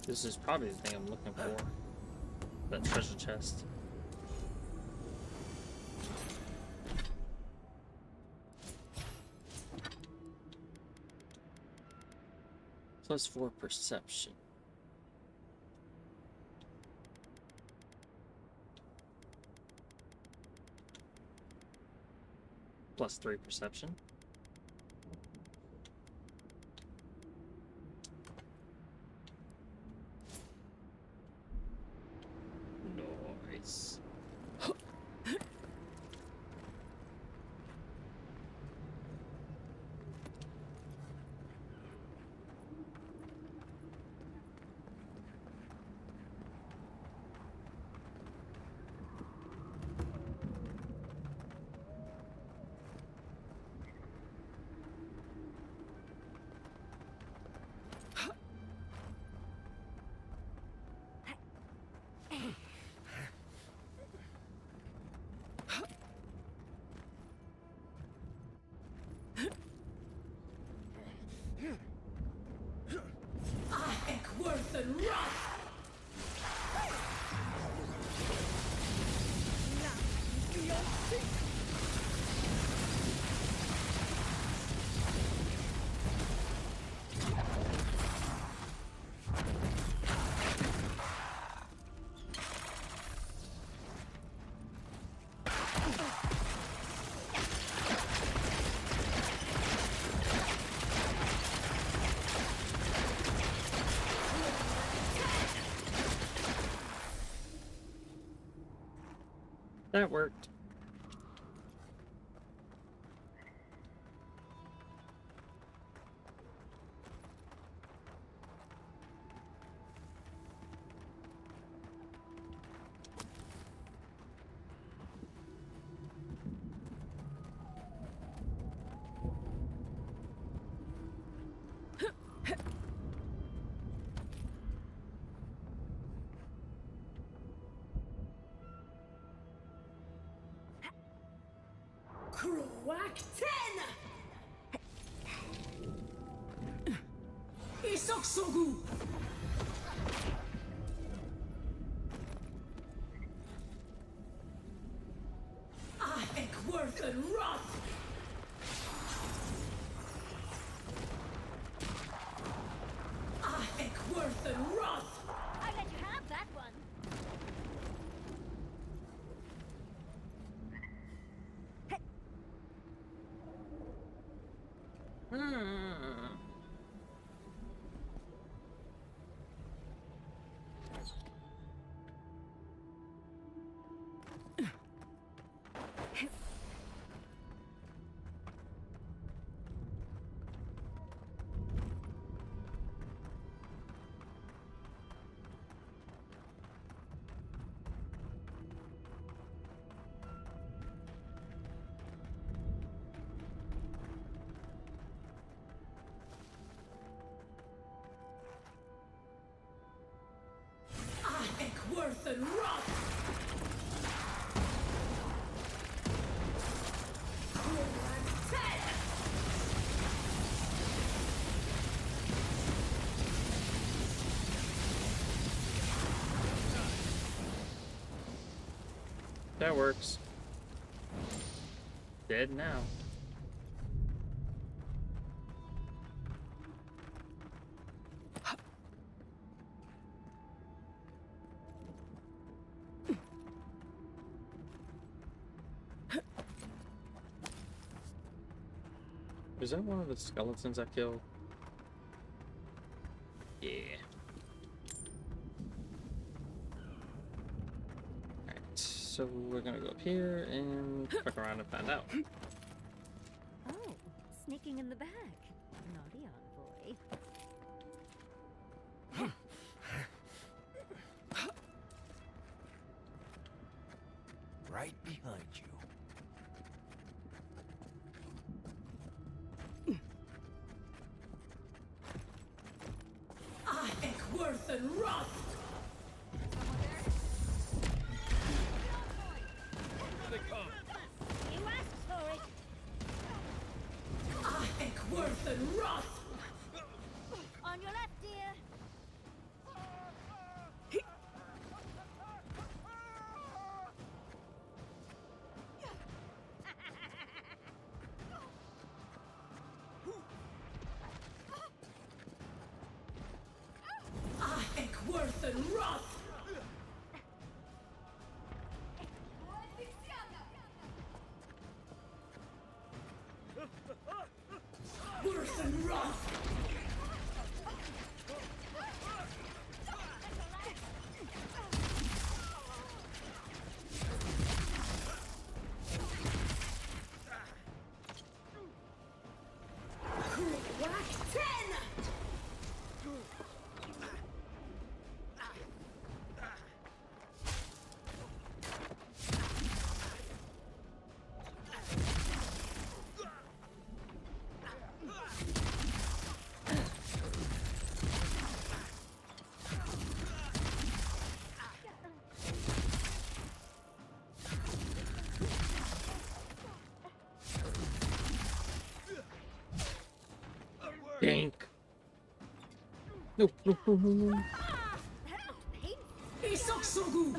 This is probably the thing I'm looking for. That treasure chest. +4 perception. +3 perception. That worked. Kruak 10! Isok Sogu! Ahek Worth and Roth! Ahek Worth and Roth! I let you have that one. Ahek Worth and Roth! Kruak 10! That works. Dead now. Is that one of the skeletons I killed? Yeah. Alright, so we're gonna go up here and fuck around and find out. Oh, sneaking in the back. Naughty envoy. Right behind you. Ahek Worth and Roth! You asked for it. Ahek Worth and Roth! On your left, dear. Ahek Worth and Roth! Worth and Roth! Kruak 10! Dink. No, no, no, no, no. Isok Sogu!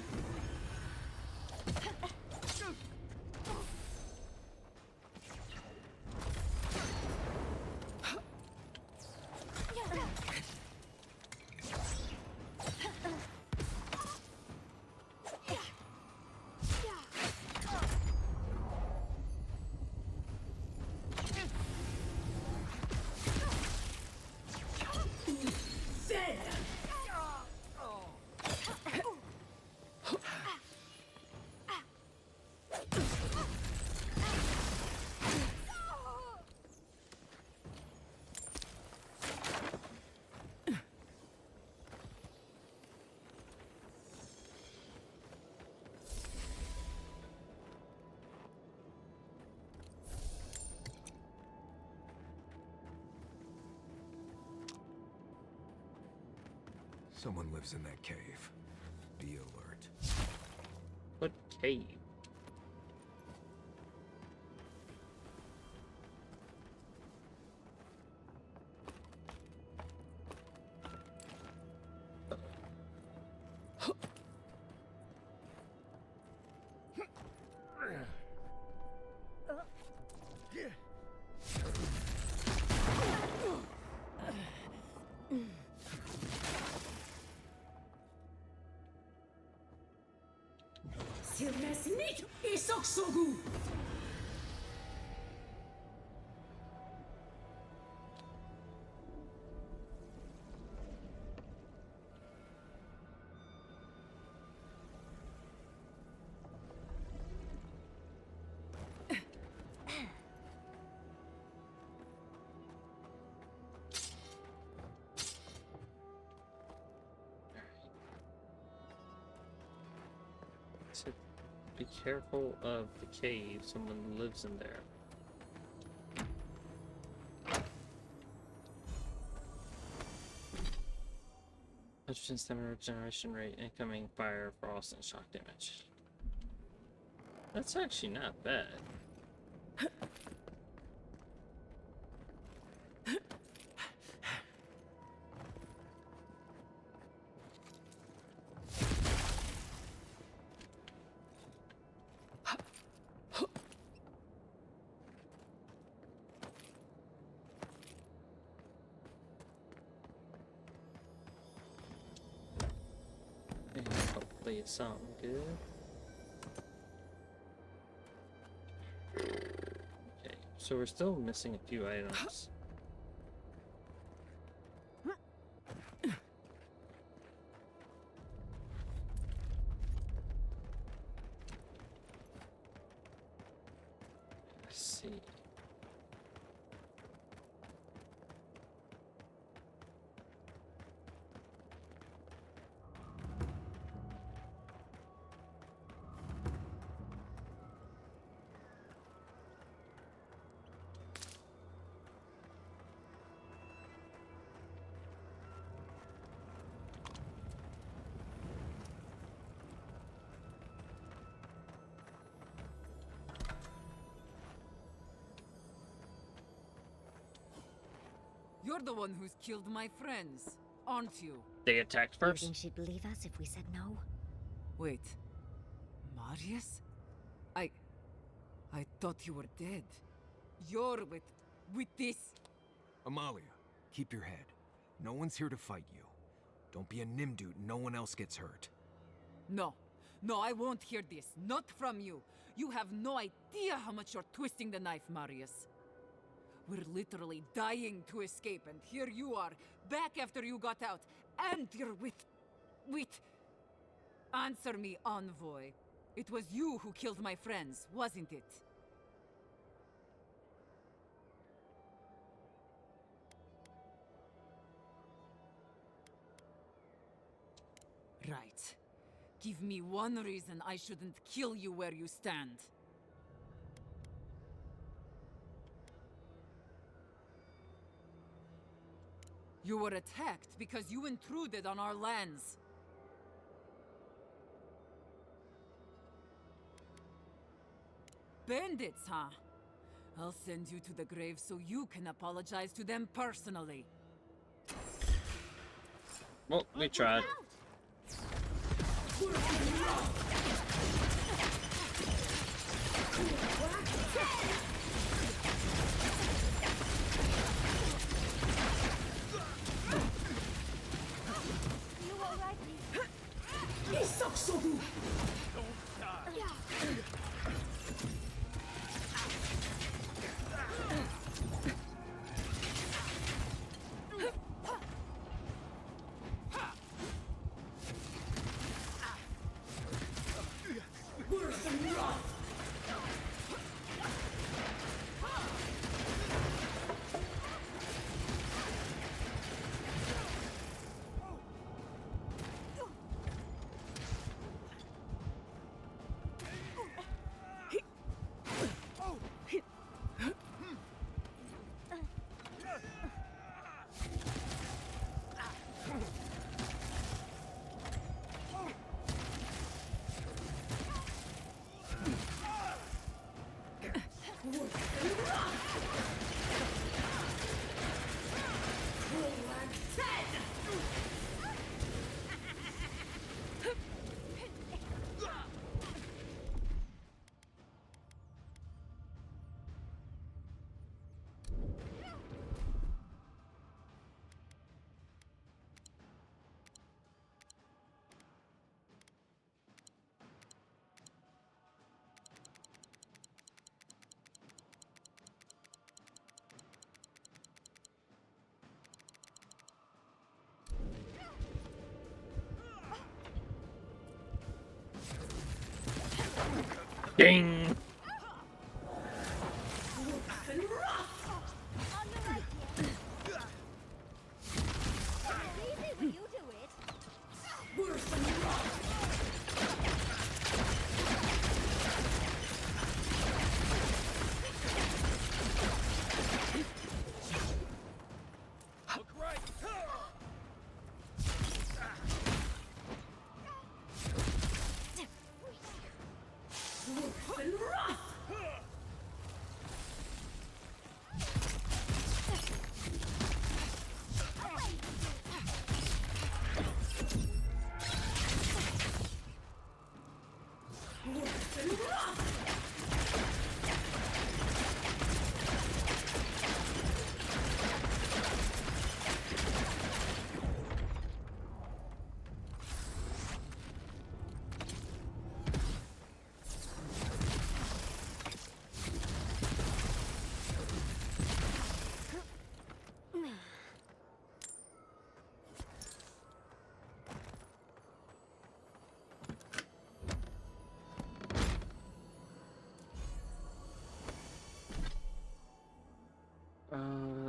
Zed! Someone lives in that cave. Be alert. What cave? Silvesnit Isoksogu! So be careful of the cave. Someone lives in there. Hydrogen stamina regeneration rate, incoming fire, frost, and shock damage. That's actually not bad. And hopefully it's something good. Okay, so we're still missing a few items. Let's see. You're the one who's killed my friends, aren't you? They attacked You first? think she'd believe us if we said no? Wait. Marius? I thought you were dead. You're with this... Amalia, keep your head. No one's here to fight you. Don't be a Nimdude, no one else gets hurt. No. No, I won't hear this. Not from you. You have no idea how much you're twisting the knife, Marius. We're literally dying to escape, and here you are, back after you got out, and you're with... Answer me, Envoy. It was you who killed my friends, wasn't it? Right. Give me one reason I shouldn't kill you where you stand. You were attacked because you intruded on our lands. Bandits, huh? I'll send you to the grave so you can apologize to them personally. Well, we tried. You alright? Isoksogu! Don't die. Ding!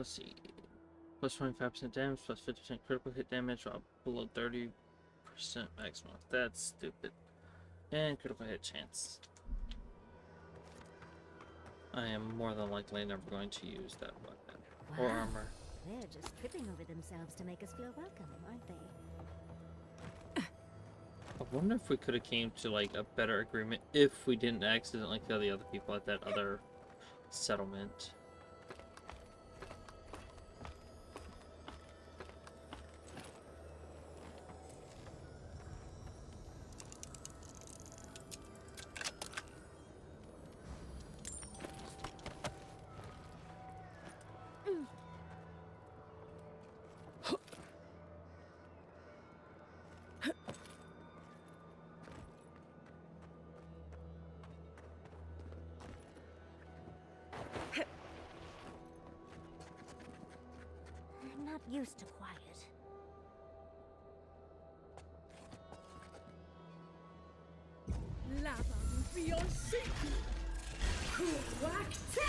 Let's see. Plus 25% damage, plus 50% critical hit damage, while below 30% maximum. That's stupid. And critical hit chance. I am more than likely never going to use that weapon. Or Wow. armor. They're just tripping over themselves to make us feel welcome, aren't they? I wonder if we could have came to like a better agreement if we didn't accidentally kill the other people at that other settlement. I'm not used to quiet. Lava will be on sick. Whack 10!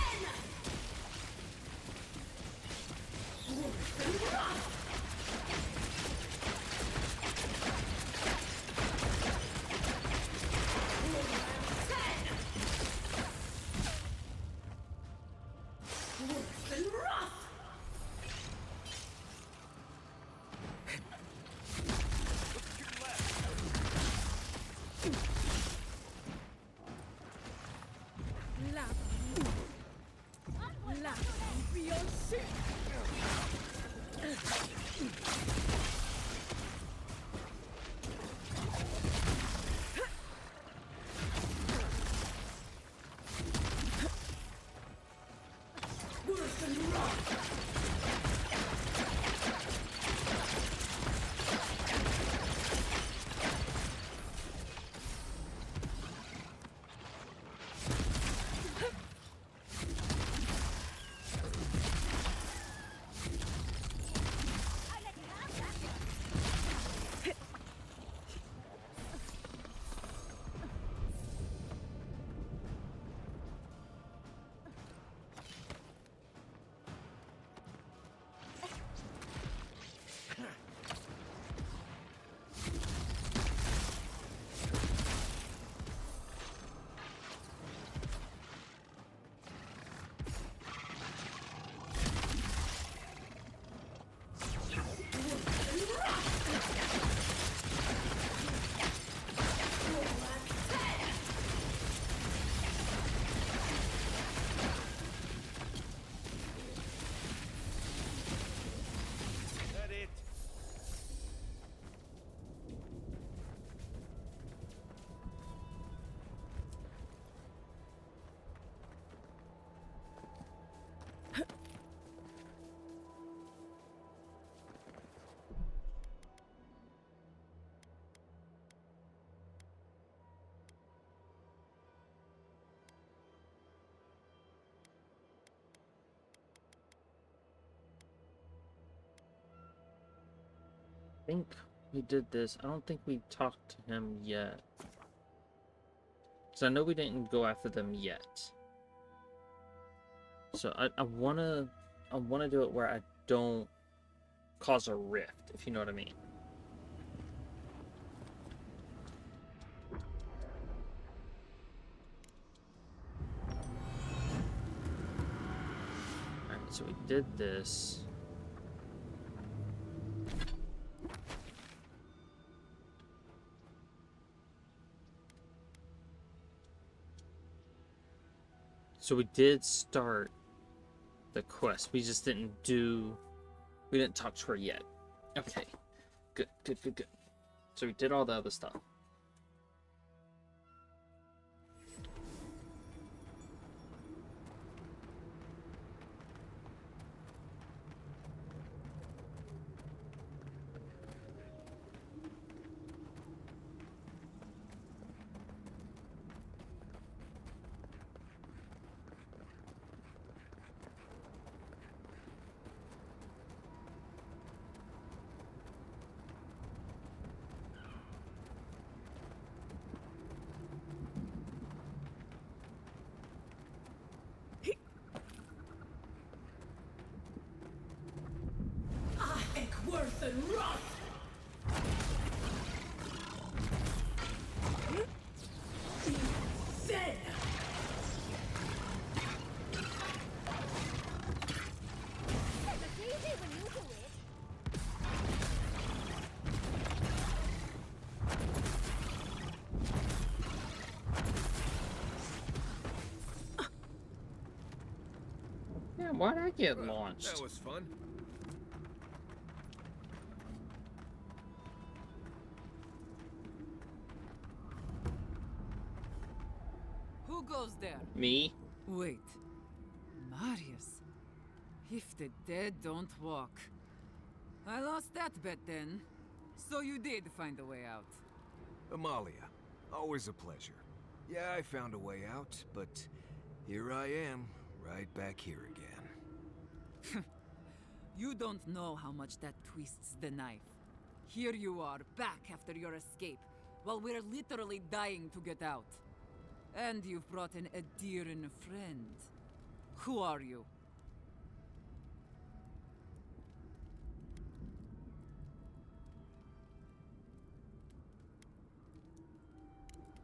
I think we did this. I don't think we talked to him yet. So I know we didn't go after them yet. So I wanna do it where I don't cause a rift, if you know what I mean. Alright, so we did this. So we did start the quest. We just didn't talk to her yet. Okay. Good. So we did all the other stuff. Worth and rot! Then! It's easy when you do it. Yeah, why'd I get launched? That was fun. Who goes there? Me? Wait. Marius. If the dead don't walk. I lost that bet then. So you did find a way out. Amalia, always a pleasure. Yeah, I found a way out, but here I am, right back here again. You don't know how much that twists the knife. Here you are, back after your escape, while we're literally dying to get out. And you've brought in a dear and a friend. Who are you?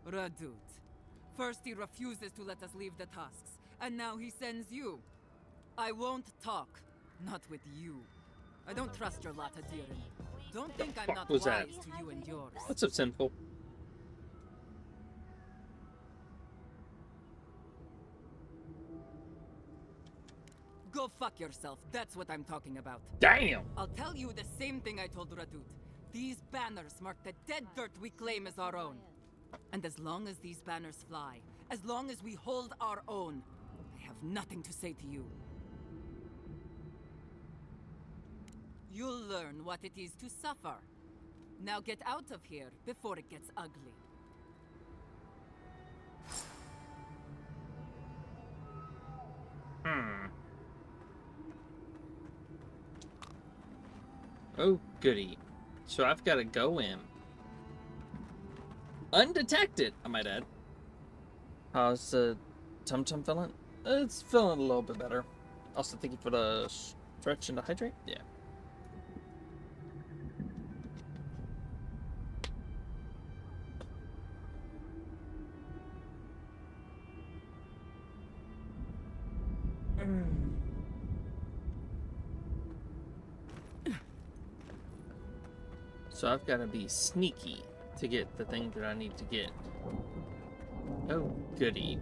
Radut. First he refuses to let us leave the Tusks, and now he sends you. I won't talk. Not with you. I don't trust your lot, Adirin. Don't think I'm not wise that? to you and yours. What's up, Sinful? Go fuck yourself. That's what I'm talking about. Damn! I'll tell you the same thing I told Radut. These banners mark the dead dirt we claim as our own. And as long as these banners fly, as long as we hold our own, I have nothing to say to you. You'll learn what it is to suffer. Now get out of here before it gets ugly. Oh, goody. So I've got to go in. Undetected, I might add. How's the tum-tum feeling? It's feeling a little bit better. Also, thank you for the stretch and the hydrate. Yeah. So I've got to be sneaky to get the thing that I need to get. Oh, goody.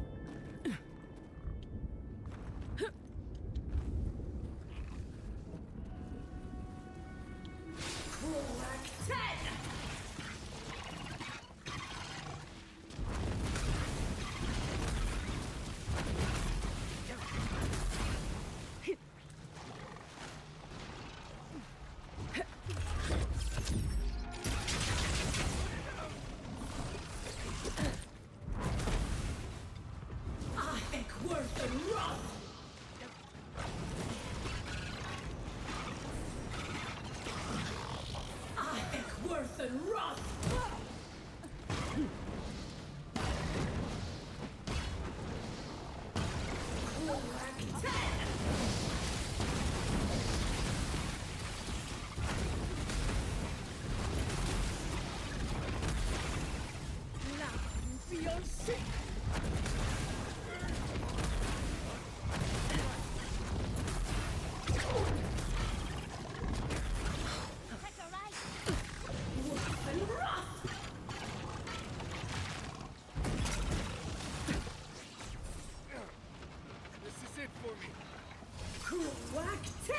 Whack 10!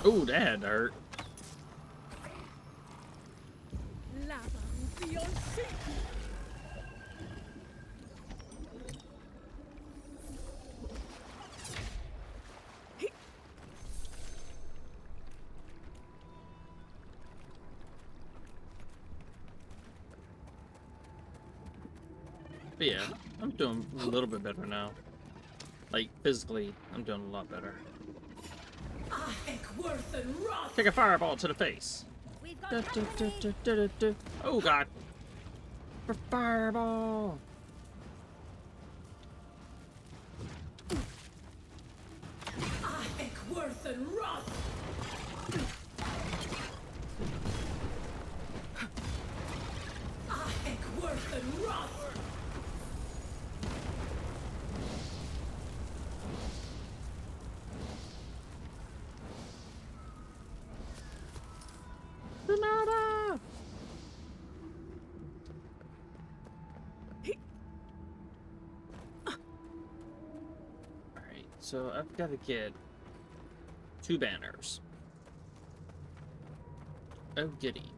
Oh, that hurt. But yeah, I'm doing a little bit better now. Like, physically, I'm doing a lot better. Take a fireball to the face. Oh god. For fireball. Alright, so I've got to get 2 banners. Oh giddy.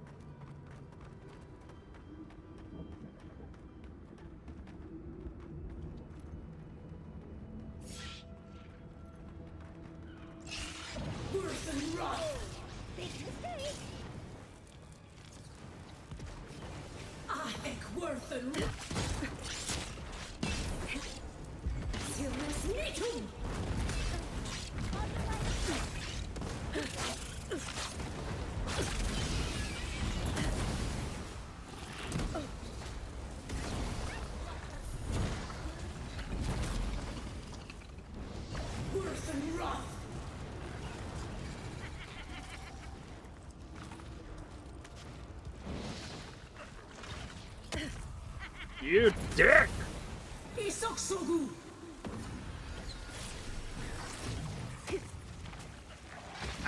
You dick!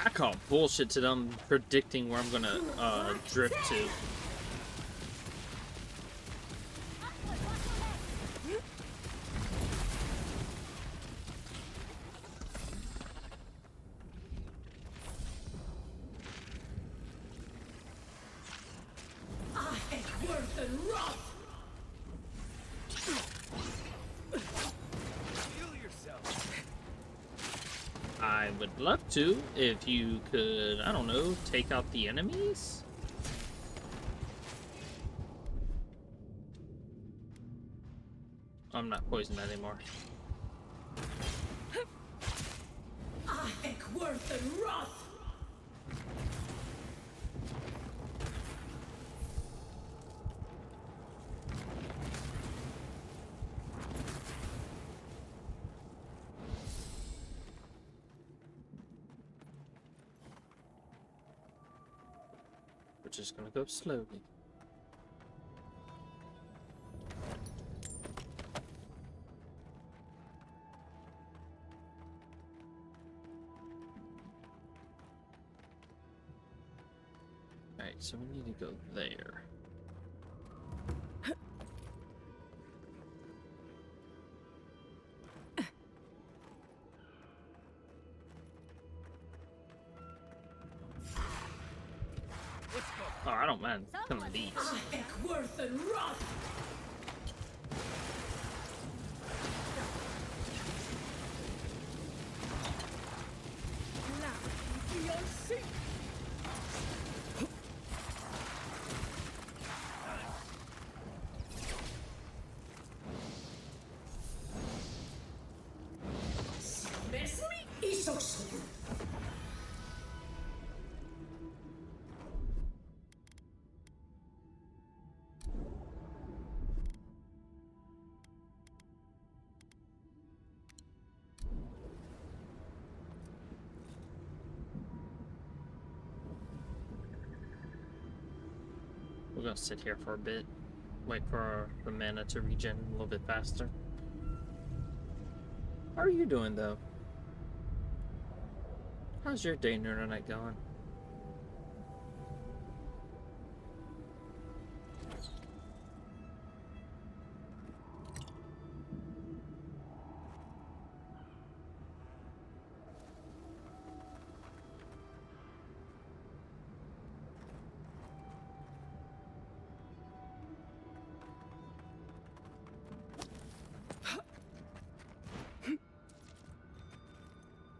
I call bullshit to them predicting where I'm gonna drift to. I would love to, if you could, I don't know, take out the enemies? I'm not poisoned anymore. We're just gonna go slowly. Alright, so we need to go there. Oh, I don't mind killing these. We're gonna sit here for a bit, wait for the mana to regen a little bit faster. How are you doing, though? How's your day and internet going?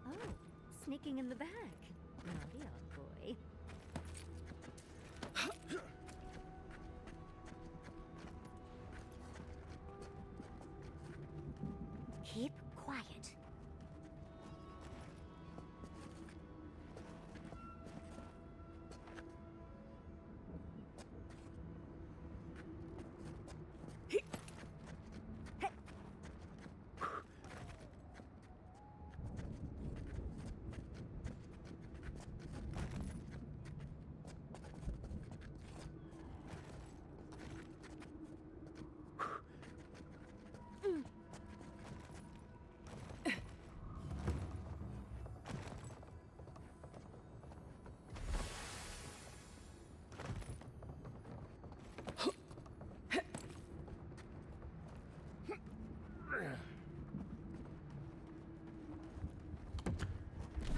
Oh, sneaking in the back. Naughty old boy. Keep quiet.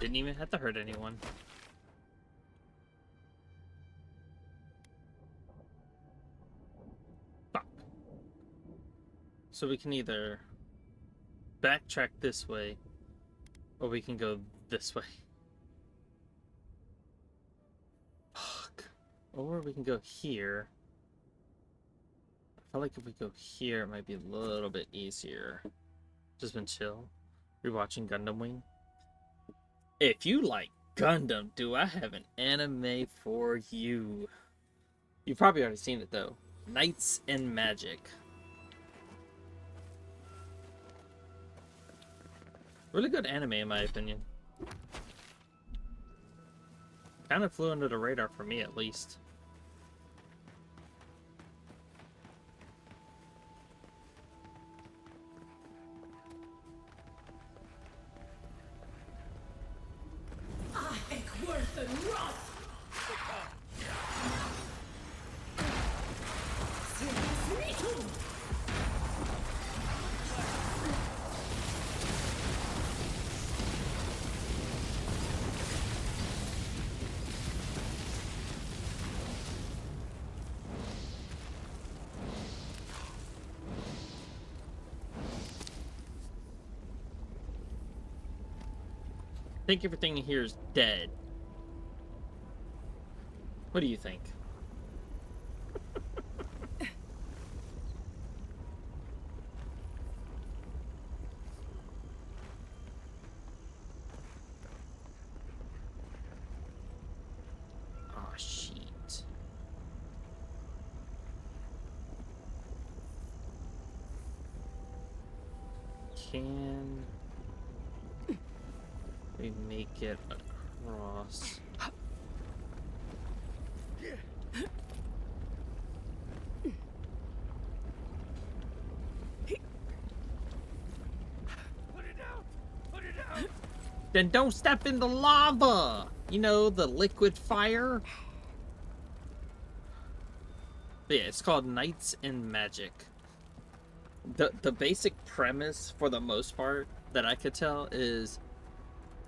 Didn't even have to hurt anyone. Fuck. So we can either backtrack this way, or we can go this way. Fuck. Or we can go here. I feel like if we go here, it might be a little bit easier. Just been chill. Rewatching Gundam Wing. If you like Gundam, do I have an anime for you? You've probably already seen it though. Knights and Magic. Really good anime in my opinion. Kind of flew under the radar for me at least. I think everything here is dead. What do you think? Oh, shit. Can we make it across? Then don't step in the lava! You know, the liquid fire? But yeah, it's called Knights and Magic. The basic premise, for the most part, that I could tell is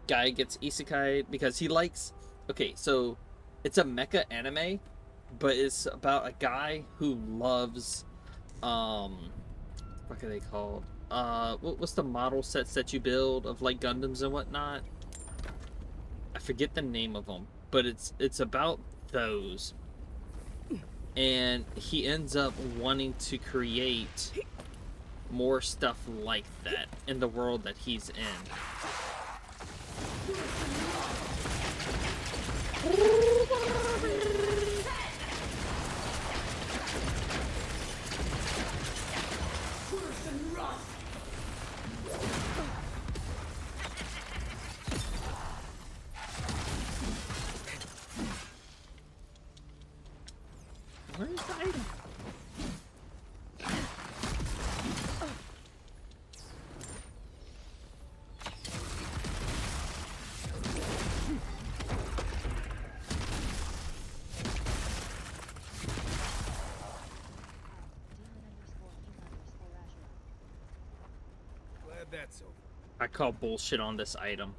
guy gets isekai because he likes... Okay, so it's a mecha anime, but it's about a guy who loves... What are they called? What's the model sets that you build of like Gundams and whatnot? I forget the name of them, but it's about those. And he ends up wanting to create more stuff like that in the world that he's in. Where's the item? that's over. I call bullshit on this item.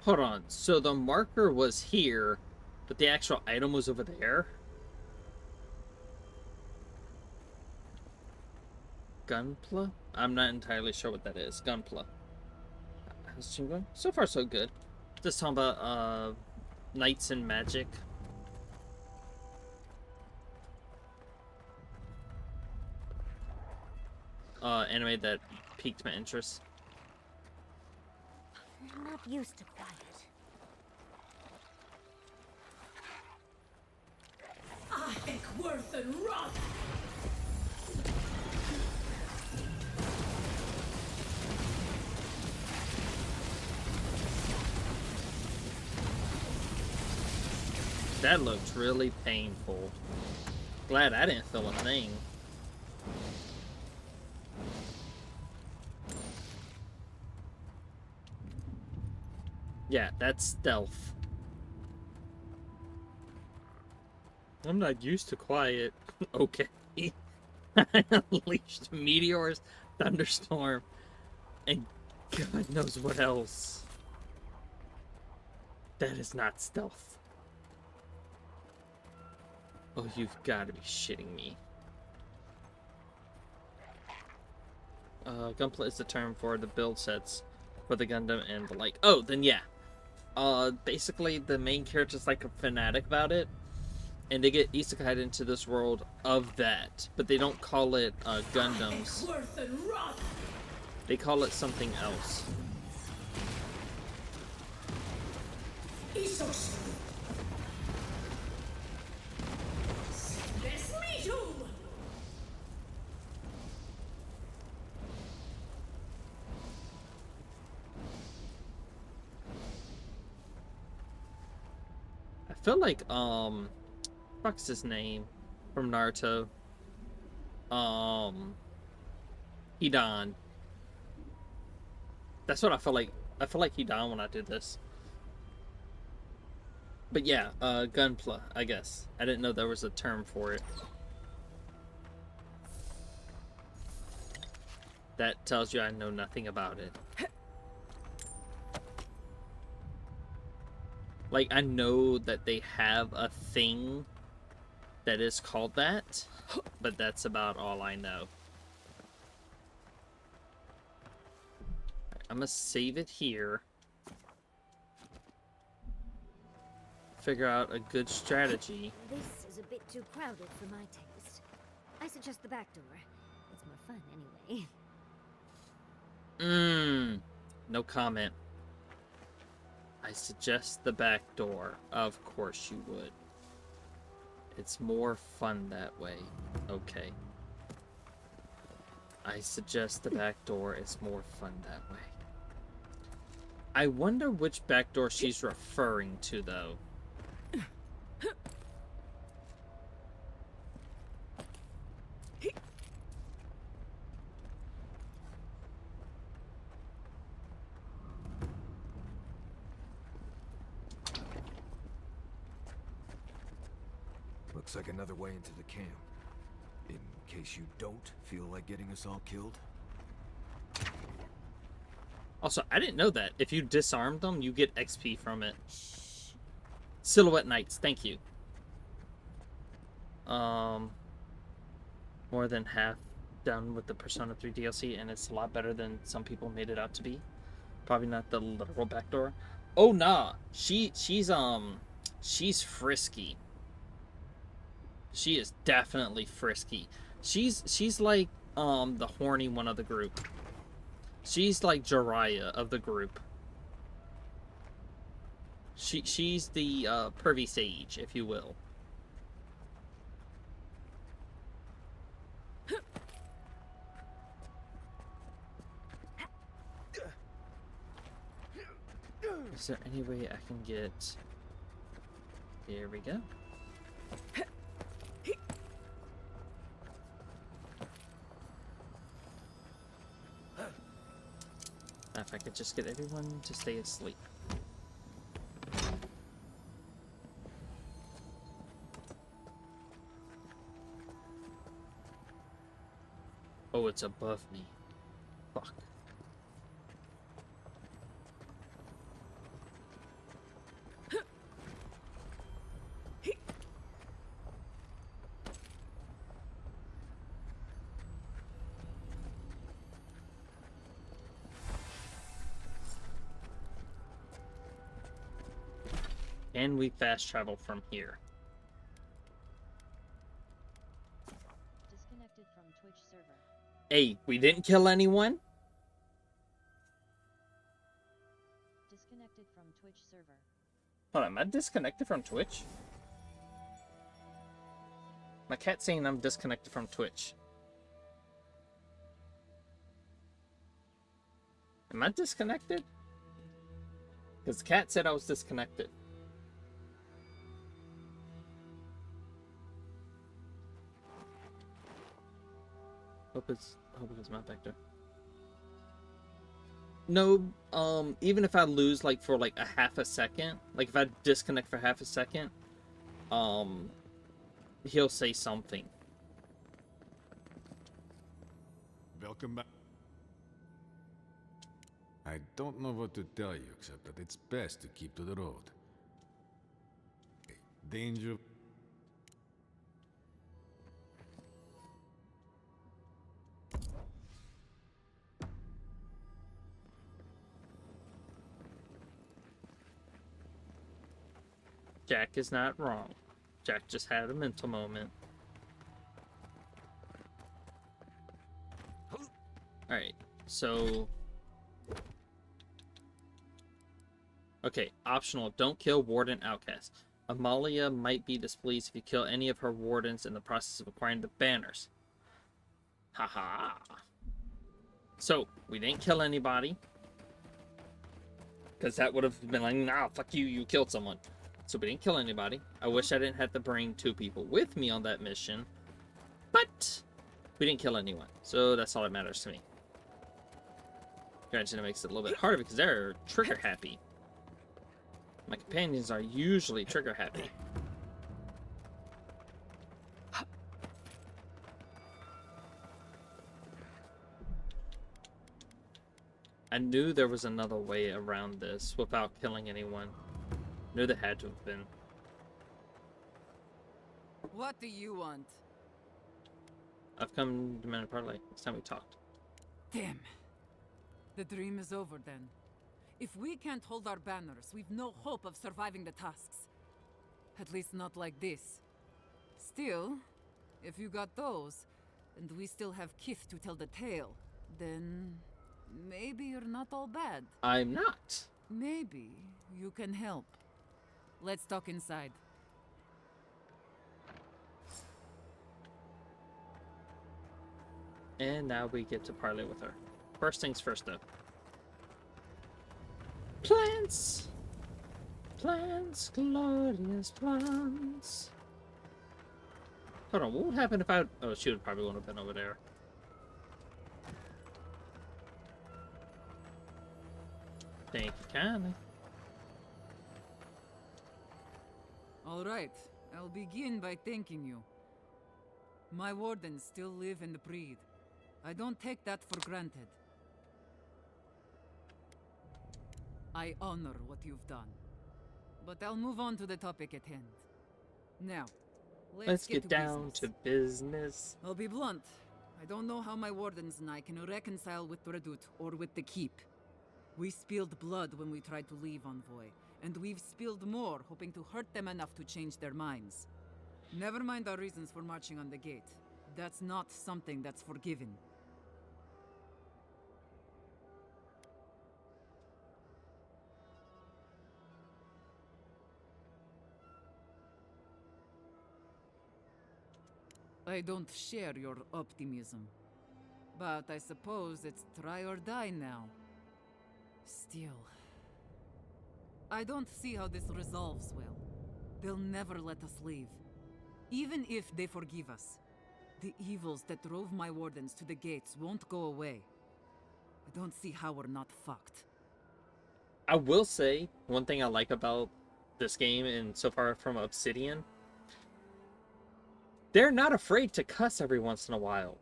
Hold on, so the marker was here, but the actual item was over there? Gunpla? I'm not entirely sure what that is. Gunpla. How's the stream going? So far, so good. Just talking about, knights and magic. Anime that piqued my interest. I'm not used to quiet. I think worth and run. That looked really painful. Glad I didn't feel a thing. Yeah, that's stealth. I'm not used to quiet. Okay. I unleashed meteors, thunderstorm, and God knows what else. That is not stealth. Oh, you've got to be shitting me. Gunpla is the term for the build sets for the Gundam and the like. Oh, then yeah. Basically the main character's like a fanatic about it, and they get isekai'd into this world of that, but they don't call it Gundams. They call it something else. I feel like what's his name from Naruto? Hidan. That's what I feel like. I feel like Hidan when I did this. But yeah, Gunpla, I guess. I didn't know there was a term for it. That tells you I know nothing about it. Like, I know that they have a thing that is called that, but that's about all I know. I'm gonna save it here. Figure out a good strategy. This is a bit too crowded for my taste. I suggest the back door. It's more fun anyway. No comment. I suggest the back door. Of course you would. It's more fun that way. Okay. I suggest the back door. It's more fun that way. I wonder which back door she's referring to, though. Looks like another way into the camp. In case you don't feel like getting us all killed. Also, I didn't know that. If you disarm them, you get XP from it. Silhouette Knights, thank you. More than half done with the Persona 3 DLC, and it's a lot better than some people made it out to be. Probably not the literal backdoor. Oh nah, she's frisky. She is definitely frisky. She's like the horny one of the group. She's like Jiraiya of the group. She's the pervy sage, if you will. Is there any way I can get... Here we go. I could just get everyone to stay asleep. Oh, it's above me. Fuck. Can we fast travel from here? Disconnected from Twitch server. Hey, we didn't kill anyone? Disconnected from Twitch server. Hold on, am I disconnected from Twitch? My cat's saying I'm disconnected from Twitch. Am I disconnected? Because the cat said I was disconnected. Hope it's not back there. No, even if I lose like for like a half a second, like if I disconnect for half a second, he'll say something. Welcome back. I don't know what to tell you except that it's best to keep to the road. Danger. Jack is not wrong. Jack just had a mental moment. Alright, so... Okay, optional. Don't kill Warden Outcast. Amalia might be displeased if you kill any of her wardens in the process of acquiring the banners. Haha. So, we didn't kill anybody. Because that would have been like, nah, fuck you, you killed someone. So we didn't kill anybody. I wish I didn't have to bring 2 people with me on that mission. But we didn't kill anyone. So that's all that matters to me. Granted, it makes it a little bit harder because they're trigger happy. My companions are usually trigger happy. I knew there was another way around this without killing anyone. I knew there had to have been. What do you want? I've come to demand a parlay. It's time we talked. Damn. The dream is over then. If we can't hold our banners, we've no hope of surviving the tasks. At least not like this. Still, if you got those, and we still have Kith to tell the tale, then maybe you're not all bad. I'm not. Maybe you can help. Let's talk inside. And now we get to parlay with her. First things first, though. Plants! Plants, glorious plants. Hold on, what would happen if I... Oh, she would probably want to have been over there. Thank you kindly. All right, I'll begin by thanking you. My wardens still live in the breed. I don't take that for granted. I honor what you've done. But I'll move on to the topic at hand. Now, let's get down to business. I'll be blunt. I don't know how my wardens and I can reconcile with Redoute or with the Keep. We spilled blood when we tried to leave Envoy, and we've spilled more hoping to hurt them enough to change their minds. Never mind our reasons for marching on the gate. That's not something that's forgiven. I don't share your optimism. But I suppose it's try or die now. Still... I don't see how this resolves well. They'll never let us leave. Even if they forgive us. The evils that drove my wardens to the gates won't go away. don't see how we're not fucked. I will say one thing I like about this game, and so far from Obsidian, they're not afraid to cuss every once in a while.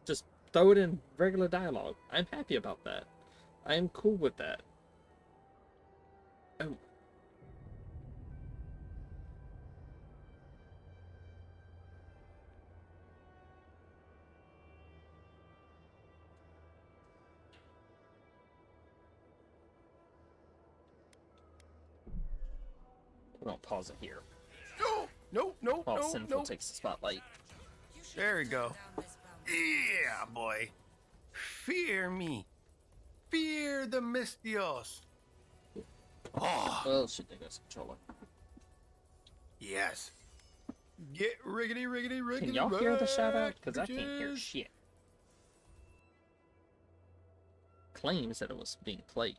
Just throw it in regular dialogue. I'm happy about that. I am cool with that. Oh. We don't pause it here. No, While Sinful takes the spotlight. There we go. Yeah, boy. Fear me. Fear the Mystios. Oh. Well, shit, there goes the controller. Yes. Get riggedy. Can y'all hear the shout out? Because I can't hear shit. Claims that it was being played.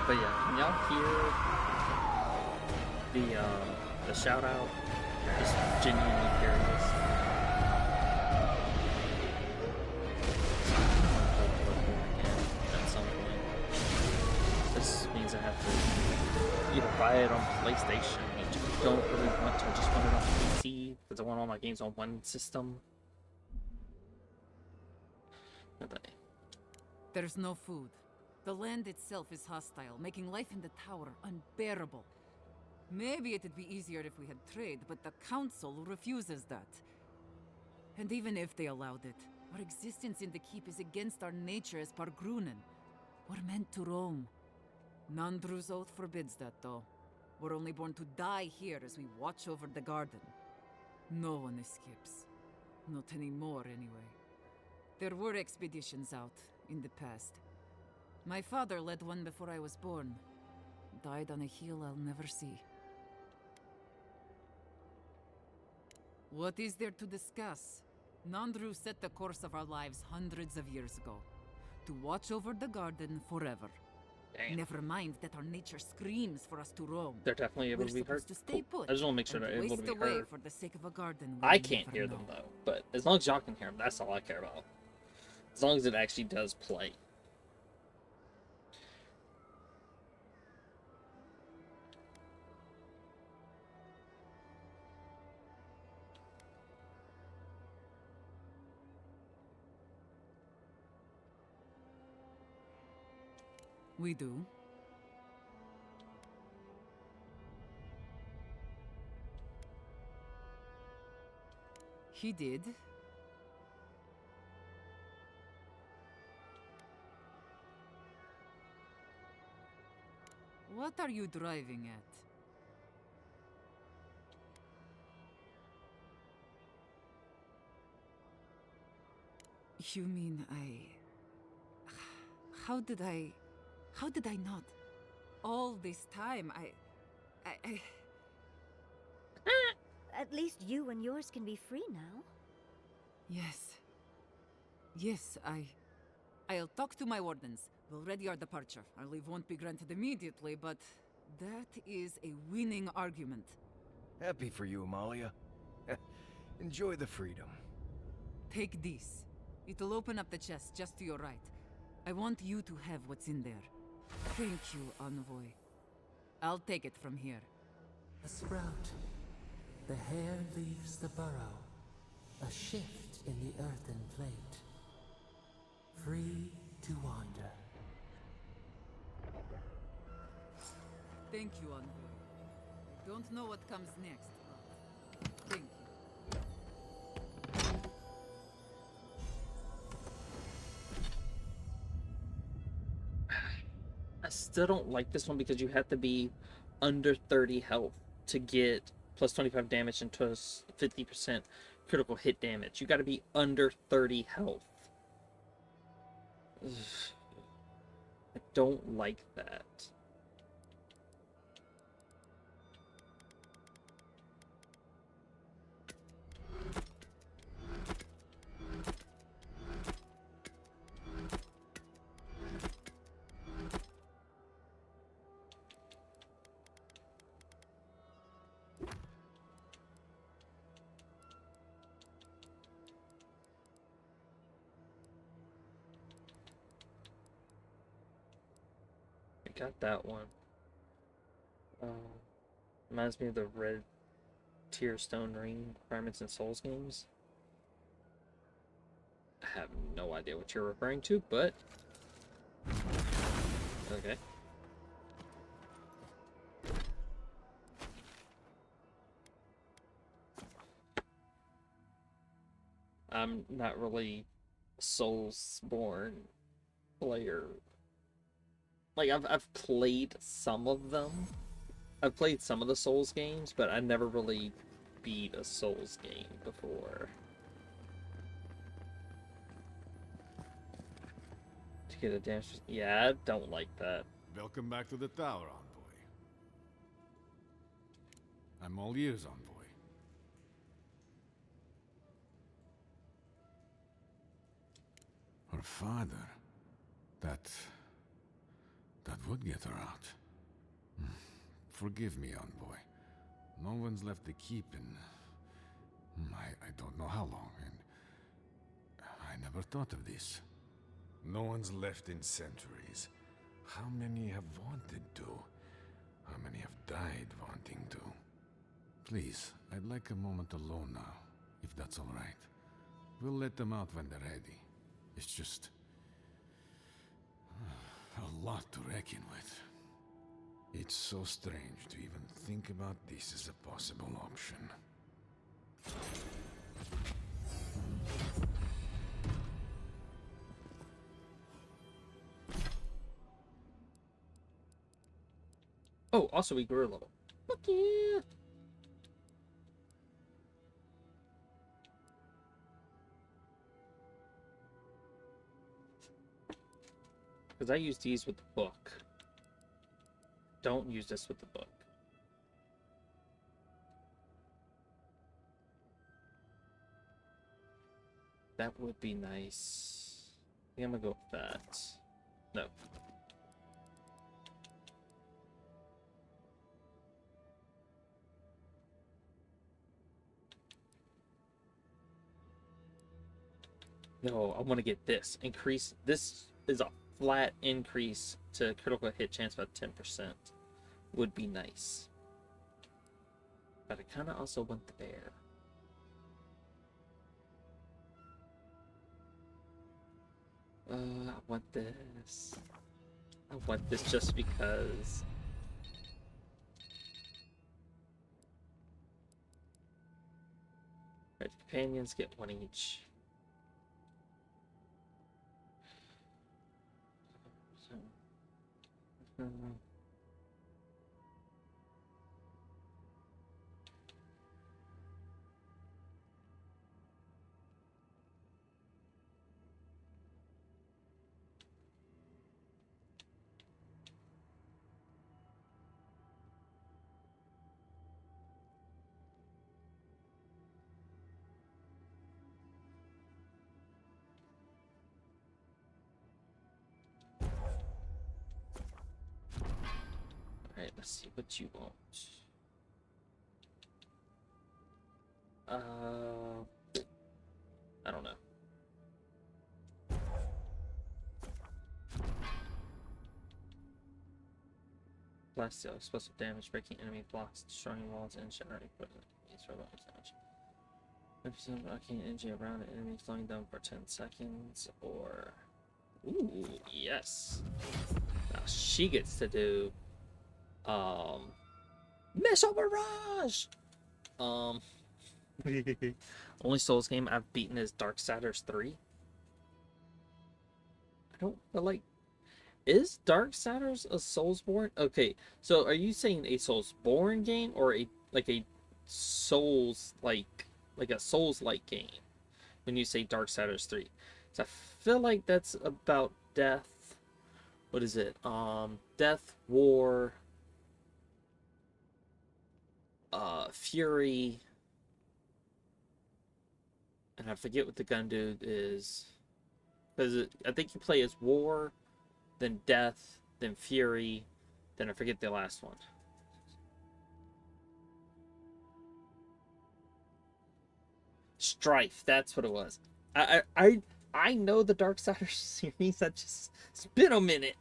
But yeah, can y'all hear the shout out? Just genuinely curious. At some point. This means I have to either buy it on PlayStation, which I don't really want to. I just want it on PC because I want all my games on one system. There's no food. The land itself is hostile, making life in the tower unbearable. Maybe it'd be easier if we had trade, but the council refuses that. And even if they allowed it, our existence in the keep is against our nature as Pargrunen. We're meant to roam. Nandru's oath forbids that, though. We're only born to die here as we watch over the garden. No one escapes. Not anymore, anyway. There were expeditions out, in the past. My father led one before I was born. Died on a hill I'll never see. What is there to discuss? Nandru set the course of our lives hundreds of years ago. To watch over the garden forever. Damn. Never mind that our nature screams for us to roam. They're definitely able We're to be heard. supposed to stay Cool. put I just want to make sure they're able to waste be away heard. for the sake of a garden I we'll can't never hear know. them though, but as long as y'all can hear them, that's all I care about. As long as it actually does play. We do. He did. What are you driving at? You mean How did I not? All this time, At least you and yours can be free now. Yes. Yes, I'll talk to my wardens. We'll ready our departure. Our leave won't be granted immediately, but that is a winning argument. Happy for you, Amalia. Enjoy the freedom. Take this. It'll open up the chest just to your right. I want you to have what's in there. Thank you, Envoy. I'll take it from here. A sprout. The hair leaves the burrow. A shift in the earthen plate. Free to wander. Thank you, Envoy. I don't know what comes next, but thank you. still don't like this one because you have to be under 30 health to get plus 25 damage and plus 50% critical hit damage. You got to be under 30 health. Ugh. I don't like that. Got that one. Reminds me of the red tier stone ring requirements in Souls games. I have no idea what you're referring to, but okay. I'm not really a Soulsborne player. Like, I've played some of them. I've played some of the Souls games, but I never really beat a Souls game before. To get a damage... Yeah, I don't like that. Welcome back to the tower, envoy. I'm all ears, envoy. Her father... That would get her out. Forgive me, envoy. No one's left the keep in... I don't know how long, and... I never thought of this. No one's left in centuries. How many have wanted to? How many have died wanting to? Please, I'd like a moment alone now, if that's all right. We'll let them out when they're ready. It's just... a lot to reckon with. It's so strange to even think about this as a possible option. Oh, also we grew a level. Fuck yeah! Because I use these with the book. Don't use this with the book. That would be nice. I think I'm gonna go with that. No. No, I want to get this. Increase. This is a flat increase to critical hit chance by 10%. Would be nice. But I kind of also want the bear. I want this. I want this just because. Right, companions get one each. Alright, let's see what you want. I don't know. Blast deal explosive damage, breaking enemy blocks, destroying walls, and shattering equipment. These are weapons damage. 50% arcane energy around an enemy, slowing down for 10 seconds, or... Ooh, yes! Now she gets to do... Missile Barrage! Only Souls game I've beaten is Darksiders 3. I don't feel like... Is Darksiders a Soulsborne? Okay, so are you saying a Soulsborne game or a Souls like a Souls like game when you say Darksiders 3? So I feel like that's about death. What is it? Death, war, fury, and I forget what the gun dude is. Because I think you play as war, then death, then fury, then I forget the last one. Strife, that's what it was. I know the Darksiders series. It's been a minute.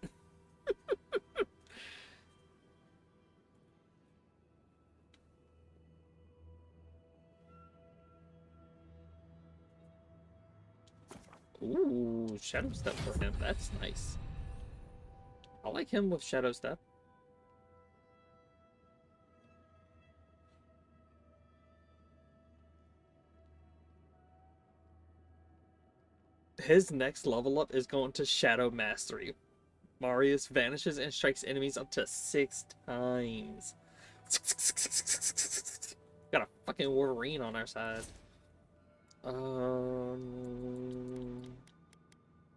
Ooh, Shadow Step for him. That's nice. I like him with Shadow Step. His next level up is going to Shadow Mastery. Marius vanishes and strikes enemies up to 6 times. Got a fucking Wolverine on our side.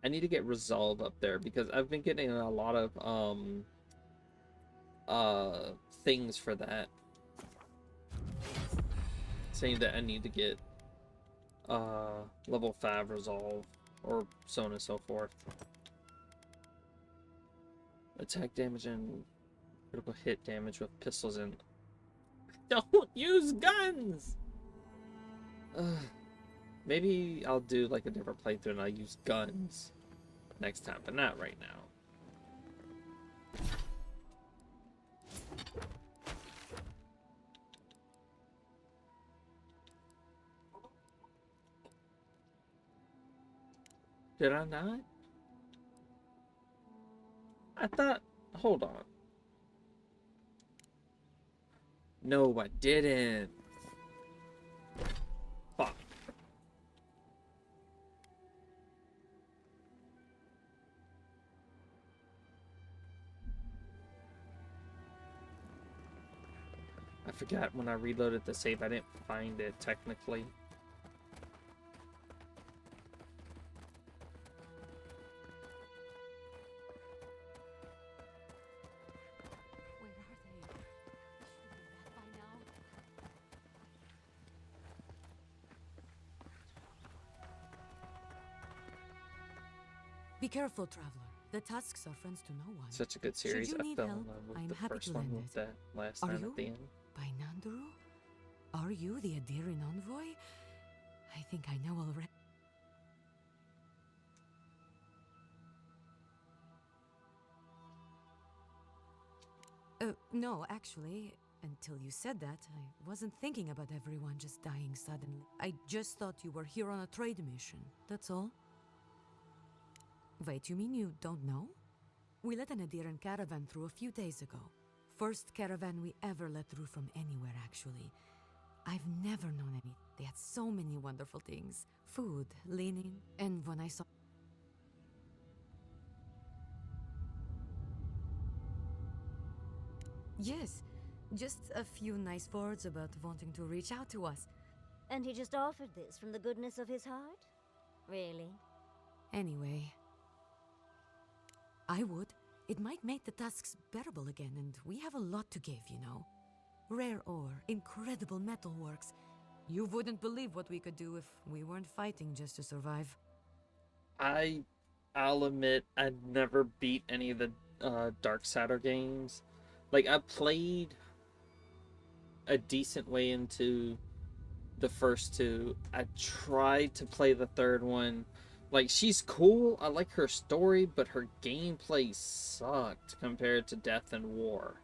I need to get Resolve up there because I've been getting a lot of things for that. Saying that I need to get level 5 Resolve or so on and so forth. Attack damage and critical hit damage with pistols and don't use guns. Maybe I'll do like a different playthrough and I'll use guns next time, but not right now. Did I not? I thought... Hold on. No, I didn't. Fuck. I forgot when I reloaded the save, I didn't find it technically. Be careful, traveler. The Tusks are friends to no one. Such a good Should series. you I need fell in help, love with I'm the happy first to one lend with it. that last Are time you? at the end. By Nanduru? Are you the Adiran envoy? I think I know already. No, actually, until you said that, I wasn't thinking about everyone just dying suddenly. I just thought you were here on a trade mission, that's all. Wait, you mean you don't know? We let an Adiran caravan through a few days ago. First caravan we ever let through from anywhere, actually. I've never known any. They had so many wonderful things. Food, leaning, and when I saw... Yes, just a few nice words about wanting to reach out to us. And he just offered this from the goodness of his heart? Really? Anyway, I would. It might make the tasks bearable again, and we have a lot to give, you know. Rare ore, incredible metalworks. You wouldn't believe what we could do if we weren't fighting just to survive. I'll admit I never beat any of the Darksider games. Like, I played a decent way into the first two. I tried to play the third one. Like, she's cool, I like her story, but her gameplay sucked compared to Death and War.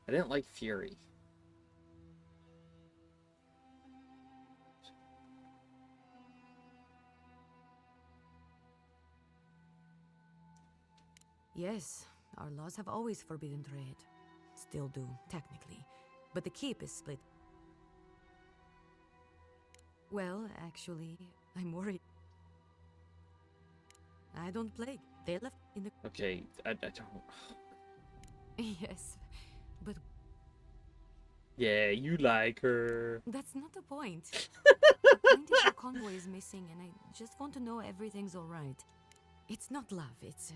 I didn't like Fury. Yes, our laws have always forbidden trade. Still do, technically. But the keep is split. Well, actually, I'm worried. I don't play. They left in the... Okay, I don't... Yes, but... Yeah, you like her. That's not the point. The point is your convoy is missing, and I just want to know everything's alright. It's not love, it's...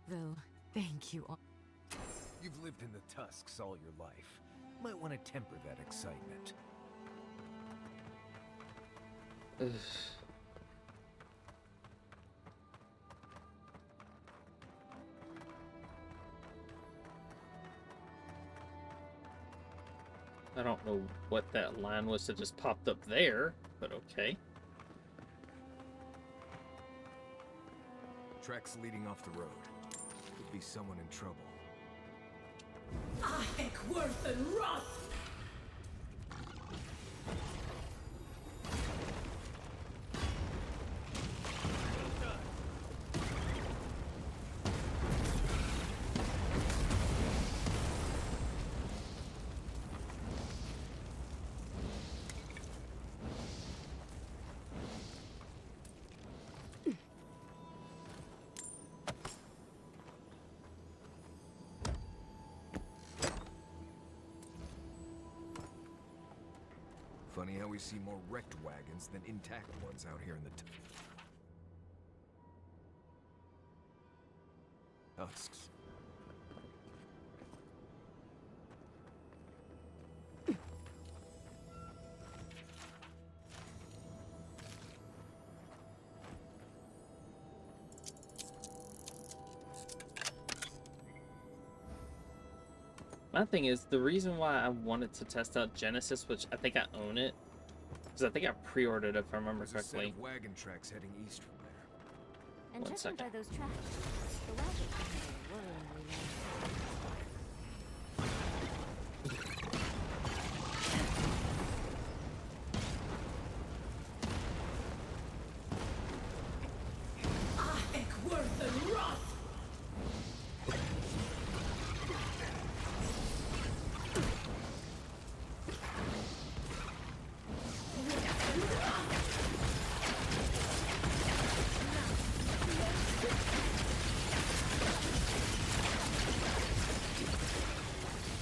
well, thank you. You've lived in the Tusks all your life. Might want to temper that excitement. I don't know what that line was that just popped up there, but okay. Tracks leading off the road. Could be someone in trouble. Aheckworth and Roth! Funny how we see more wrecked wagons than intact ones out here in the Tusks. My thing is, the reason why I wanted to test out Genesis, which I think I own it, because I think I pre-ordered it if I remember There's a set correctly. of wagon tracks heading east from there. And One judging by second. those tracks, the wagon are worryingly low. Aheckworth and Roth!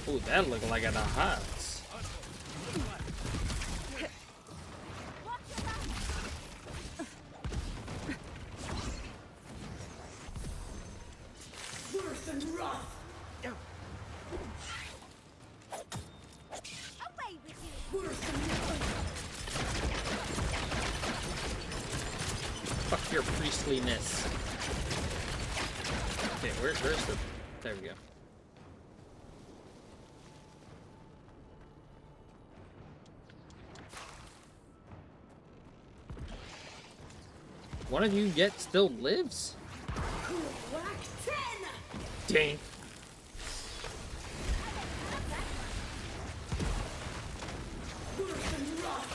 Ooh, that looked like an house. Worth and Roth! Away with you! Worth and Roth! Fuck your priestliness. Okay, where's the... There we go. One of you yet still lives? Whack 10! Dang. Worth and Roth!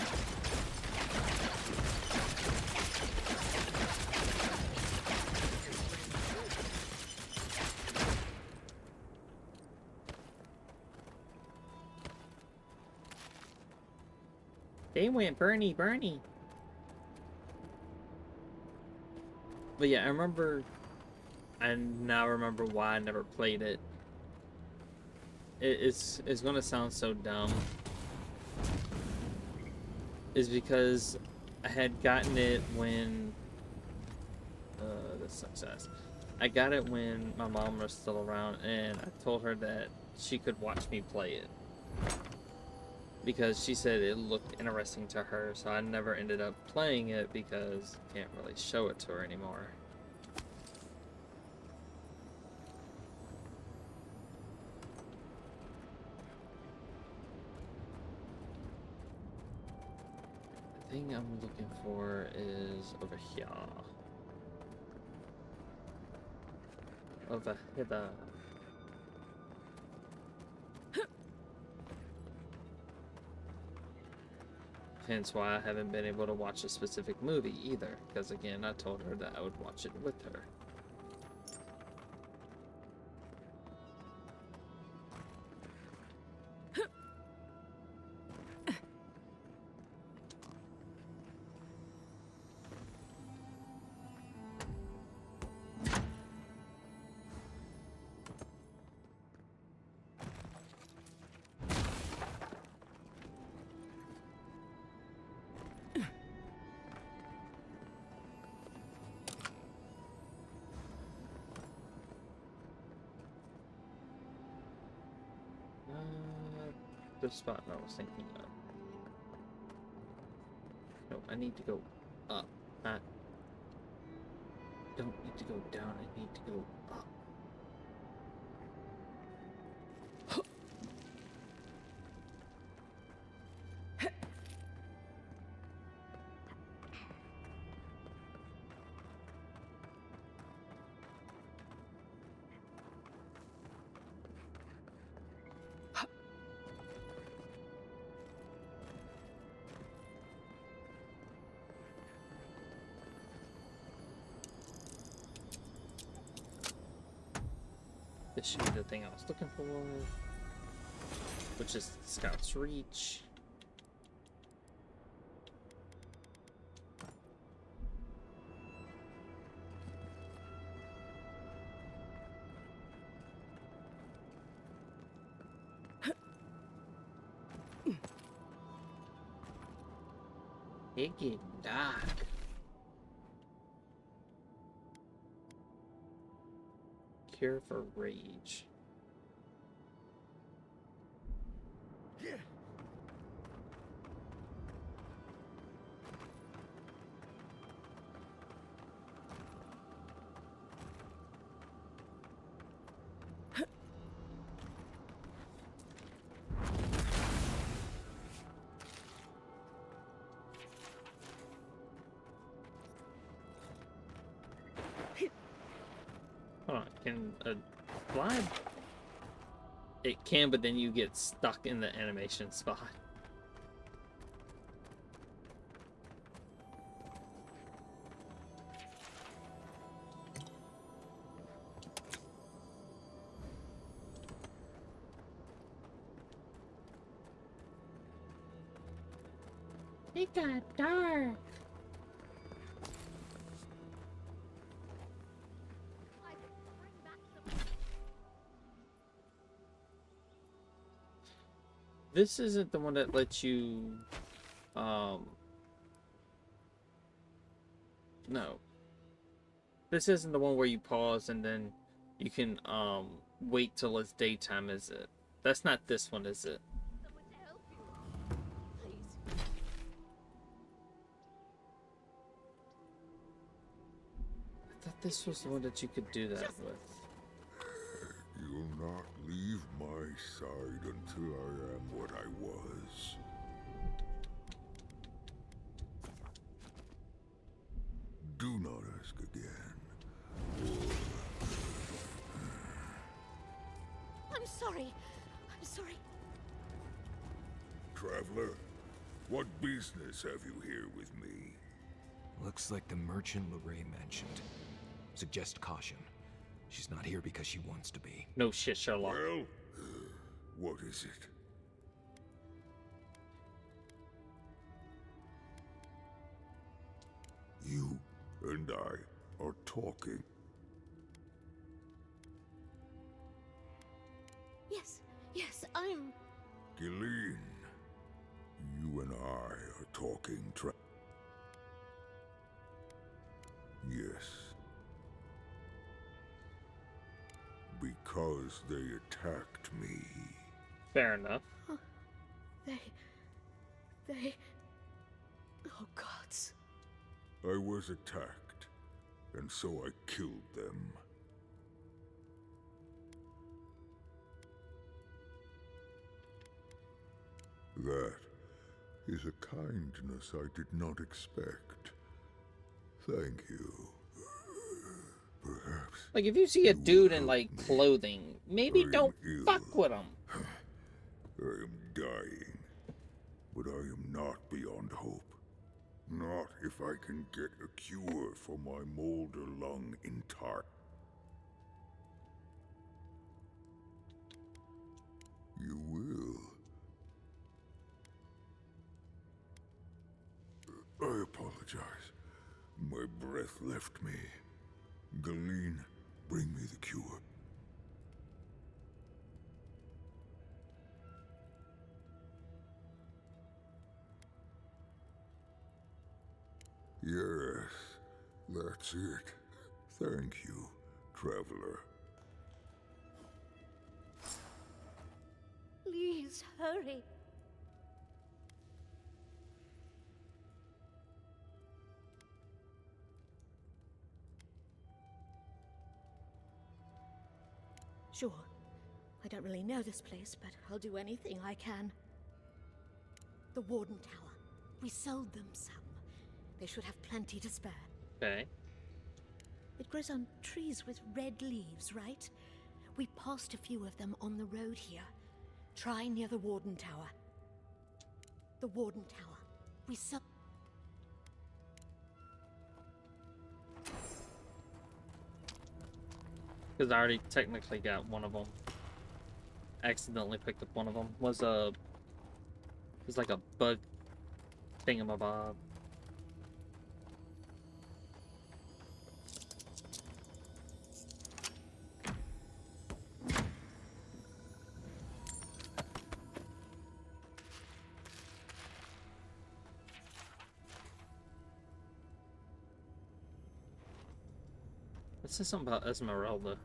They went Bernie. But yeah, I remember... I now remember why I never played it. It's gonna sound so dumb. Is because I had gotten it when... this sucks ass. I got it when my mom was still around, and I told her that she could watch me play it. Because she said it looked interesting to her, so I never ended up playing it because I can't really show it to her anymore. The thing I'm looking for is over here. Over hither. Hence why I haven't been able to watch a specific movie either, because again, I told her that I would watch it with her. the spot I was thinking of. No, I need to go up. I don't need to go down, I need to go up. This should be the thing I was looking for, which is Scout's Reach. It get dark. Cure for rage. Hold on, can fly? It can, but then you get stuck in the animation spot. It got dark. This isn't the one that lets you, no. This isn't the one where you pause and then you can, wait till it's daytime, is it? That's not this one, is it? I thought this was the one that you could do that with. You'll not leave my side until I am what I was. Do not ask again. I'm sorry. I'm sorry. Traveler, what business have you here with me? Looks like the merchant Lorraine mentioned. Suggest caution. She's not here because she wants to be. No shit, Sherlock. Well, what is it? You and I are talking. Yes, I'm... Gilleen, you and I are talking Yes. Because they attacked me. Fair enough. They... Oh, gods. I was attacked, and so I killed them. That is a kindness I did not expect. Thank you. Perhaps. Like, if you see a dude in, like, clothing, maybe don't fuck with him. I am dying, but I am not beyond hope. Not if I can get a cure for my molder lung intact. You will. I apologize. My breath left me. Gilleen, bring me the cure. Yes, that's it. Thank you, traveler. Please. Please hurry. Sure. I don't really know this place, but I'll do anything I can. The Warden Tower. We sold them some. They should have plenty to spare. Okay. It grows on trees with red leaves, right? We passed a few of them on the road here. Try near the Warden Tower. The Warden Tower. We sold... Because I already technically got one of them. Accidentally picked up one of them. Was like a bug thingamabob. It says something about Esmeralda.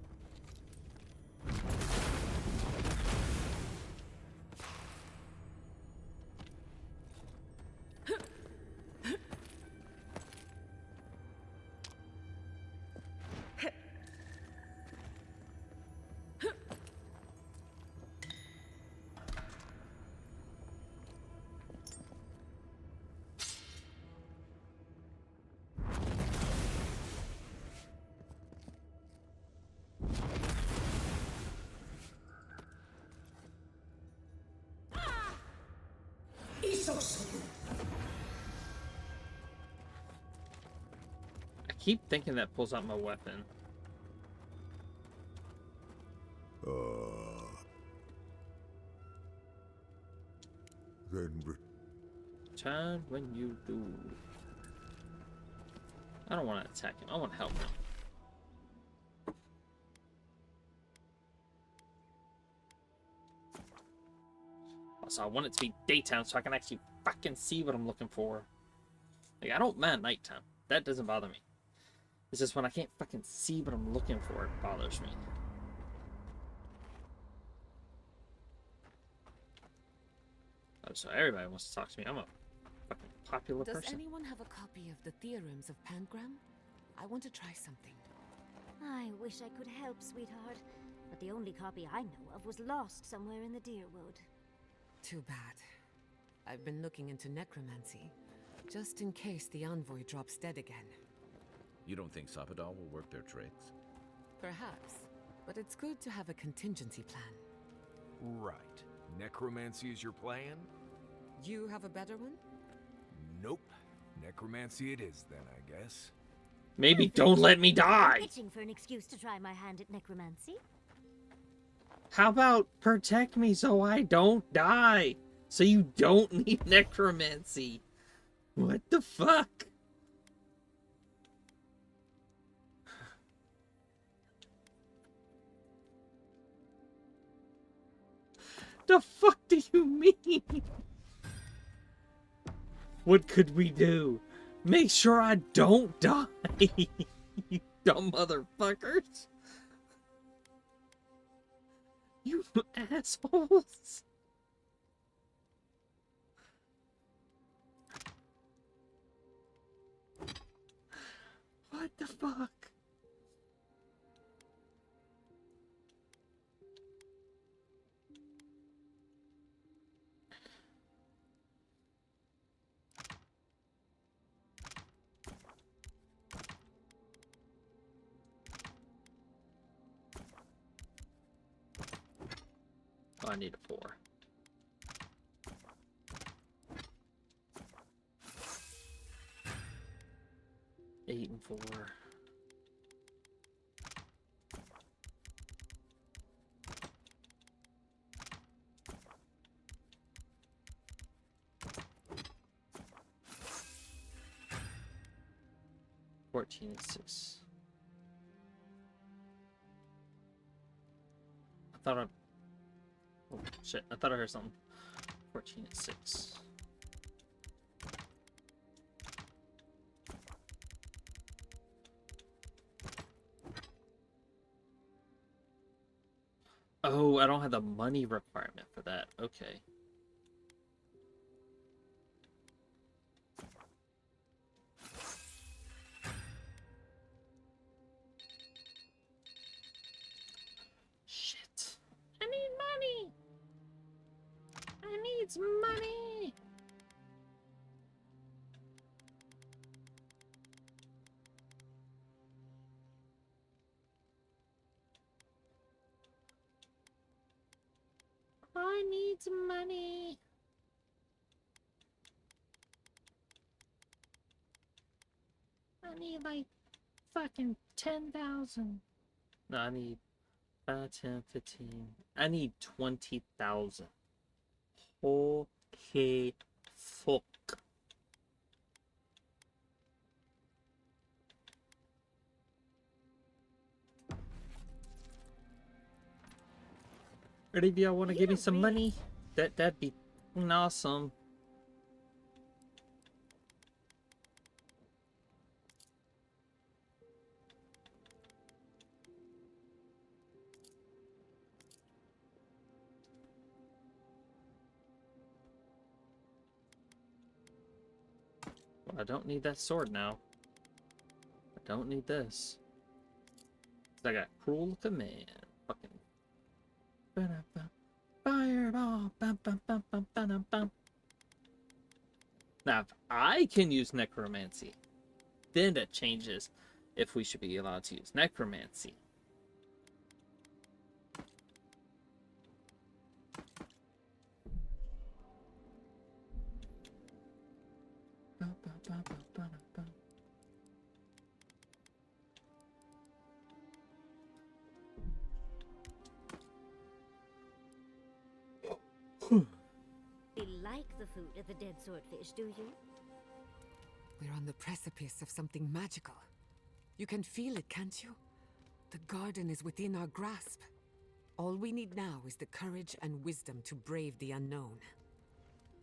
I keep thinking that pulls out my weapon. Then Return when you do. I don't want to attack him. I want to help him. Also, I want it to be daytime so I can actually fucking see what I'm looking for. Like, I don't mind nighttime. That doesn't bother me. It's just when I can't fucking see what I'm looking for, it bothers me. Oh, so everybody wants to talk to me. I'm a fucking popular Does person. anyone have a copy of the theorems of Pangram? I want to try something. I wish I could help, sweetheart. But the only copy I know of was lost somewhere in the Deerwood. Too bad. I've been looking into necromancy, just in case the envoy drops dead again. You don't think Sapadal will work their tricks? Perhaps, but it's good to have a contingency plan. Right. Necromancy is your plan? You have a better one? Nope. Necromancy it is then, I guess. Maybe don't let me die! I'm itching for an excuse to try my hand at necromancy. How about protect me so I don't die? So you don't need necromancy. What the fuck? The fuck do you mean? What could we do? Make sure I don't die, you dumb motherfuckers. You assholes. What the fuck? Oh, I need a 4. Eight and 4. Fourteen and 6. I thought I... Oh, shit. I thought I heard something. 14 and 6. Oh, I don't have the money requirement for that. Okay. Shit. I need money. I need some money. I need some money. I need like fucking 10,000. No, I need 5, 10, 15. I need 20,000. Okay, fuck. Any of y'all want to give me some money? That'd be awesome. Well, I don't need that sword now. I don't need this. I got cruel command. Fucking. Fireball. Bum, bum, bum, bum, bum, bum. Now, if I can use necromancy, then that changes if we should be allowed to use necromancy. You like the food of the dead swordfish, do you? We're on the precipice of something magical. You can feel it, can't you? The garden is within our grasp. All we need now is the courage and wisdom to brave the unknown.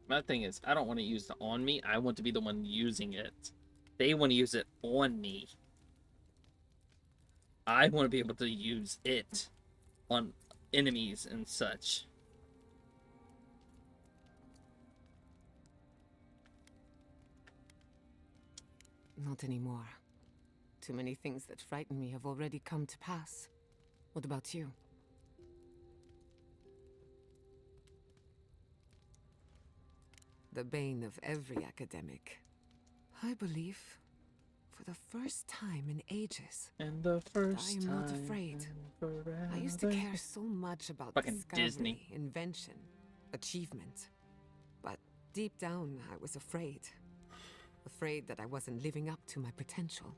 My thing is, I don't want to use it on me. I want to be the one using it. They want to use it on me. I want to be able to use it on enemies and such. Not anymore. Too many things that frighten me have already come to pass. What about you? The bane of every academic. I believe, for the first time in ages, and the first I am not afraid. I used to care so much about fucking discovery, Disney. invention, achievement. But deep down, I was afraid. Afraid that I wasn't living up to my potential.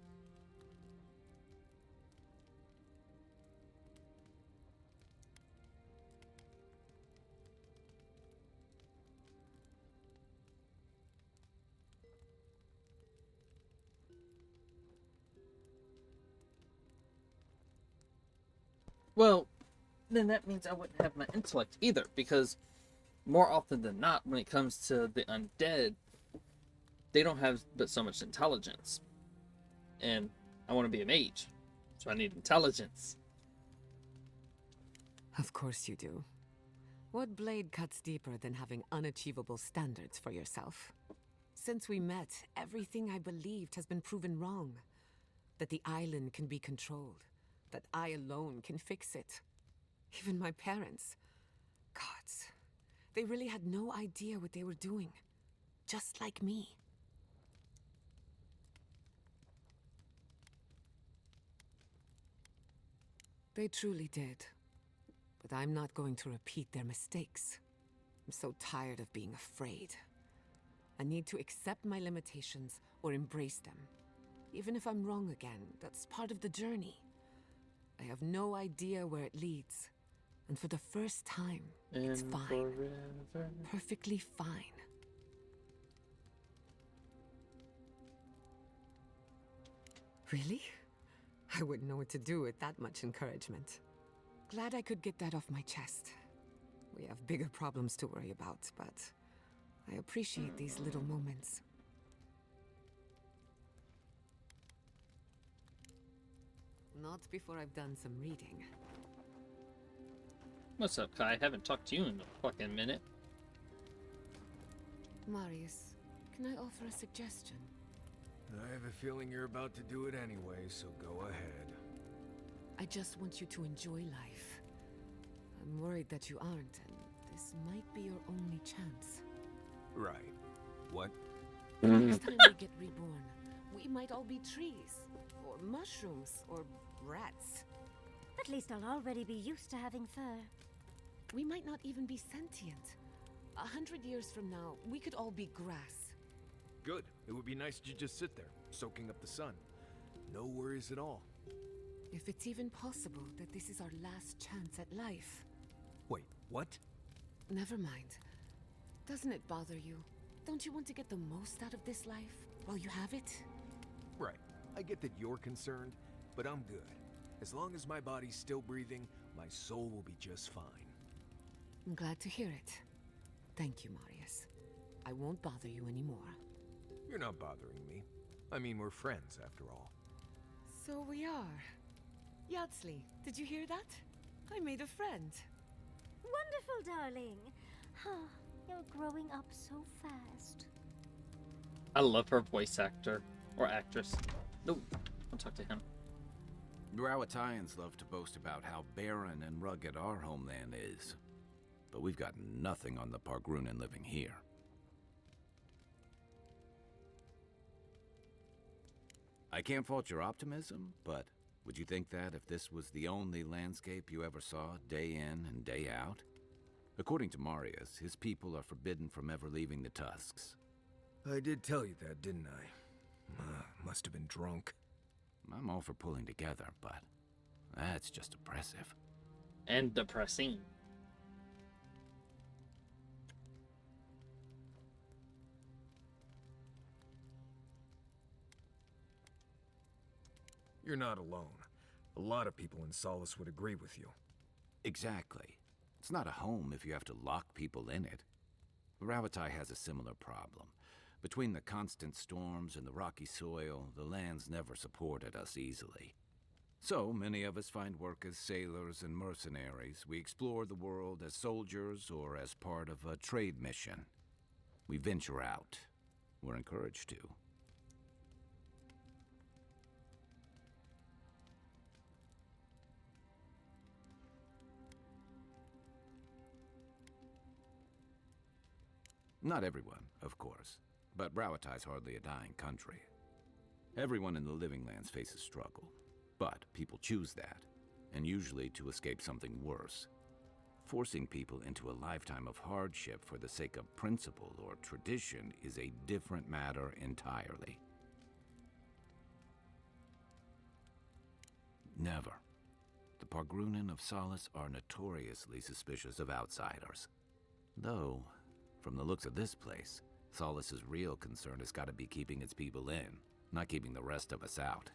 Well, then that means I wouldn't have my intellect either, because more often than not, when it comes to the undead, they don't have but so much intelligence. And I want to be a mage, so I need intelligence. Of course you do. What blade cuts deeper than having unachievable standards for yourself? Since we met, everything I believed has been proven wrong. That the island can be controlled. That I alone can fix it. Even my parents. Gods. They really had no idea what they were doing. Just like me. They truly did. But I'm not going to repeat their mistakes. I'm so tired of being afraid. I need to accept my limitations or embrace them. Even if I'm wrong again, that's part of the journey. I have no idea where it leads. And for the first time, it's fine. Forever. Perfectly fine. Really? I wouldn't know what to do with that much encouragement. Glad I could get that off my chest. We have bigger problems to worry about, but I appreciate these little moments. Not before I've done some reading. What's up, Kai? I haven't talked to you in a fucking minute. Marius, can I offer a suggestion? I have a feeling you're about to do it anyway, so go ahead. I just want you to enjoy life. I'm worried that you aren't, and this might be your only chance. Right. What? Next time we get reborn, we might all be trees, or mushrooms, or rats. At least I'll already be used to having fur. We might not even be sentient. 100 years from now, we could all be grass. Good. It would be nice to just sit there, soaking up the sun. No worries at all. If it's even possible that this is our last chance at life. Wait, what? Never mind. Doesn't it bother you? Don't you want to get the most out of this life while you have it? Right. I get that you're concerned, but I'm good. As long as my body's still breathing, my soul will be just fine. I'm glad to hear it. Thank you, Marius. I won't bother you anymore. You're not bothering me. I mean, we're friends, after all. So we are. Yardsley, did you hear that? I made a friend. Wonderful, darling. You're growing up so fast. I love her voice actor. Or actress. No, I'll talk to him. Rawatayans love to boast about how barren and rugged our homeland is. But we've got nothing on the Pargrunan living here. I can't fault your optimism, but would you think that if this was the only landscape you ever saw, day in and day out? According to Marius, his people are forbidden from ever leaving the Tusks. I did tell you that, didn't I? Must have been drunk. I'm all for pulling together, but that's just oppressive. And depressing. You're not alone. A lot of people in Solace would agree with you. Exactly. It's not a home if you have to lock people in it. Ravatai has a similar problem. Between the constant storms and the rocky soil, the lands never supported us easily. So many of us find work as sailors and mercenaries. We explore the world as soldiers or as part of a trade mission. We venture out. We're encouraged to. Not everyone, of course, but Rawatai's hardly a dying country. Everyone in the Living Lands faces struggle, but people choose that, and usually to escape something worse. Forcing people into a lifetime of hardship for the sake of principle or tradition is a different matter entirely. Never. The Pargrunan of Solace are notoriously suspicious of outsiders. Though, from the looks of this place, Solace's real concern has got to be keeping its people in, not keeping the rest of us out.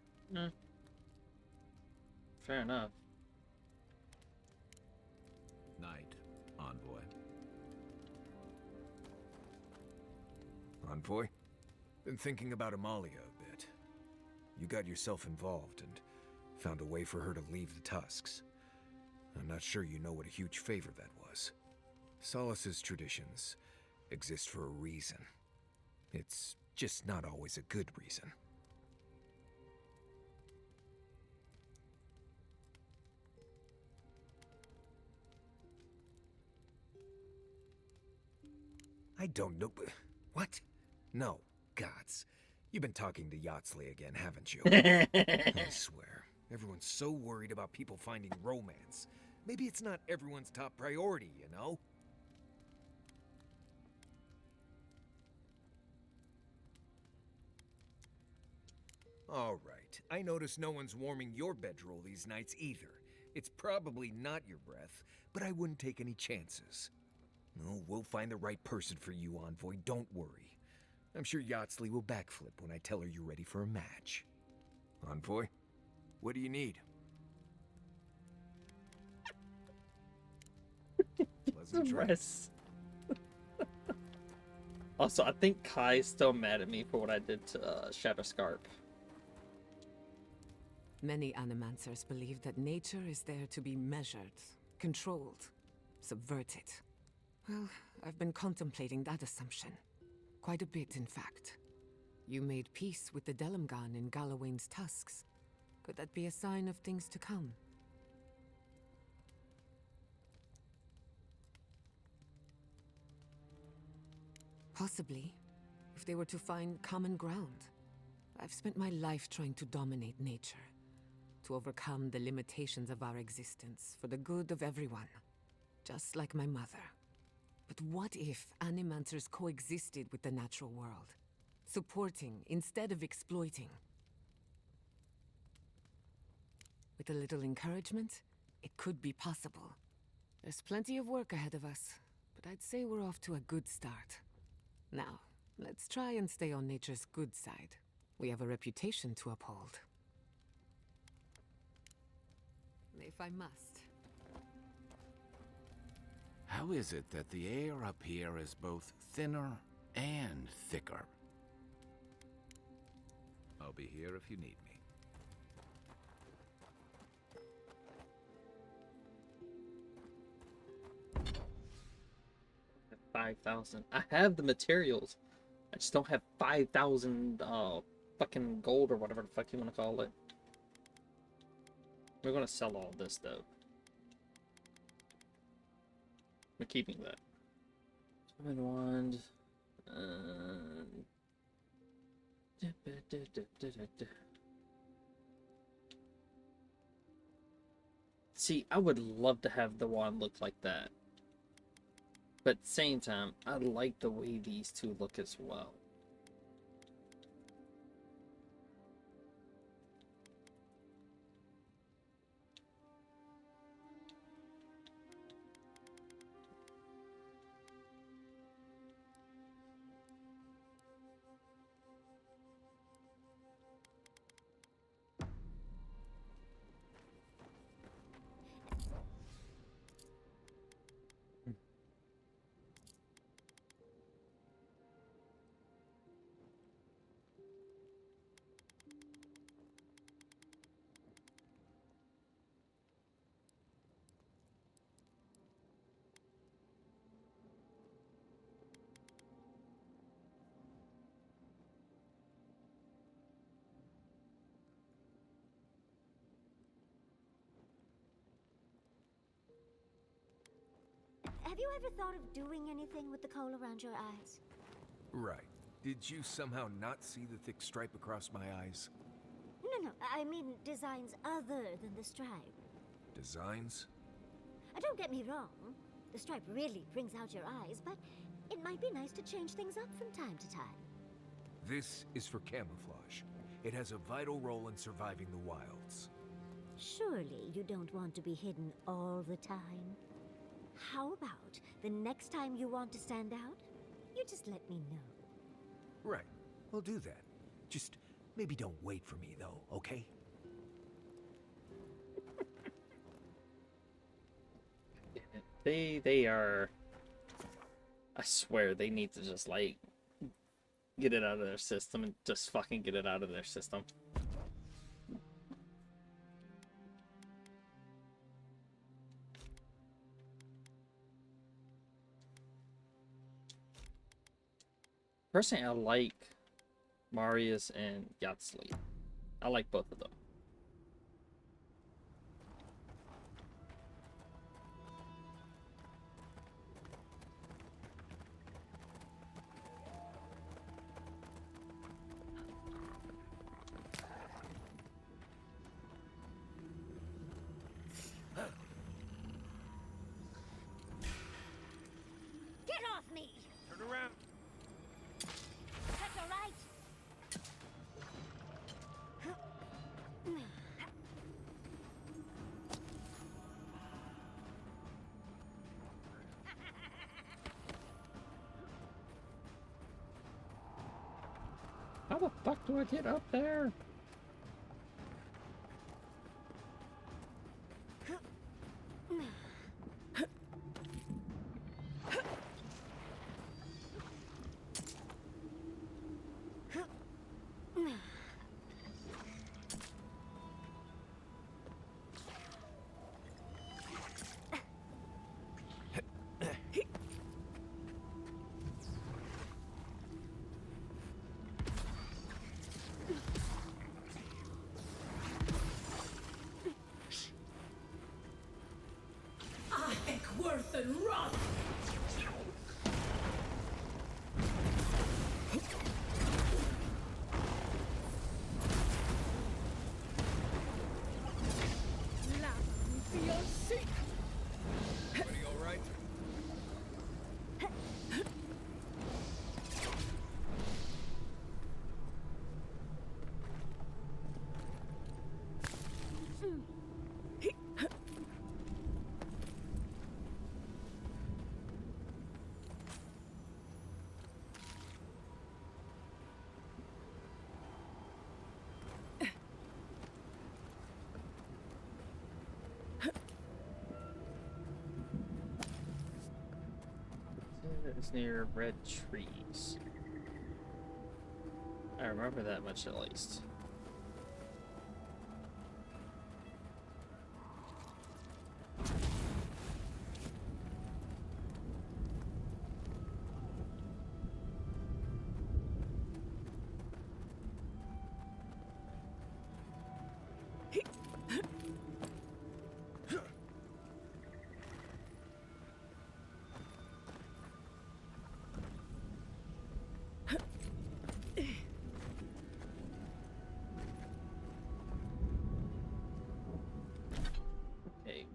Fair enough. Night, Envoy. Envoy? Been thinking about Amalia a bit. You got yourself involved and found a way for her to leave the Tusks. I'm not sure you know what a huge favor that was. Solace's traditions exist for a reason. It's just not always a good reason. I don't know. What? No, gods. You've been talking to Yardsley again, haven't you? I swear, everyone's so worried about people finding romance. Maybe it's not everyone's top priority, you know? All right, I notice no one's warming your bedroll these nights either. It's probably not your breath, but I wouldn't take any chances. No, we'll find the right person for you, Envoy, don't worry. I'm sure Yardsley will backflip when I tell her you're ready for a match. Envoy, what do you need? Pleasant Dress. Also, I think Kai's still mad at me for what I did to Shatterscarp. Many animancers believe that nature is there to be measured, controlled. subvert it. Well, I've been contemplating that assumption. Quite a bit, in fact. You made peace with the Delimgan in Galawain's tusks. Could that be a sign of things to come? Possibly, if they were to find common ground. I've spent my life trying to dominate nature, to overcome the limitations of our existence for the good of everyone, just like my mother. But what if animancers coexisted with the natural world, supporting instead of exploiting? With a little encouragement, it could be possible. There's plenty of work ahead of us, but I'd say we're off to a good start. Now, let's try and stay on nature's good side. We have a reputation to uphold. If I must. How is it that the air up here is both thinner and thicker? I'll be here if you need me. 5,000. I have the materials. I just don't have 5,000 fucking gold or whatever the fuck you want to call it. We're gonna sell all this though. We're keeping that. Summon wand. See, I would love to have the wand look like that. But at the same time, I like the way these two look as well. Have you ever thought of doing anything with the coal around your eyes? Right. Did you somehow not see the thick stripe across my eyes? No, I mean designs other than the stripe. Designs? Don't get me wrong. The stripe really brings out your eyes, but it might be nice to change things up from time to time. This is for camouflage. It has a vital role in surviving the wilds. Surely you don't want to be hidden all the time. How about the next time you want to stand out, you just let me know. Right. We'll do that. Just maybe don't wait for me, though, okay? They are... I swear, they need to just, like, get it out of their system and just fucking get it out of their system. Personally, I like Marius and Yatsli. I like both of them. Get off me! Turn around. That's all right. How the fuck do I get up there? is near red trees. I remember that much at least.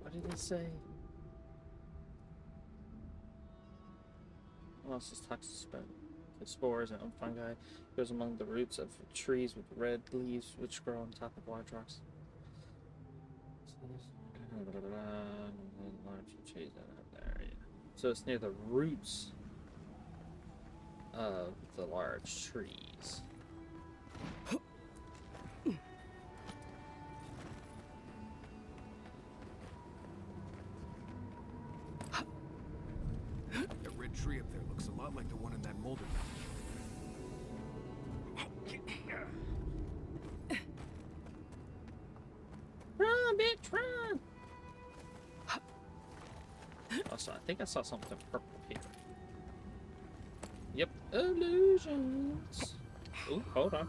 What did it say? What else is toxic about? The spores and fungi goes among the roots of trees with red leaves which grow on top of large rocks. So it's near the roots of the large trees. That red tree up there looks a lot like the one in that Molder Mountain. Run, bitch, run! Also, I think I saw something purple here. Yep, illusions. Ooh, hold on.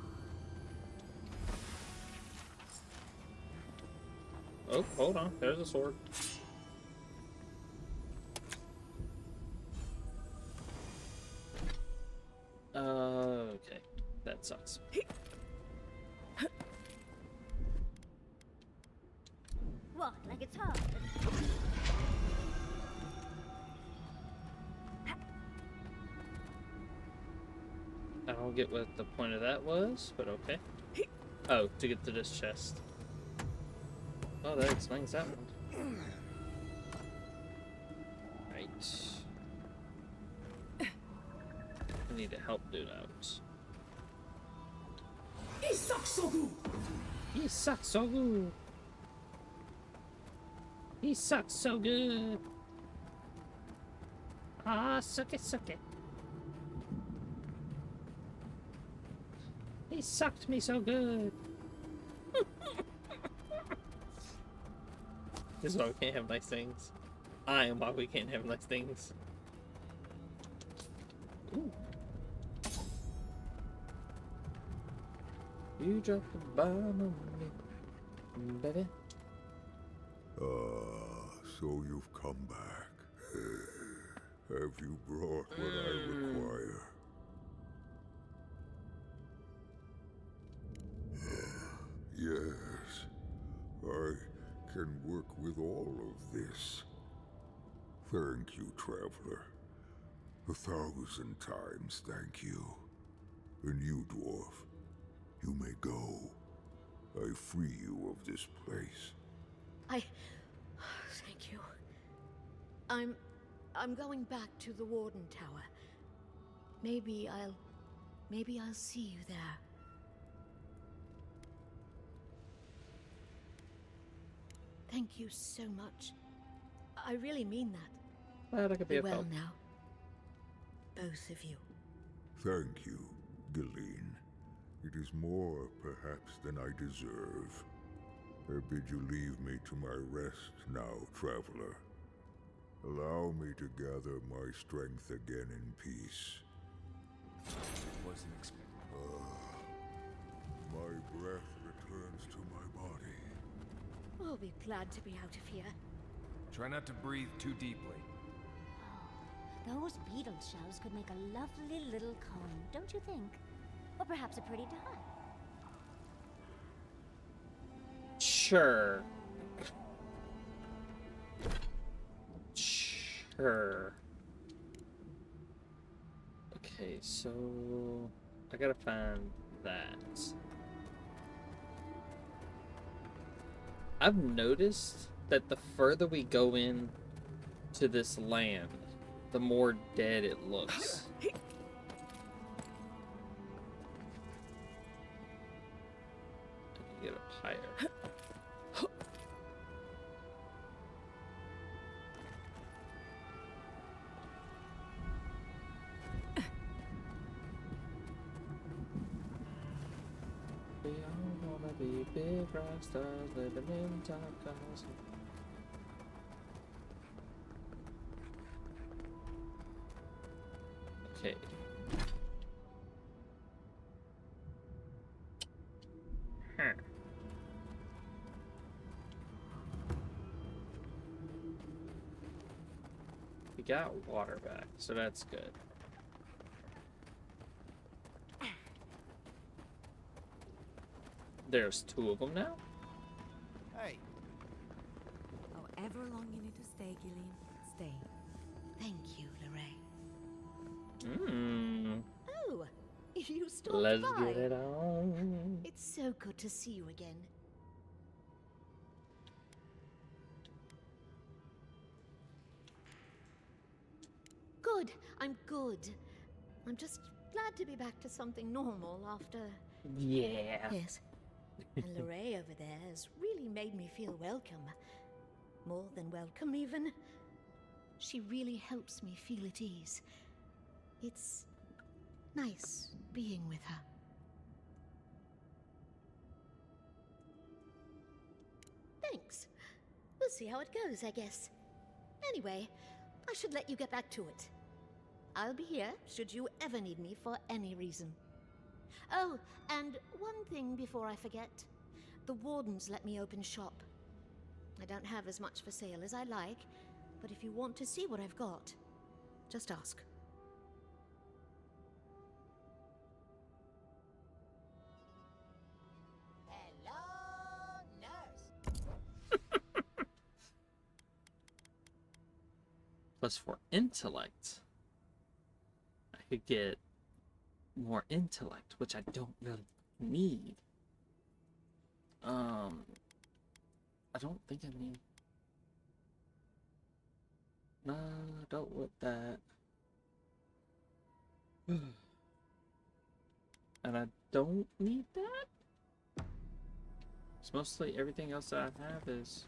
Oh, hold on. There's a sword. Okay, that sucks. What? Like it's hard? I don't get what the point of that was, but okay. Oh, to get to this chest. Oh, that explains that one. Right. I need to help dude out. He sucks so good. He sucks so good. He sucks so good. Ah, suck it, suck it. He sucked me so good. This is why we can't have nice things. I am why we can't have nice things. Ooh. You dropped the bomb on me, baby. So you've come back. Have you brought what I require? Yes, I can work with all of this. Thank you, traveler. 1,000 times thank you. And you, dwarf, you may go. I free you of this place. Thank you. I'm going back to the Warden Tower. Maybe I'll see you there. Thank you so much. I really mean that. Glad I could be of well help. now. Both of you. Thank you, Galeen. It is more, perhaps, than I deserve. I bid you leave me to my rest now, traveler. Allow me to gather my strength again in peace. Wasn't expecting. My breath returns to my body. We'll be glad to be out of here. Try not to breathe too deeply. Those beetle shells could make a lovely little cone, don't you think? Or perhaps a pretty dye. Sure. Sure. Okay, so I gotta find that. I've noticed that the further we go in to this land, the more dead it looks. I need to get up higher. big rock stars living in top cars. Okay. We got water back, so that's good. There's 2 of them now? Hey. However long you need to stay, Gillian, stay. Thank you, Lorraine. Mmm. Oh, you stopped Let's by. get it on. It's so good to see you again. Good. I'm good. I'm just glad to be back to something normal after... Yeah. Yes. And Lorraine over there has really made me feel welcome. More than welcome, even. She really helps me feel at ease. It's nice being with her. Thanks. We'll see how it goes, I guess. Anyway, I should let you get back to it. I'll be here should you ever need me for any reason. Oh, and one thing before I forget. The wardens let me open shop. I don't have as much for sale as I like, but if you want to see what I've got, just ask. Hello, nurse. Plus for intellect, I could get more intellect, which I don't really need. I don't think I need. No, don't want that. And I don't need that. It's mostly everything else that I have is.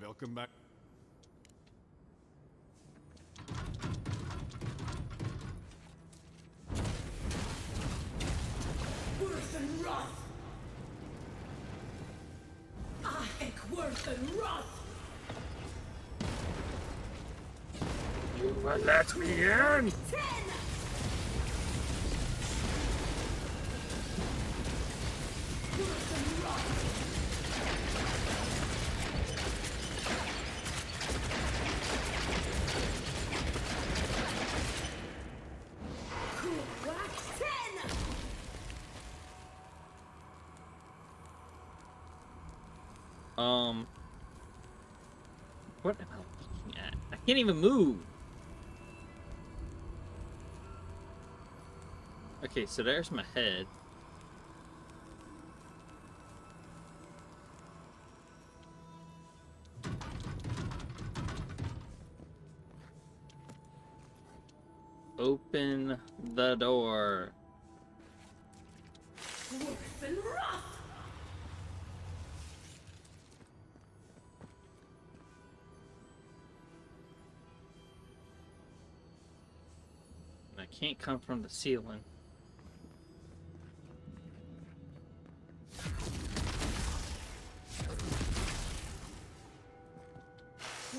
Welcome back. Worth and wrath! I think worth and wrath! You will let me in! 10! Worth and wrath! Crack 10! What am I looking at? I can't even move. Okay, so there's my head. Open the door. Worth and wrath! I can't come from the ceiling.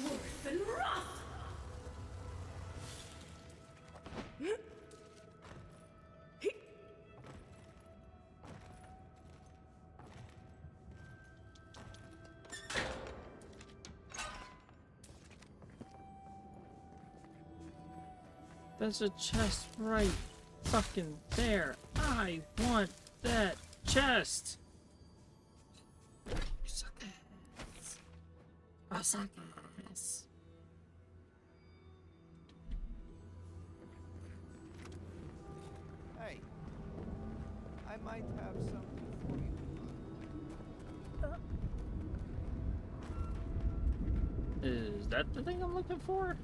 Worth and wrath! There's a chest right fucking there. I want that chest. You suckers. Oh, suckers. Hey. I might have something for you. Is that the thing I'm looking for?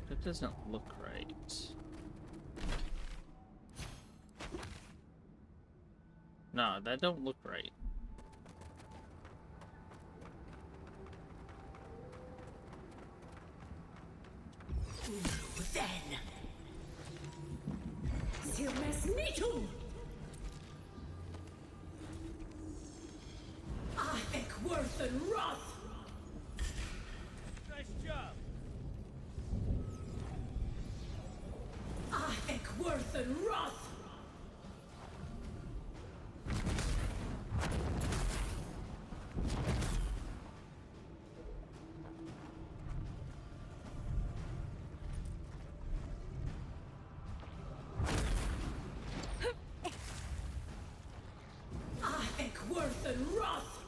That doesn't look right. Nah, that don't look right. Then. Silmes Nitum! Worth and Roth! Nice job. Worth and Roth! Worth and Roth!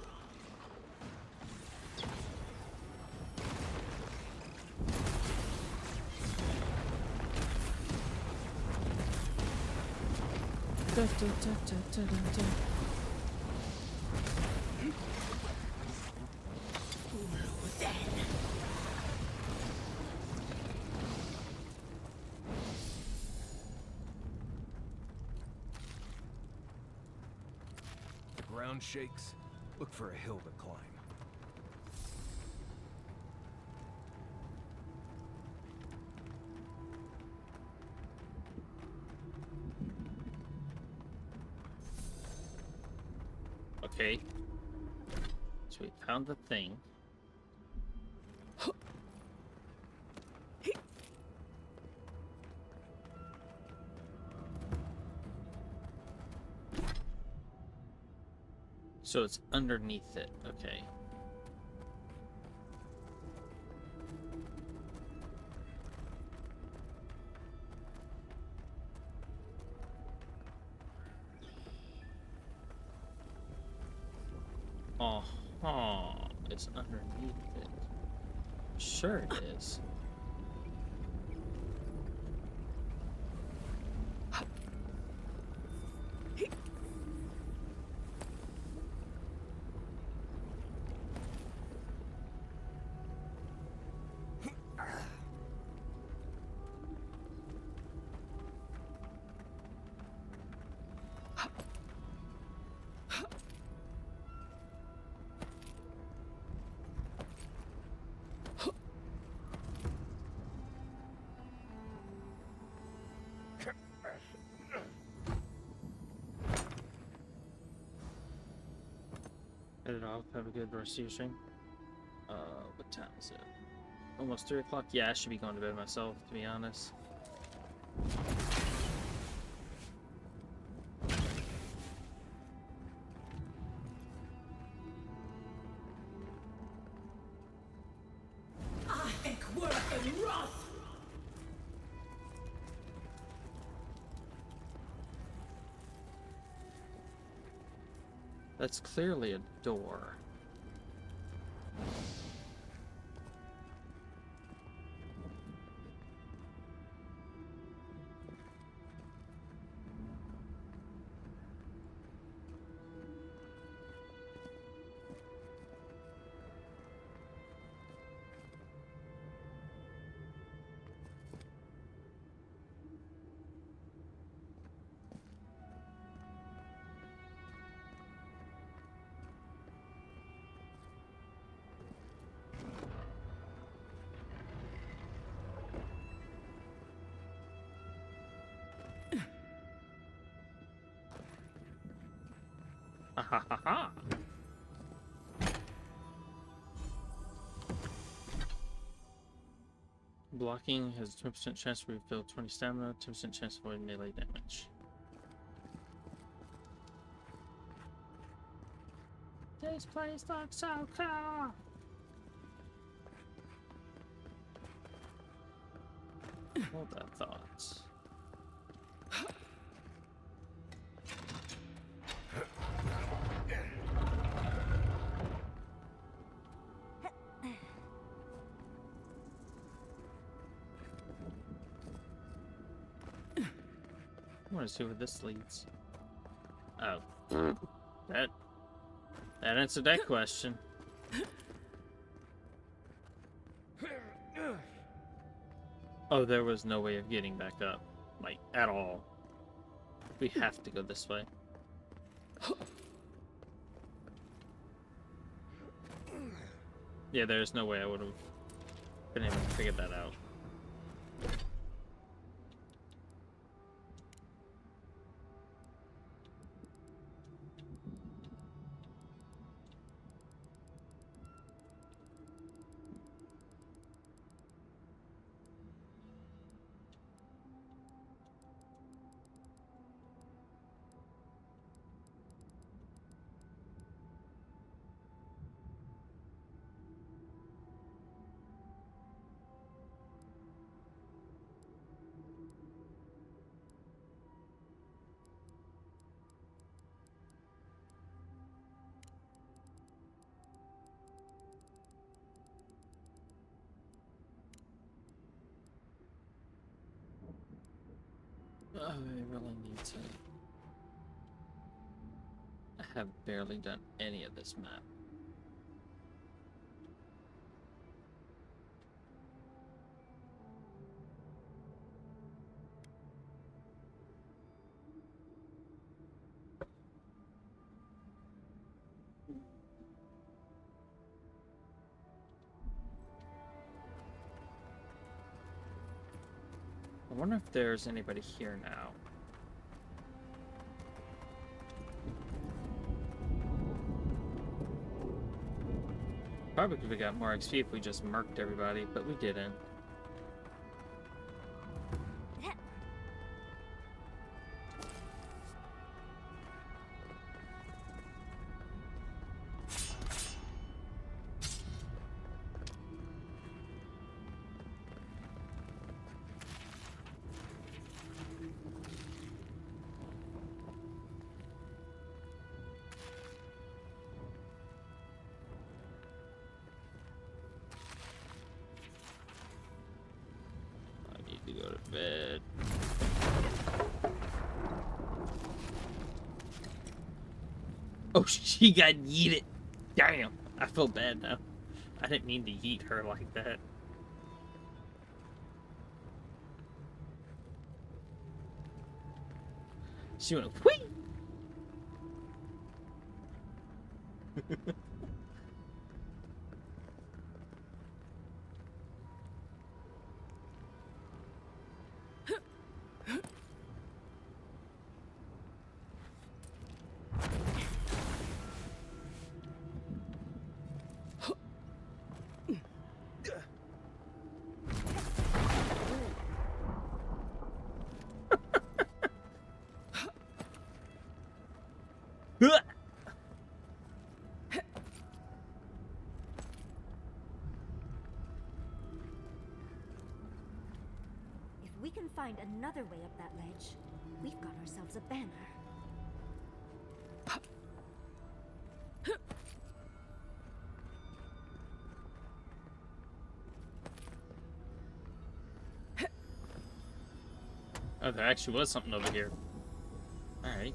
The ground shakes. Look for a hill to climb. Okay. So we found the thing. So it's underneath it. Okay. Uh-huh. It's underneath it. Sure it is. Head it off. Have a good rest of your stream. What time is it? Almost 3 o'clock? Yeah, I should be going to bed myself, to be honest. Worth and Roth! That's clearly a door. Ha ha ha ha! Blocking has 20% chance to refill 20 stamina, 10% chance to avoid melee damage. This place looks so cool! Hold that thought. I want to see where this leads. Oh. That answered that question. Oh, there was no way of getting back up. Like, at all. We have to go this way. Yeah, there's no way I would have been able to figure that out. Oh, I really need to. I have barely done any of this map. I wonder if there's anybody here now. Probably could have got more XP if we just murked everybody, but we didn't. To go to bed. Oh, she got yeeted. Damn, I feel bad now. I didn't mean to yeet her like that. She went whee. If we can find another way up that ledge, we've got ourselves a banner. Oh, there actually was something over here. Alright.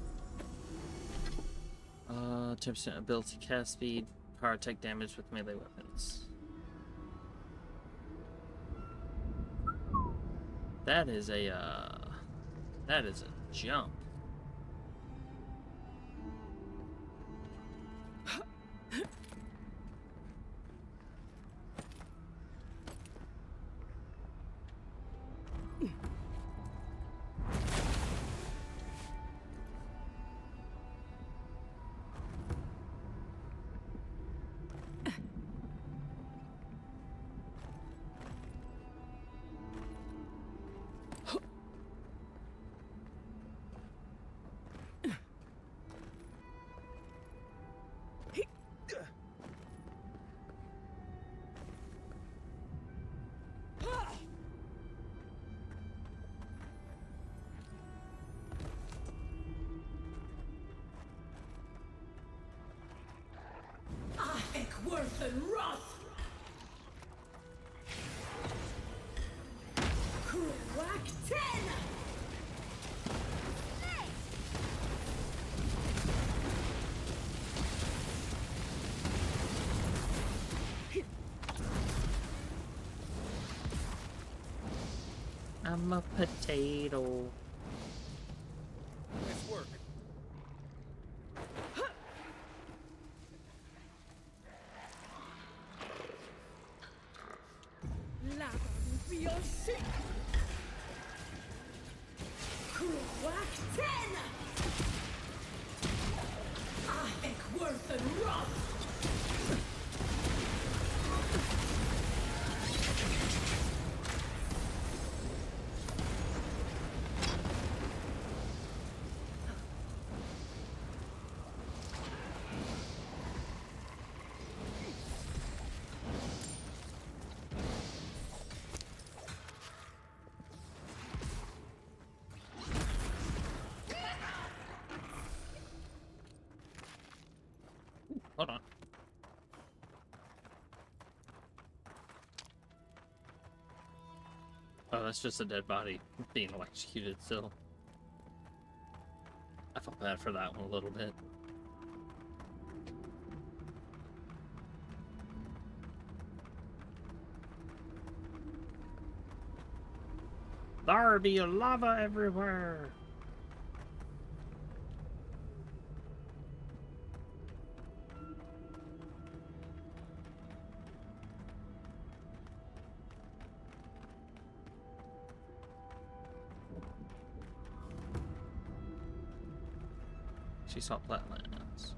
10% ability cast speed, power attack damage with melee weapons. That is a jump. Worth and Roth! Crack 10! I'm a potato. Nice work. Crack 10! Worth and Roth! Hold on. Oh, that's just a dead body being electrocuted still. I felt bad for that one a little bit. There be lava everywhere. She saw flatlands.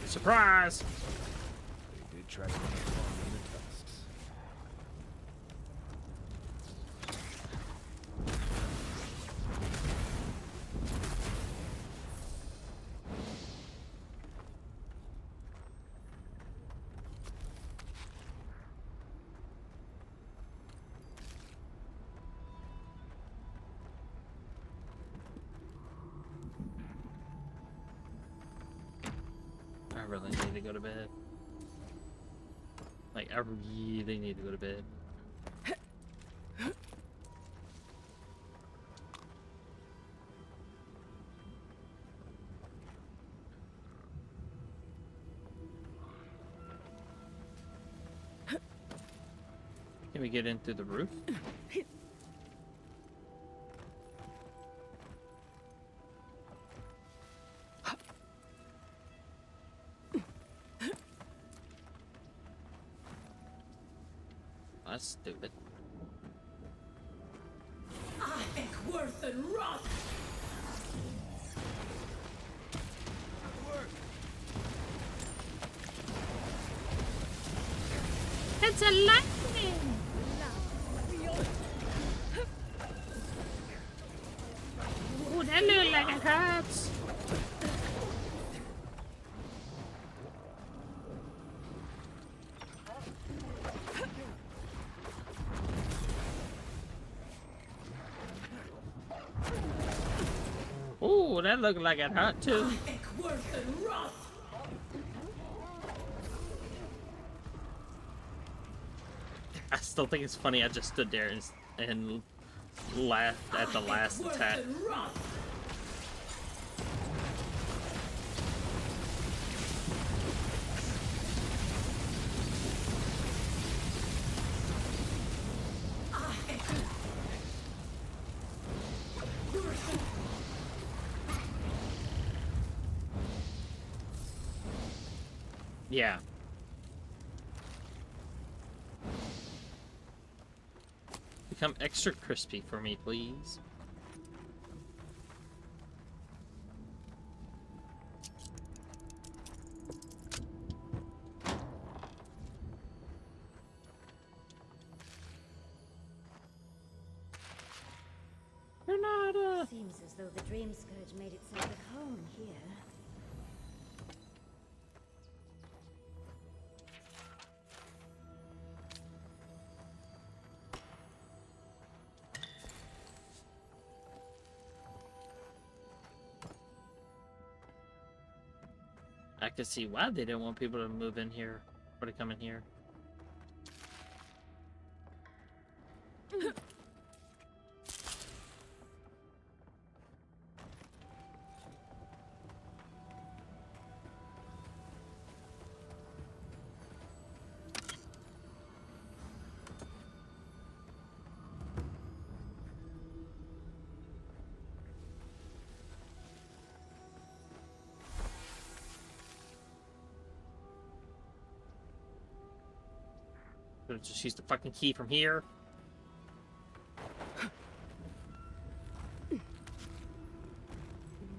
Surprise! They did try to run upon me in the tusks. I really need to go to bed. Like, I really need to go to bed. Can we get in through the roof? That's stupid. Worth and Roth! It's a lightning! Ooh, that looks like it hurts. Ooh, that looked like it hurt too. Worth and Roth! I still think it's funny. I just stood there and laughed at the last attack. Yeah. Become extra crispy for me, please. You're not, Seems as though the Dream Scourge made itself at home here. I could see why they didn't want people to move in here or to come in here. Just use the fucking key from here.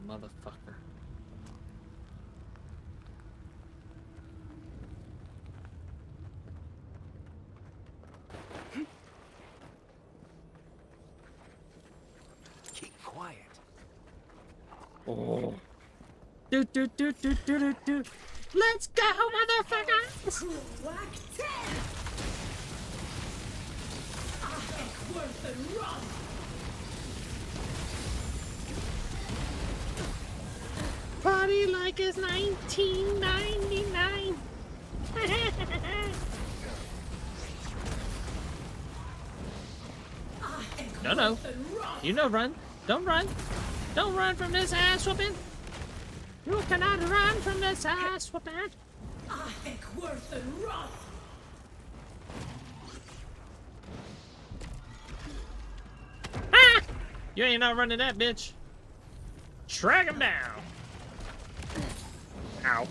Motherfucker. Keep quiet. Oh. Do. Let's go, motherfuckers! Worth and Roth! Party like it's 1999. No, no. You know run. Don't run. Don't run from this ass whooping. You cannot run from this ass whooping. I think worth and wrath. Ah! You ain't outrunning that bitch. Track him down. Ow.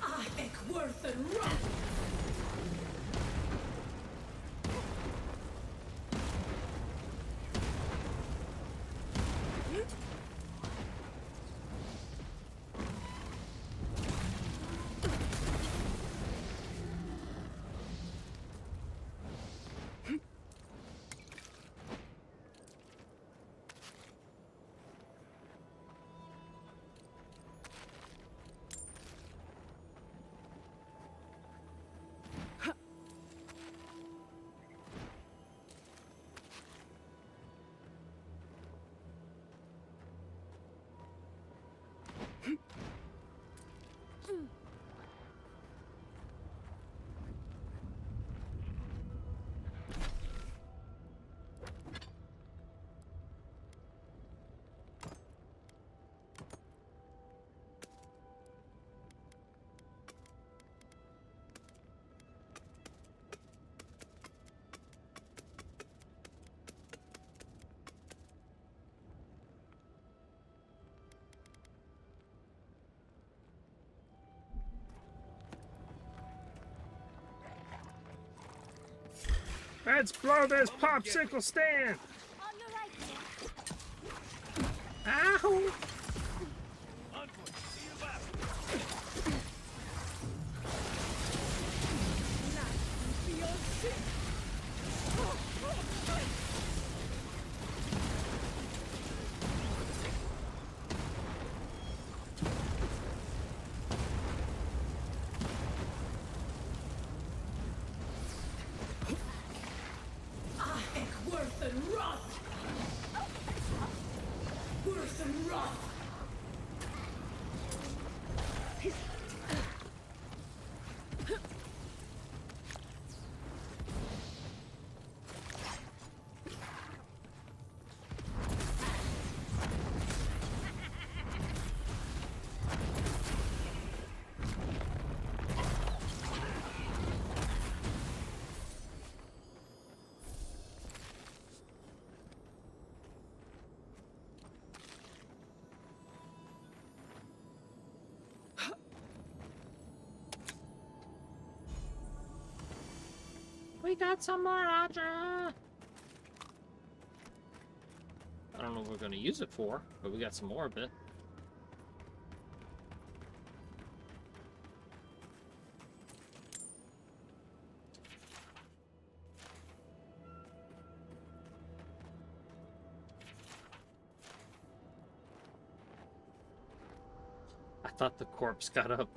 I think worth and wrath. Let's blow this popsicle stand! Ow! I think worth and wrath. Worth and wrath. We got some more, Roger! I don't know what we're gonna use it for, but we got some more of it. I thought the corpse got up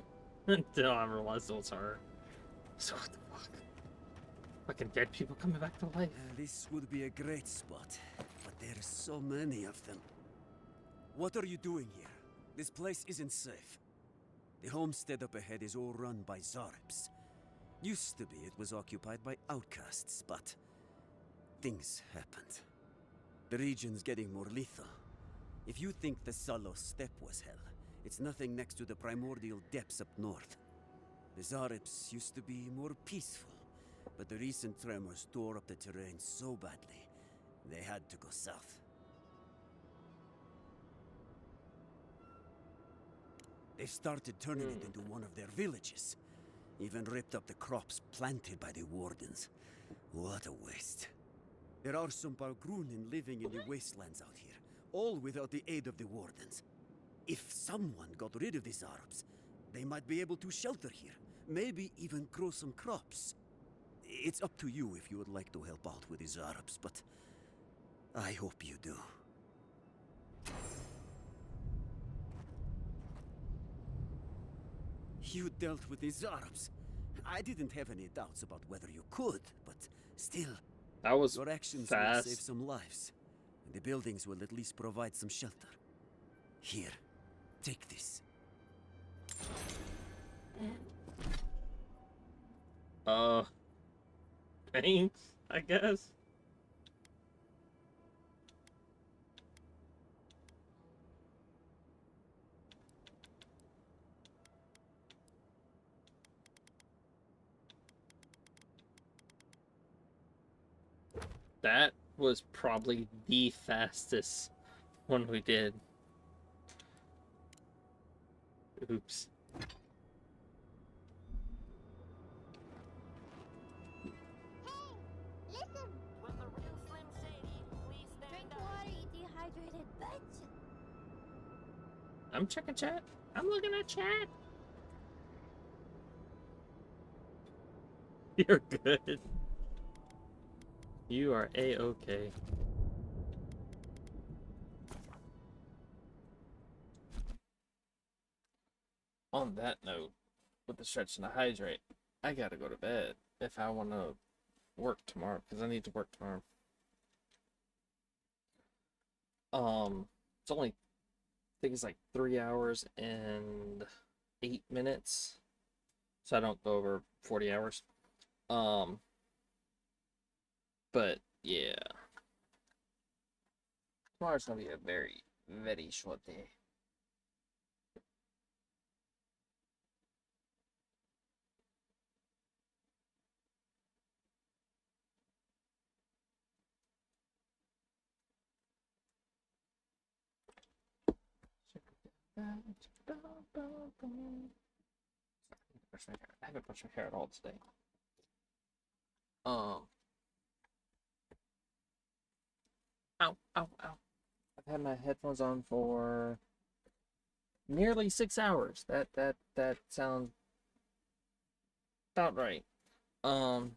until I realized it was her. So what the fuck? Fucking dead people coming back to life. This would be a great spot, but there's so many of them. What are you doing here? This place isn't safe. The homestead up ahead is all run by Zarps. Used to be it was occupied by outcasts, but things happened. The region's getting more lethal. If you think the Salo Steppe was hell, it's nothing next to the primordial depths up north. The Zarps used to be more peaceful, but the recent tremors tore up the terrain so badly, they had to go south. They started turning it into one of their villages. Even ripped up the crops planted by the wardens. What a waste. There are some Balgrunin living in the wastelands out here, all without the aid of the wardens. If someone got rid of the Zarps, they might be able to shelter here, maybe even grow some crops. It's up to you if you would like to help out with the Zarabs, but I hope you do. You dealt with the Zarabs. I didn't have any doubts about whether you could, but still, that was your actions fast. will save some lives, and the buildings will at least provide some shelter. Here, take this. Thanks, I guess. That was probably the fastest one we did. Oops. Listen! Will the real Slim Shady please stand Drink water, you dehydrated bitch! I'm checking chat. I'm looking at chat. You're good. You are A-okay. On that note, with the stretch and the hydrate, I gotta go to bed if I want to work tomorrow, because I need to work tomorrow. It's only, I think it's like 3 hours and 8 minutes, so I don't go over 40 hours. But yeah, tomorrow's gonna be a very, very short day. I haven't brushed my hair at all today. Ow, ow, ow. I've had my headphones on for nearly 6 hours. That sounds about right. Mm.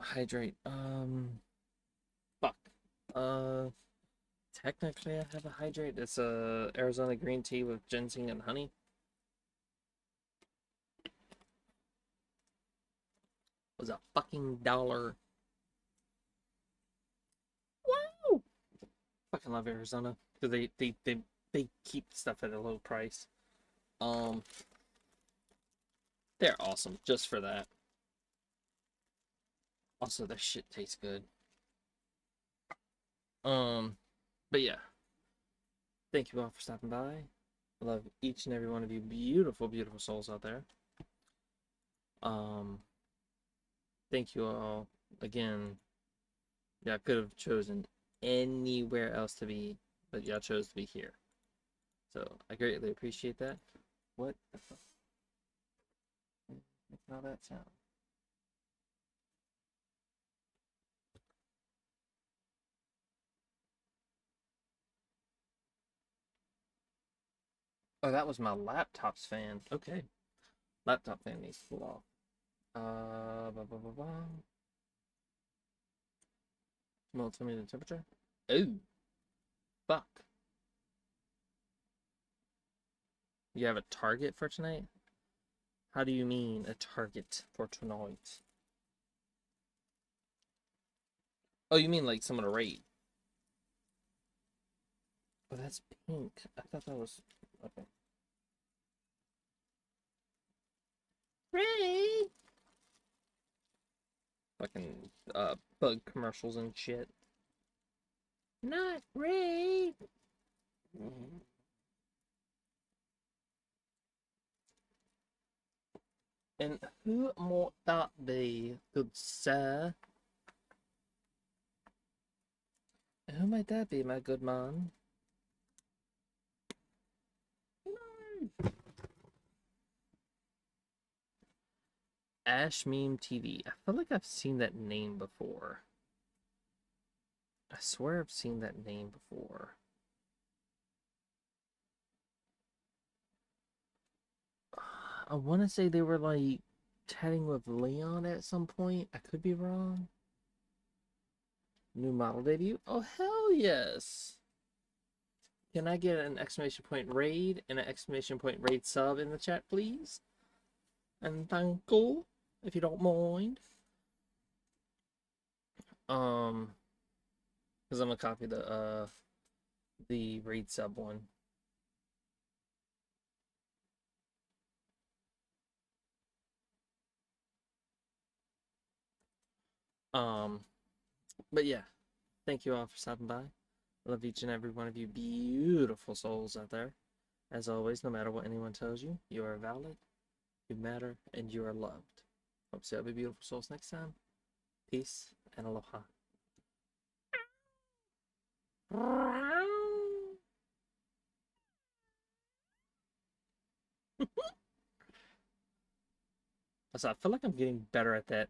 Hydrate. Fuck. Technically I have a hydrate. It's a Arizona green tea with ginseng and honey. It was $1. Wow! Fucking love Arizona because they keep stuff at a low price. They're awesome just for that. Also, their shit tastes good. But yeah. Thank you all for stopping by. I love each and every one of you beautiful, beautiful souls out there. Thank you all again. Yeah, I could have chosen anywhere else to be, but y'all chose to be here. So I greatly appreciate that. What the fuck? Making all that sound. Oh, that was my laptop's fan. Okay. Laptop fan needs to cool off. Well, tell me the temperature. Ooh. Fuck. You have a target for tonight? How do you mean a target for tonight? Oh, you mean like someone to raid? Oh, that's pink. I thought that was... Okay. Raid! Fucking, bug commercials and shit. Not raid! And who might that be, good sir? Who might that be, my good man? Ash Meme TV. I feel like I've seen that name before. I swear I've seen that name before. I want to say they were like chatting with Leon at some point. I could be wrong. New model debut? Oh, hell yes. Can I get an exclamation point raid and an exclamation point raid sub in the chat, please? And thank you, if you don't mind. Because I'm gonna copy the raid sub one. But yeah, thank you all for stopping by. Love each and every one of you beautiful souls out there. As always, no matter what anyone tells you, you are valid, you matter, and you are loved. Hope to see all the beautiful souls next time. Peace and aloha. So I feel like I'm getting better at that.